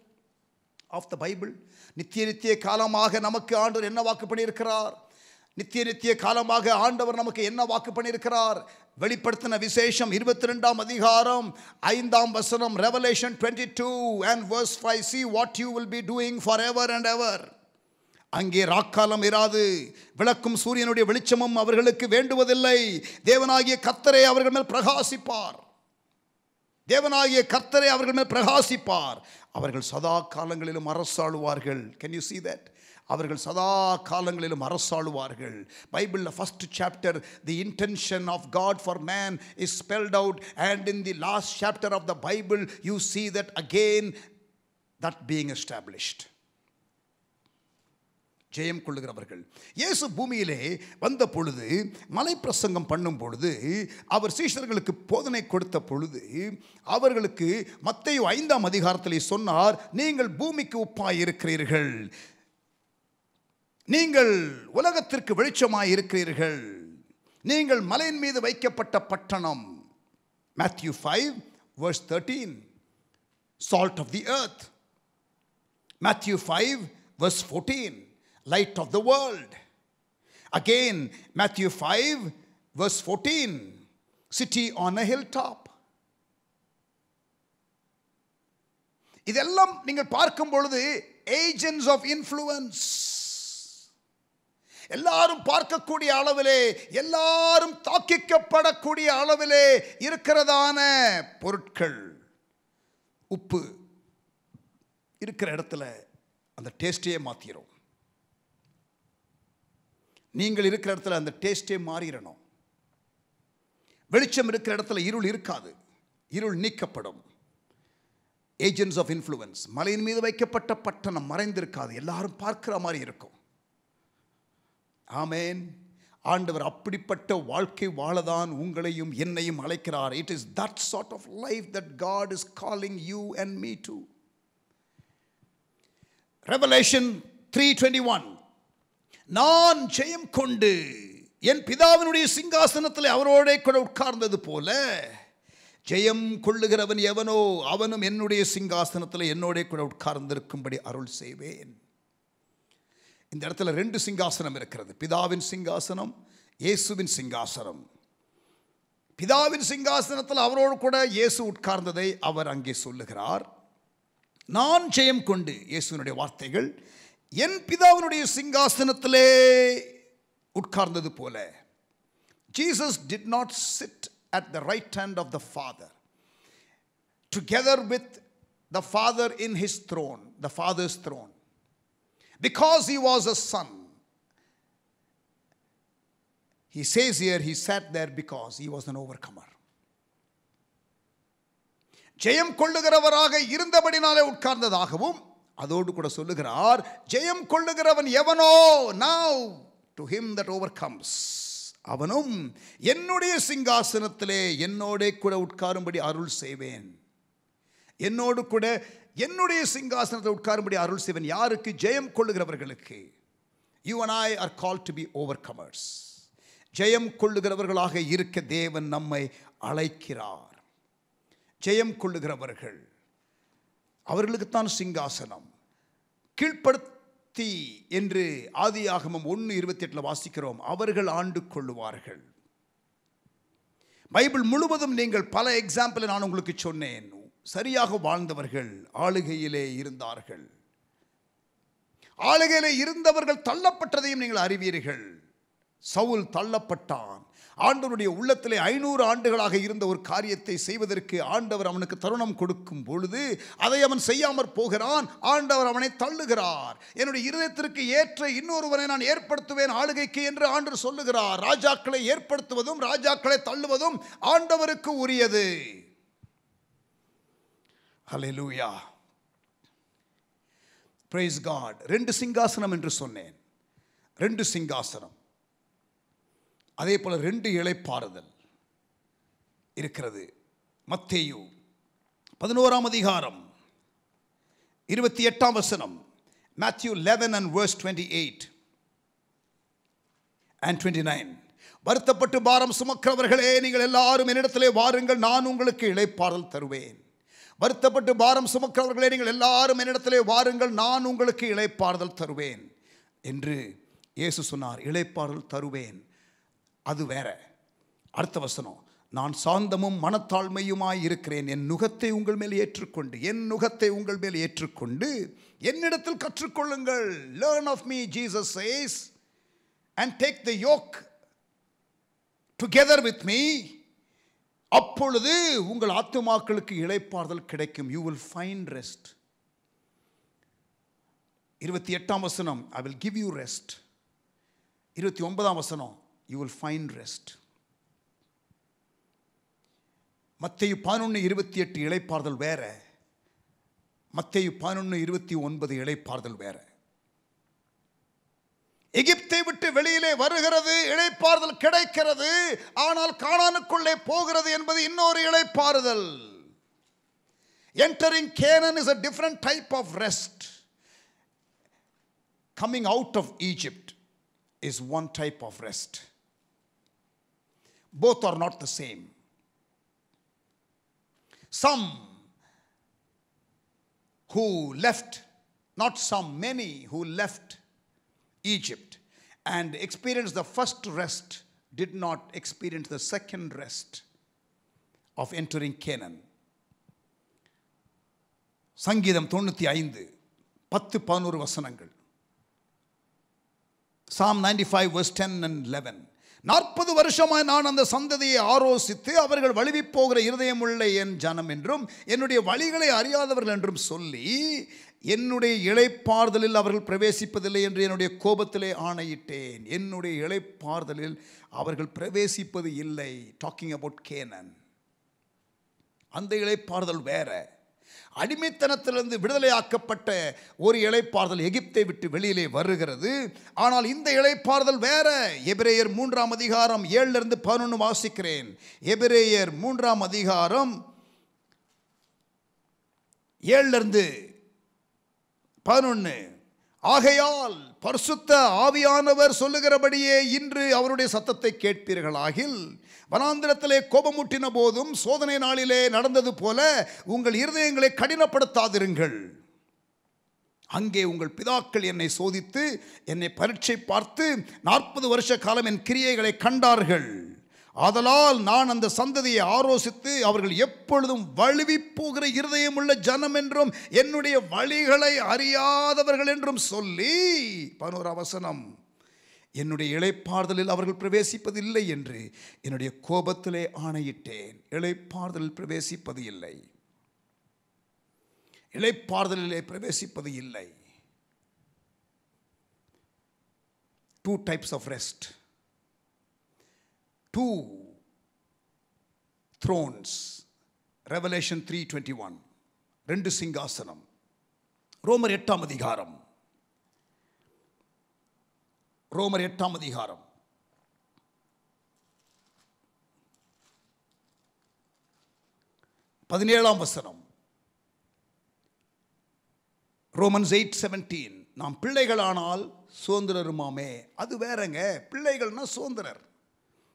of the Bible. நித்திய காலமாக நமக்கு ஆண்டவர் என்ன வாக்கு பண்ணியிருக்கிறார்? நித்திய காலமாக ஆண்டவர் நமக்கு என்ன வாக்கு பண்ணியிருக்கிறார்? வெளிப்படுத்தின விசேஷம் 22 அதிகாரம் 5 வசனம். Revelation 22 and verse 5. See what you will be doing forever and ever. அங்கே ராக்காலம் இராது, விளக்கும் சூரியனுடைய வெளிச்சமும் அவர்களுக்கு வேண்டுவதில்லை. தேவனாகிய கர்த்தரே அவர்கள் மேல் பிரகாசிப்பார். தேவனாகிய கர்த்தரே அவர்கள் மேல் பிரகாசிப்பார். அவர்கள் சதா காலங்களிலும் அரசாளுவார்கள். Can you see that? அவர்கள் சதா காலங்களிலும் அரசாளுவார்கள். பைபிளில் first chapter the intention of God for man is spelt out, and in the last chapter of the Bible you see that again that being established. ஜெயம் கொள்ளுகிறவர்கள். இயேசு பூமியிலே வந்த பொழுது, மலை பிரசங்கம் பண்ணும் பொழுது, அவர் சீஷர்களுக்கு போதனை கொடுத்த பொழுது, அவர்களுக்கு மத்தேயு 5 அதிகாரத்திலே சொன்னார், நீங்கள் பூமிக்கு உப்பாய் இருக்கிறீர்கள், நீங்கள் உலகத்திற்கு வெளிச்சமாய் இருக்கிறீர்கள், நீங்கள் மலையின் மீது வைக்கப்பட்ட பட்டணம். Matthew 5 verse 13. Salt of the earth. Matthew 5 verse 14. Light of the world. Again Matthew 5 verse 14. City on a hilltop. இதெல்லாம் நீங்கள் பார்க்கும் பொழுது agents of influence. எல்லாரும் பார்க்கக்கூடிய அளவிலே, எல்லாரும் தாக்கிக்கப்படக்கூடிய அளவிலே இருக்கிறதான பொருட்கள். உப்பு இருக்கிற இடத்துல அந்த டேஸ்டையே மாற்றிடும். நீங்கள் இருக்கிற இடத்துல அந்த டேஸ்டே மாறிடணும். வெளிச்சம் இருக்கிற இடத்துல இருள் இருக்காது, இருள் நீக்கப்படும். Agents of influence. மலையின் மீது வைக்கப்பட்ட பட்டணம் மறைந்திருக்காது, எல்லாரும் பார்க்கிற மாதிரி இருக்கும். ஆமென். ஆண்டவர் அப்படிப்பட்ட வாழ்க்கை வாழதான் உங்களையும் என்னையும் அழைக்கிறார். It is that sort of life that God is calling you and me to. Revelation 3:21. நான் ஜெயம் கொண்டு என் பிதாவினுடைய சிங்காசனத்தில் அவரோட கூட உட்கார்ந்தது போல, ஜெயம் கொள்ளுகிறவன் எவனோ அவனும் என்னுடைய சிங்காசனத்தில் என்னோட கூட உட்கார்ந்திருக்கும்படி அருள் செய்வேன். இந்த இடத்துல 2 சிங்காசனம் இருக்கிறது. பிதாவின் சிங்காசனம், இயேசுவின் சிங்காசனம். பிதாவின் சிங்காசனத்தில் அவரோடு கூட இயேசு உட்கார்ந்ததை அவர் அங்கே சொல்லுகிறார். நான் ஜெயம் கொண்டு, இயேசுவினுடைய வார்த்தைகள், என் பிதாவினுடைய சிங்காசனத்திலே உட்கார்ந்தது போல. Jesus did not sit at the right hand of the Father together with the Father in his throne, the Father's throne, because he was a son. He says here he sat there because he was an overcomer. ஜெயம் கொள்ளுகிறவராக இருந்தபடினாலே உட்கார்ந்ததாகவும், அதோடு கூட சொல்லுகிறார், ஜெயம் கொள்ளுகிறவன் எவனோ, now to him that overcomes, அவனும் என்னுடைய சிங்காசனத்திலே என்னோட கூட உட்காரும்படி அருள் செய்வேன். என்னோடு கூட என்னுடைய சிங்காசனத்தில் உட்காரும்படி அருள் செய்வேன். யாருக்கு? ஜெயம் கொள்ளுகிறவர்களுக்கு. You and I are called to be overcomers. ஜெயம் கொள்ளுகிறவர்களாக இருக்க தேவன் நம்மை அழைக்கிறார். ஜெயம் கொள்ளுகிறவர்கள், அவர்களுக்குத்தான் சிங்காசனம். கீழ்ப்படுத்தி என்று ஆதியாகமம் 1:28 வாசிக்கிறோம். அவர்கள் ஆண்டு கொள்ளுவார்கள். பைபிள் முழுவதும் நீங்கள் பல எக்ஸாம்பிள் நான் உங்களுக்கு சொன்னேன். சரியாக வாழ்ந்தவர்கள் ஆளுகையிலே இருந்தார்கள். ஆளுகையிலே இருந்தவர்கள் தள்ளப்பட்டதையும் நீங்கள் அறிவீர்கள். சவுல் தள்ளப்பட்டான். ஆண்டவருடைய உள்ளத்திலே 500 ஆண்டுகளாக இருந்த ஒரு காரியத்தை செய்வதற்கு ஆண்டவர் அவனுக்கு தருணம் கொடுக்கும் பொழுது அதை அவன் செய்யாமற் போகிறான். ஆண்டவர் அவனை தள்ளுகிறார். என்னுடைய இருதயத்திற்கு ஏற்ற இன்னொருவனை நான் ஏற்படுத்துவேன் ஆளுகைக்கு என்று ஆண்டவர் சொல்லுகிறார். ராஜாக்களை ஏற்படுத்துவதும் ராஜாக்களை தள்ளுவதும் ஆண்டவருக்கு உரியது. ஹல்லேலூயா, பிரைஸ் காட். 2 சிங்காசனம் என்று சொன்னேன். 2 சிங்காசனம், அதே போல 2 இளைப்பாறுதல் இருக்கிறது. மத்தேயு 11ஆம் அதிகாரம் 28ஆம் வசனம். Matthew 11 and verse 28 and 29. வருத்தப்பட்டு பாரம் சுமக்கிறவர்களே, நீங்கள் எல்லாரும் என்னிடத்திலே வாருங்கள், நான் உங்களுக்கு இளைப்பாறுதல் தருவேன். வருத்தப்பட்டு பாரம் சுமக்கிறவர்களே, நீங்கள் எல்லாரும் என்னிடத்திலே வாருங்கள், நான் உங்களுக்கு இளைப்பாறுதல் தருவேன் என்று இயேசு சொன்னார். இளைப்பாறுதல் தருவேன், அது வேற. அடுத்த வசனம், நான் சாந்தமும் மனத்தாழ்மையுமாய் இருக்கிறேன், என் நுகத்தை உங்கள் மேல் ஏற்றுக்கொண்டு, என் நுகத்தை உங்கள் மேல் ஏற்றுக்கொண்டு என்னிடத்தில் கற்றுக்கொள்ளுங்கள். Learn of me, Jesus says, and take the yoke together with me. அப்பொழுது உங்கள் ஆத்துமாக்களுக்கு இளைப்பாறுதல் கிடைக்கும். You will find rest. 28ஆம் வசனம், I will give you rest. 29ஆம் வசனம், you will find rest. மத்தேயு 11:28 இளைப்பாறுதல் வேற, மத்தேயு 11:29 இளைப்பாறுதல் வேற. எகிப்தை விட்டு வெளியிலே வருகிறது, இளைப்பாறுதல் கிடைக்கிறது. ஆனால் கானானுக்குள்ளே போகிறது என்பது இன்னொரு இளைப்பாறுதல். Entering Canaan is a different type of rest. Coming out of Egypt is one type of rest. Both are not the same. Some who left, not some, many who left Egypt and experienced the first rest did not experience the second rest of entering Canaan. சங்கீதம் 95 10-11 வசனங்கள். Psalm 95 verse 10 and 11. 40 வருஷமாய் நான் அந்த சந்ததியை ஆரோசித்து அவர்கள் வழுவி போகிற இருதயமுள்ள என் ஜனம் என்றும் என்னுடைய வழிகளை அறியாதவர்கள் என்றும் சொல்லி என்னுடைய இளைப்பாறுதலில் அவர்கள் பிரவேசிப்பதில்லை என்று என்னுடைய கோபத்திலே ஆணையிட்டேன். என்னுடைய இளைப்பாறுதலில் அவர்கள் பிரவேசிப்பது இல்லை. Talking about Canaan. அந்த இளைப்பாறுதல் வேற. அடிமைத்தனத்திலிருந்து விடுதலையாக்கப்பட்ட ஒரு இளைப்பாறுதல் எகிப்தை விட்டு வெளியிலே வருகிறது. ஆனால் இந்த இளைப்பாறுதல் வேற. எபிரேயர் 3ஆம் அதிகாரம் 7-11 வாசிக்கிறேன். எபிரேயர் 3ஆம் அதிகாரம் 7-11. ஆகையால் பரிசுத்த ஆவியானவர் சொல்லுகிறபடியே இன்று அவருடைய சத்தத்தை கேட்பீர்களாகில், வனாந்திரத்திலே கோபமூட்டின போதும் சோதனை நாளிலே நடந்தது போல உங்கள் இருதயங்களை கடினப்படுத்தாதிருங்கள். அங்கே உங்கள் பிதாக்கள் என்னை சோதித்து என்னை பரீட்சை பார்த்து 40 வருஷ காலம் என் கிரியைகளை கண்டார்கள். ஆதலால் நான் அந்த சந்ததியை ஆரோசித்து அவர்கள் எப்பொழுதும் வழுவி போகிற இருதயமுள்ள ஜனம் என்றும் என்னுடைய வழிகளை அறியாதவர்கள் என்றும் சொல்லி 11ஆம் வசனம், என்னுடைய இளைப்பாறுதலில் அவர்கள் பிரவேசிப்பதில்லை என்று என்னுடைய கோபத்திலே ஆணையிட்டேன். இளைப்பாறுதலில் பிரவேசிப்பது இல்லை. இளைப்பாறுதலிலே பிரவேசிப்பது இல்லை. 2 types of rest. 2 thrones. Revelation 3:21. 2 சிங்காசனம். ரோமர் 8ஆம் அதிகாரம். ரோமர் 8ஆம் அதிகாரம் 17ஆம் வசனம். Romans 8:17. நாம் பிள்ளைகளானால் சுதந்திரருமாமே. அது வேறங்க. பிள்ளைகள்னா சுதந்திரர்.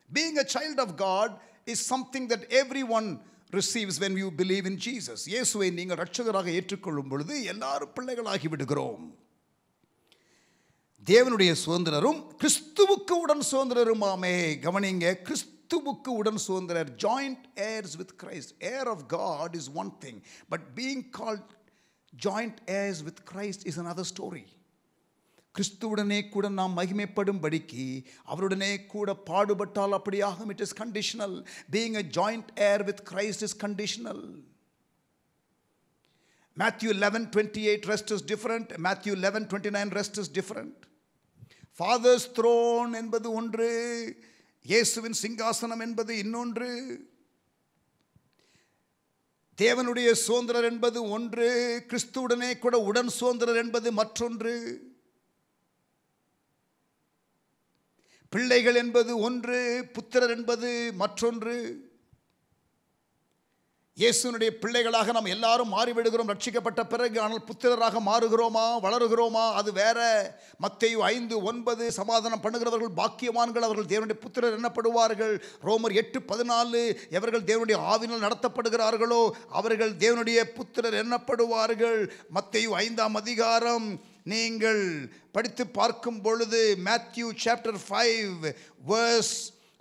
Being a child of God is something that everyone receives when you believe in Jesus. இயேசுவை நீங்கள் இரட்சகராக ஏற்றுக்கொள்ளும் பொழுது எல்லாரும் பிள்ளைகளாகி விடுகிறோம். தேவனுடைய சுதந்திரரும் கிறிஸ்துவுக்கு உடன் சுதந்திரருமாமே. கவனிங்க, கிறிஸ்துவுக்கு உடன் சுதந்திரர். joint heirs with Christ. Heir of God is one thing, but being called joint heirs with Christ is another story. கிறிஸ்துவுடனே கூட நாம் மகிமைப்படும்படிக்கு அவருடனே கூட பாடுபட்டால் அப்படியாகும். It is conditional. Being a joint heir with Christ is conditional. Matthew 11:28 rest is different. Matthew 11:29 rest is different. Father's throne என்பது ஒன்று, இயேசுவின் சிங்காசனம் என்பது இன்னொன்று. தேவனுடைய சுதந்திரர் என்பது ஒன்று, கிறிஸ்துவுடனே கூட உடன் சுதந்திரர் என்பது மற்றொன்று. பிள்ளைகள் என்பது ஒன்று, புத்திரர் என்பது மற்றொன்று. இயேசுனுடைய பிள்ளைகளாக நாம் எல்லாரும் மாறிவிடுகிறோம் ரட்சிக்கப்பட்ட பிறகு. ஆனால் புத்திரராக மாறுகிறோமா, வளருகிறோமா, அது வேற. மத்தேயு 5:9 சமாதானம் பண்ணுகிறவர்கள் பாக்கியவான்கள், அவர்கள் தேவனுடைய புத்திரர் எண்ணப்படுவார்கள். ரோமர் 8:14 எவர்கள் தேவனுடைய ஆவினால் நடத்தப்படுகிறார்களோ அவர்கள் தேவனுடைய புத்திரர் எண்ணப்படுவார்கள். மத்தேயு 5ஆம் அதிகாரம் நீங்கள் படித்து பார்க்கும் பொழுது மேத்யூ சாப்டர் 5 verse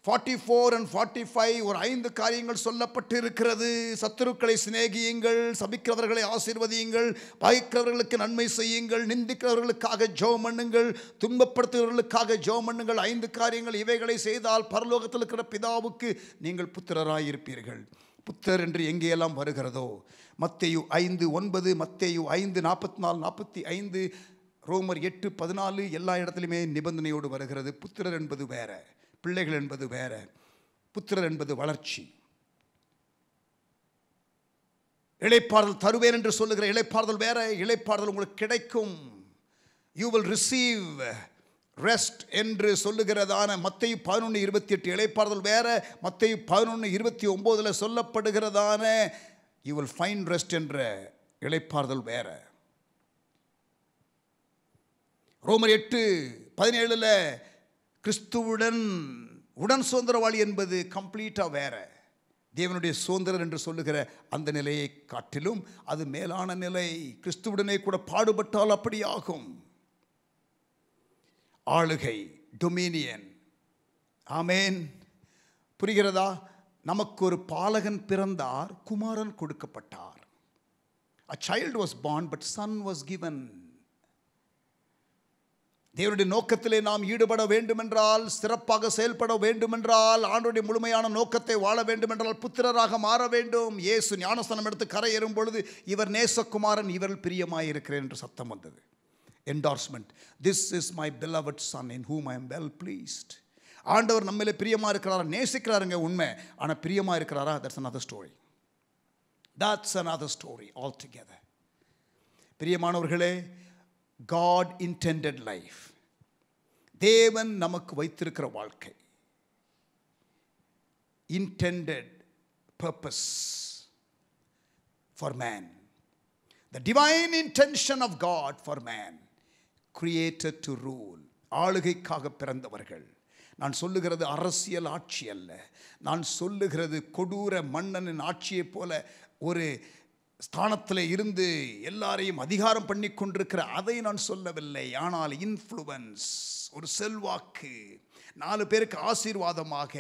44 and 45 ஒரு 5 காரியங்கள் சொல்லப்பட்டு இருக்கிறது. சத்துருக்களை சிநேகியுங்கள், சபிக்கிறவர்களை ஆசீர்வதியுங்கள், பகைக்கிறவர்களுக்கு நன்மை செய்யுங்கள், நிந்திக்கிறவர்களுக்காக ஜெபம் பண்ணுங்கள், துன்பப்படுத்துகிறவர்களுக்காக ஜெபம் பண்ணுங்கள். 5 காரியங்கள். இவைகளை செய்தால் பரலோகத்தில் இருக்கிற பிதாவுக்கு நீங்கள் புத்திரராயிருப்பீர்கள். புத்தர் என்று எங்கேயெல்லாம் வருகிறதோ மத்தேயு 5:9, மத்தேயு 5:44-45, ரோமர் 8:14 எல்லா இடத்துலையுமே நிபந்தனையோடு வருகிறது. புத்திரர் என்பது வேற, பிள்ளைகள் என்பது வேற. புத்திரர் என்பது வளர்ச்சி. இளைப்பாறுதல் தருவேன் என்று சொல்லுகிற இளைப்பாறுதல் வேற. இளைப்பாறுதல் உங்களுக்கு கிடைக்கும். யூ வில் ரிசீவ் ரெஸ்ட் என்று சொல்லுகிறதான மத்தேயு 11:28 இளைப்பாறுதல் வேற. மத்தேயு 11:29 சொல்லப்படுகிறதான யூ வில் ஃபைண்ட் ரெஸ்ட் என்ற இளைப்பாறுதல் வேற. ரோமர் 8:17 கிறிஸ்துவுடன் உடன் சுதந்திரவாளி என்பது கம்ப்ளீட்டாக வேற. தேவனுடைய சுதந்திரர் என்று சொல்லுகிற அந்த நிலையை காட்டிலும் அது மேலான நிலை. கிறிஸ்துவுடனே கூட பாடுபட்டால் அப்படி ஆகும். ஆளுகை, டொமினியன். ஆமேன். புரிகிறதா? நமக்கு ஒரு பாலகன் பிறந்தார், குமாரன் கொடுக்கப்பட்டார். A child was born but son was given. தேவனுடைய நோக்கத்திலே நாம் ஈடுபட வேண்டுமென்றால், சிறப்பாக செயல்பட வேண்டுமென்றால், ஆண்டவருடைய முழுமையான நோக்கத்தை வாழ வேண்டுமென்றால் புத்திரராக மாற வேண்டும். இயேசு ஞானஸ்நானம் எடுத்து கரையேறும் பொழுது இவர் நேசகுமாரன், இவரில் பிரியமாயிருக்கிறேன் என்று சத்தம் வந்தது. Endorsement. This is my beloved son in whom I am well pleased. ஆண்டவர் நம்மளே பிரியமா இருக்கிறாரா? நேசிக்கிறாருங்க உண்மை. ஆனால் பிரியமா இருக்கிறாரா? that's another story. That's another story altogether. பிரியமானவர்களே, God intended life. தேவன் நமக்கு வைத்திருக்கிற வாழ்க்கை, intended purpose for man. The divine intention of God for man, created to rule. ஆளுகைக்காக பிறந்தவர்கள். நான் சொல்லுகிறது அரசியல் ஆட்சி அல்ல. நான் சொல்லுகிறது கொடூர மன்னனின் ஆட்சியைப் போல ஒரு ஸ்தானத்தில் இருந்து எல்லாரையும் அதிகாரம் பண்ணி கொண்டிருக்கிற அதை நான் சொல்லவில்லை. ஆனால் இன்ஃப்ளூவன்ஸ், ஒரு செல்வாக்கு, 4 பேருக்கு ஆசீர்வாதமாக.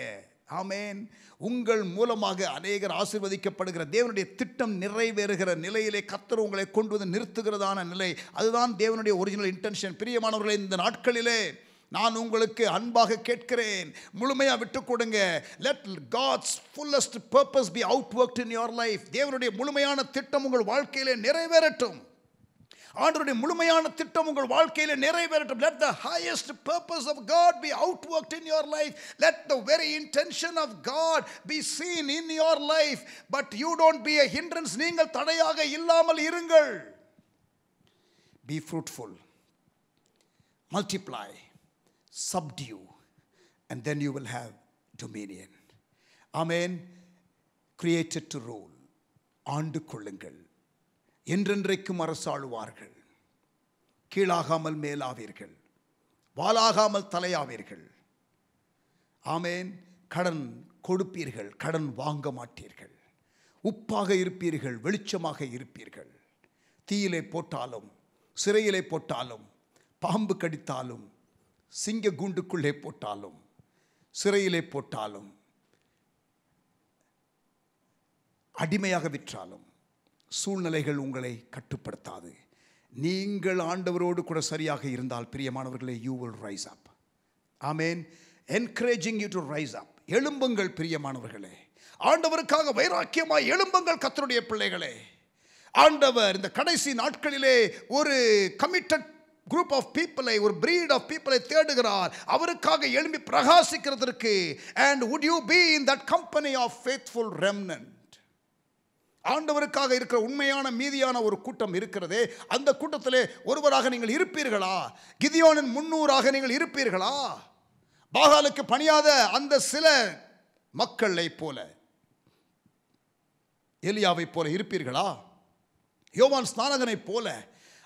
ஆமேன். உங்கள் மூலமாக அநேகர் ஆசீர்வதிக்கப்படுகிற தேவனுடைய திட்டம் நிறைவேறுகிற நிலையிலே கர்த்தர் உங்களை கொண்டு வந்து நிறுத்துகிறதான நிலை, அதுதான் தேவனுடைய ஒரிஜினல் இன்டென்ஷன். பிரியமானவர்களே, இந்த நாட்களிலே நான் உங்களுக்கு அன்பாக கேட்கிறேன், முழுமையாக விட்டுக் கொடுங்க. Let God's fullest purpose be outworked in your life. தேவனுடைய முழுமையான திட்டம் உங்கள் வாழ்க்கையிலே நிறைவேறட்டும். ஆண்டவருடைய முழுமையான திட்டம் உங்கள் வாழ்க்கையிலே நிறைவேறட்டும். Let the highest purpose of God be outworked in your life. Let the very intention of God be seen in your life. But you don't be a hindrance. நீங்கள் தடையாக இல்லாமல் இருங்கள். Be fruitful, multiply, subdue, and then you will have dominion. Amen. Created to rule. ஆண்டு கொள்ளுங்கள், என்றென்றைக்கும் அரசாளுவார்கள். கீழாகாமல் மேலாவீர்கள், வாலாகாமல் தலையாவீர்கள். ஆமேன். கடன் கொடுப்பீர்கள், கடன் வாங்க மாட்டீர்கள். உப்பாக இருப்பீர்கள், வெளிச்சமாக இருப்பீர்கள். தீயிலே போட்டாலும், சிறையிலே போட்டாலும், பாம்பு கடித்தாலும், சிங்க கூண்டுக்குள்ளே போட்டாலும், சிறையிலே போட்டாலும், அடிமையாக விற்றாலும் சூழ்நிலைகள் உங்களை கட்டுப்படுத்தாது. நீங்கள் ஆண்டவரோடு கூட சரியாக இருந்தால் பிரியமானவர்களே, you will rise up. Amen. Encouraging you to rise up. எழும்புங்கள் பிரியமானவர்களே, ஆண்டவருக்காக வைராக்கியமாய் எழும்புங்கள் கர்த்தருடைய பிள்ளைகளே. ஆண்டவர் இந்த கடைசி நாட்களிலே ஒரு கமிட்டட் குரூப் ஆஃப் பீப்புளை, ஒரு பிரீட் ஆஃப் பீப்புளை தேடுகிறார், அவருக்காக எழும்பி பிரகாசிக்கிறதற்கு. and would you be in that company of faithful remnant? ஆண்டவருக்காக இருக்கிற உண்மையான மீதியான ஒரு கூட்டம் இருக்கிறதே, அந்த கூட்டத்திலே ஒருவராக நீங்கள் இருப்பீர்களா? கிதியோனின் 300 நீங்கள் இருப்பீர்களா? பாகாலுக்கு பணியாத அந்த சில மக்களை போல, எலியாவை போல இருப்பீர்களா? யோவான் ஸ்நானகனை போல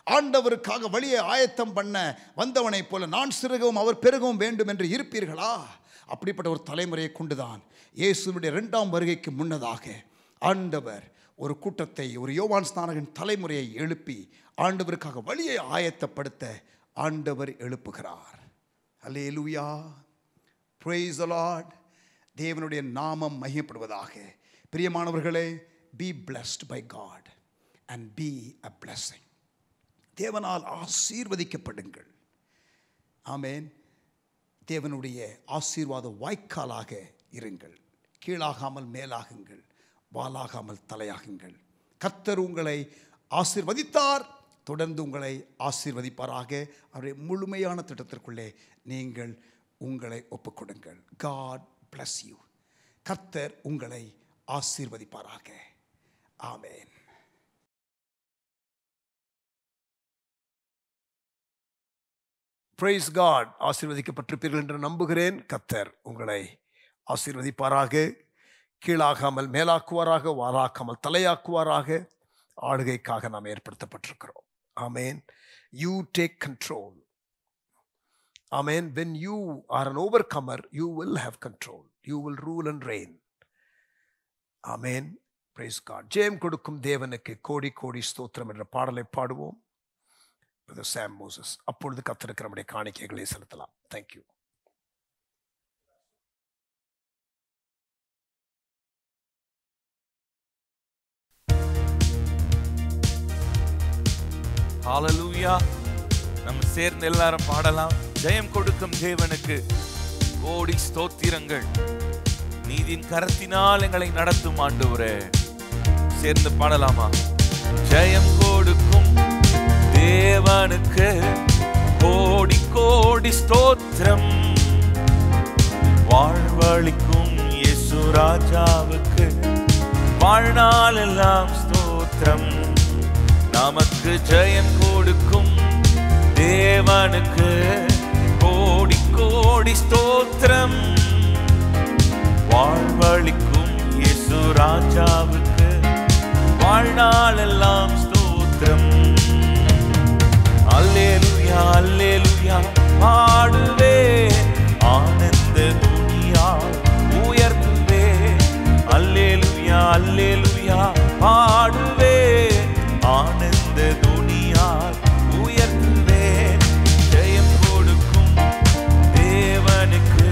ஆண்டவருக்காக வழியை ஆயத்தம் பண்ண வந்தவனை போல நான் சிறுகவும் அவர் பெருகவும் வேண்டும் என்று இருப்பீர்களா? அப்படிப்பட்ட ஒரு தலைமுறையை கொண்டுதான் இயேசுவினுடைய 2ஆம் வருகைக்கு முன்னதாக ஆண்டவர் ஒரு கூட்டத்தை, ஒரு யோவான் ஸ்நானகன் தலைமுறையை எழுப்பி ஆண்டவருக்காக வழியை ஆயத்தப்படுத்த ஆண்டவர் எழுப்புகிறார். அல்லேலூயா, praise the Lord. தேவனுடைய நாமம் மகிமைப்படுவதாக. பிரியமானவர்களே, be blessed by God and be a blessing. தேவனால் ஆசீர்வதிக்கப்படுங்கள். ஆமென். தேவனுடைய ஆசீர்வாத வாய்க்காலாக இருங்கள். கீழாகாமல் மேலாகுங்கள், வாலாகாமல் தலையாகுங்கள். கர்த்தர் உங்களை ஆசீர்வதித்தார், தொடர்ந்து உங்களை ஆசீர்வதிப்பாராக. அவருடைய முழுமையான திட்டத்திற்குள்ளே நீங்கள் உங்களை ஒப்புக்கொடுங்கள். God bless you. கர்த்தர் உங்களை ஆசீர்வதிப்பாராக. ஆமென். Praise God. ஆசீர்வதிக்கப்பட்டிருப்பீர்கள் என்று நம்புகிறேன். கர்த்தர் உங்களை ஆசீர்வதிப்பாராக. கீழாகாமல் மேலாக்குவாராக, வாராக்காமல் தலையாக்குவாராக. ஆளுகைக்காக நாம் ஏற்படுத்தப்பட்டிருக்கிறோம். ஆமென். You take control. Amen. When you are an overcomer, you will have control. You will rule and reign. Amen. Praise God. ஜெயம் கொடுக்கும் தேவனுக்கு கோடி கோடி ஸ்தோத்திரம் என்ற பாடலை பாடுவோம். Brother Sam Moses. அப்பொழுது கர்த்தருக்கு நம்முடைய காணிக்கைகளை செலுத்தலாம். Thank you. ஹalleluya. நம்ம சேர்ந்து எல்லாரும் பாடலாம். ஜெயம் கொடுக்கும் தேவனுக்கு கோடி ஸ்தோத்திரங்கள். நீதியின் கரத்தினால் எங்களை நடத்தும் ஆண்டவரே. சேர்ந்து பாடலாமா? ஜெயம் கொடுக்கும் தேவனுக்கு கோடி கோடி ஸ்தோத்திரம். வாழ்வளிக்கும் இயேசு ராஜாவுக்கு வாழ்நாள் எல்லாம் ஸ்தோத்திரம். நமக்கு ஜெயம் கொடுக்கும் தேவனுக்கு கோடி கோடி ஸ்தோத்திரம். வாழ்வளிக்கும் இயேசு ராஜாவுக்கு வாழ்நாள் எல்லாம் ஸ்தோத்திரம். அல்லேலூயா அல்லேலூயா பாடுவே, ஆனந்த துனியா உயர்த்துவே. அல்லேலூயா அல்லேலூயா பாடுவே, ஆனந்த துனியா உயர்த்துவே. ஜெயம் கொடுக்கும் தேவனுக்கு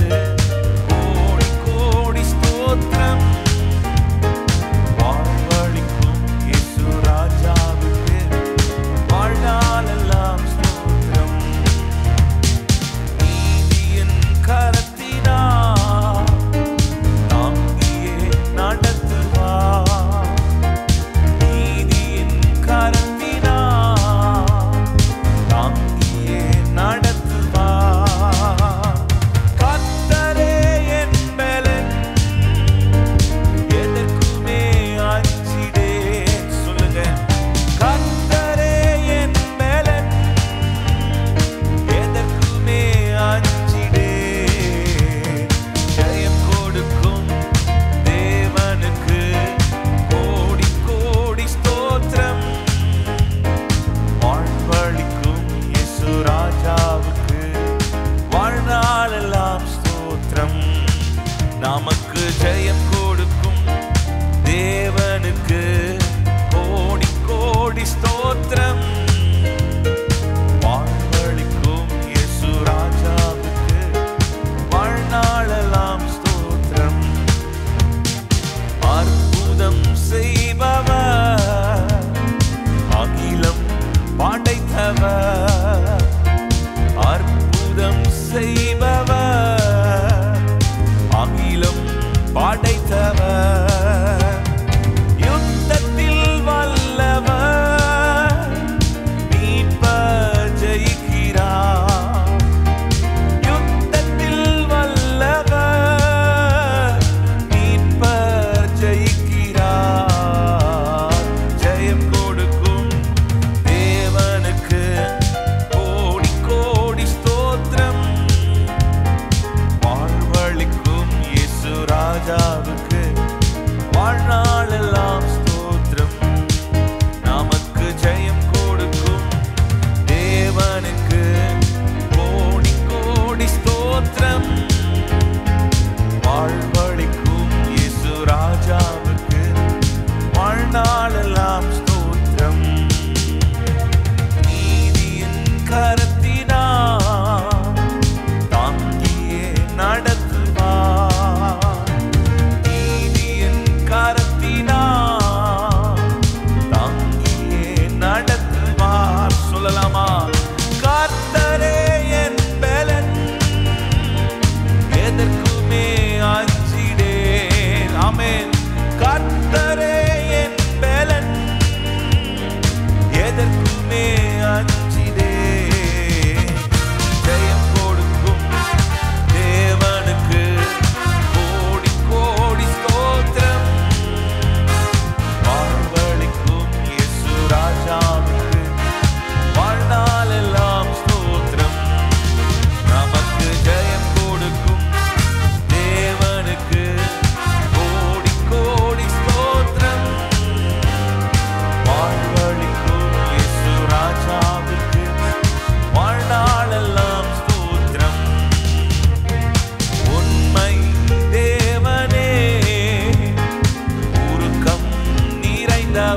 கோடி கோடி ஸ்தோத்திரம். வாழ்வளிக்கும் இயேசு ராஜாவுக்கு வாழ்நாள் எல்லாம் ஸ்தோத்திரம். நீதியின் கரத்தினால் தாங்கியே நடத்துவார்.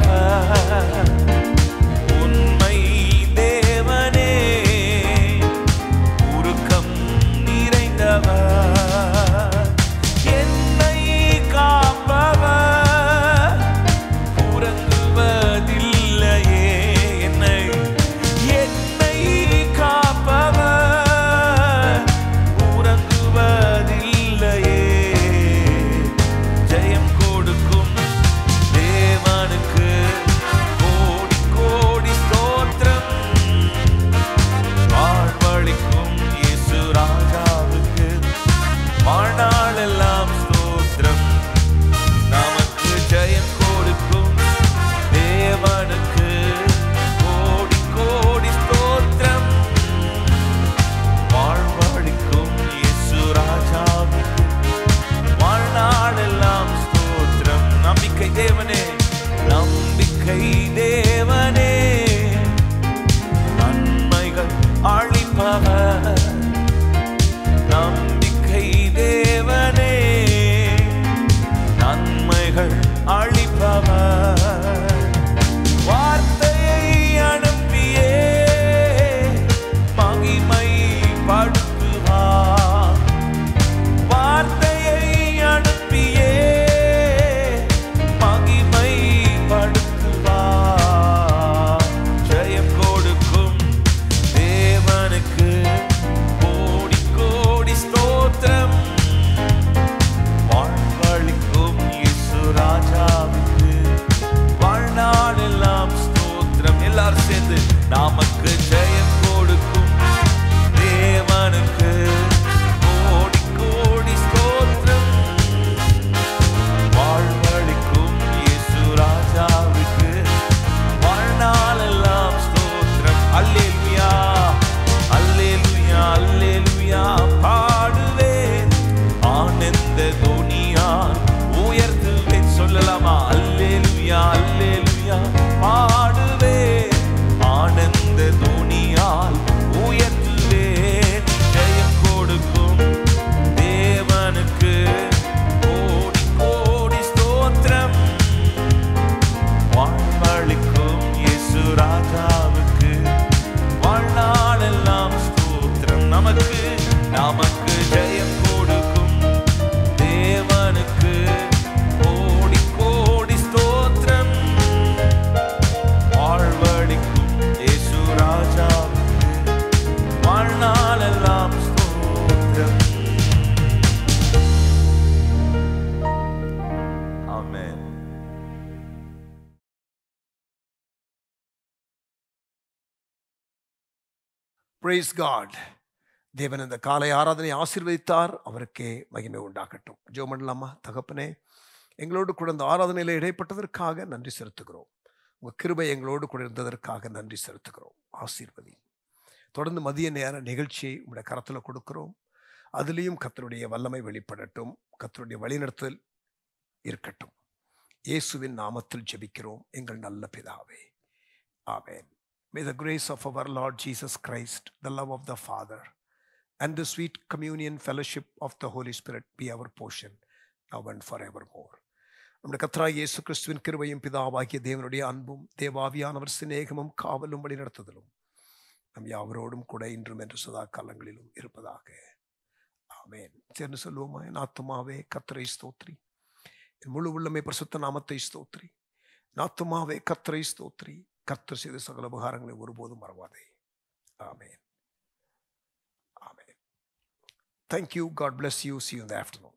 அழைப்பவர் உண்மை தேவனே, உருக்கம் நிறைந்தவர், என்னை காப்பவர், உறங்குவதில்லையே, என்னை காப்பவர், உறங்குவதில்லையே, ஜெயம் கொடுக்கும் தேவனுக்கு கோடி கோடி ஸ்தோத்திரம், வாழ்வளிக்கும் இயேசு ராஜாவுக்கு வாழ்நாளெல்லாம் ஸ்தோத்திரம், நமக்கு ஜெயம் கொடுக்கும் தேவனுக்கு கோடி கோடி ஸ்தோத்திரம், வாழ்வளிக்கும் இயேசு ராஜாவுக்கு வாழ்நாளெல்லாம் ஸ்தோத்திரம். நம்பிக்கை தேவனே, நம்பிக்கை தேவனே, நன்மைகள் அளிப்பவர், நம்பிக்கை தேவனே, நன்மைகள் அளிப்பவர், வார்த்தையை அனுப்பியே மகிமை படுத்துவார், வார்த்தையை அனுப்பியே மகிமை படுத்துவார், ஜெயம் கொடுக்கும் தேவனுக்கு கோடி கோடி ஸ்தோத்திரம், வாழ்வளிக்கும் இயேசு ராஜாவுக்கு வாழ்நாளெல்லாம் ஸ்தோத்திரம். எல்லாரும் சேர்ந்து நமக்கு ஜெயம் கொடுக்கும் தேவனுக்கு கோடி கோடி ஸ்தோத்திரம், வாழ்வளிக்கும் இயேசு ராஜாவுக்கு வாழ்நாளெல்லாம் ஸ்தோத்திரம். அல்லேலூயா அல்லேலூயா அல்லேலூயா பாடுவேன், ஆனந்த துனியால் உயர்த்துவேன். சொல்லலாமா? அல்லேலூயா அல்லேலூயா பாடுவேன், ஆனந்த துனியால் உயர்த்துவேன், ஜெயம் கொடுக்கும் தேவனுக்கு கோடி கோடி ஸ்தோத்திரம், வாழ்வளிக்கும் இயேசு ராஜாவுக்கு வாழ்நாளெல்லாம் ஸ்தோத்திரம். நமக்கு நமக்கு ஜெயம் கொடுக்கும் தேவனுக்கு கோடி கோடி ஸ்தோத்திரம், வாழ்வளிக்கும் இயேசு ராஜாவுக்கு வாழ்நாளெல்லாம் ஸ்தோத்திரம். ஆமென். Praise God. தேவன் இந்த காலை ஆராதனை ஆசீர்வதித்தார், அவருக்கே மகிமை உண்டாகட்டும். ஜெபம் பண்ணலாமா? தகப்பனே, எங்களோடு கூட இந்த ஆராதனையில் இடைப்பட்டதற்காக நன்றி செலுத்துகிறோம். உங்கள் கிருபை எங்களோடு கூட இருந்ததற்காக நன்றி செலுத்துகிறோம். ஆசீர்வதி. தொடர்ந்து மதிய நேர நிகழ்ச்சியை உங்களுடைய கரத்தில் கொடுக்கிறோம். அதுலேயும் கர்த்தருடைய வல்லமை வெளிப்படட்டும், கர்த்தருடைய வழிநடத்தல் இருக்கட்டும். இயேசுவின் நாமத்தில் ஜெபிக்கிறோம் எங்கள் நல்ல பிதாவே. ஆமென். May the grace of our Lord Jesus Christ, the love of the Father, and the sweet communion fellowship of the Holy Spirit be our portion now and forevermore. நம்முடைய கர்த்தராகிய இயேசு கிறிஸ்துவின் கிருபையும் பிதாவாகிய தேவனுடைய அன்பும் தேவாவியானவர் சிநேகமும் காவலும் வழிநடத்துதலும் நம் யாவரோடும் கூட இன்றும் என்று சதா காலங்களிலும் இருப்பதாக. ஆமென். சேர்ந்து சொல்லுவோமா? என் ஆத்துமாவே கர்த்தரை ஸ்தோத்திரி, என் முழு உள்ளமே பரிசுத்த நாமத்தை ஸ்தோத்திரி. என் ஆத்துமாவே கர்த்தரை ஸ்தோத்திரி, கர்த்தர் செய்த சகல உபகாரங்களை ஒருபோதும் மறவாதே. ஆமென். Amen. Thank you. God bless you. See you in the afternoon.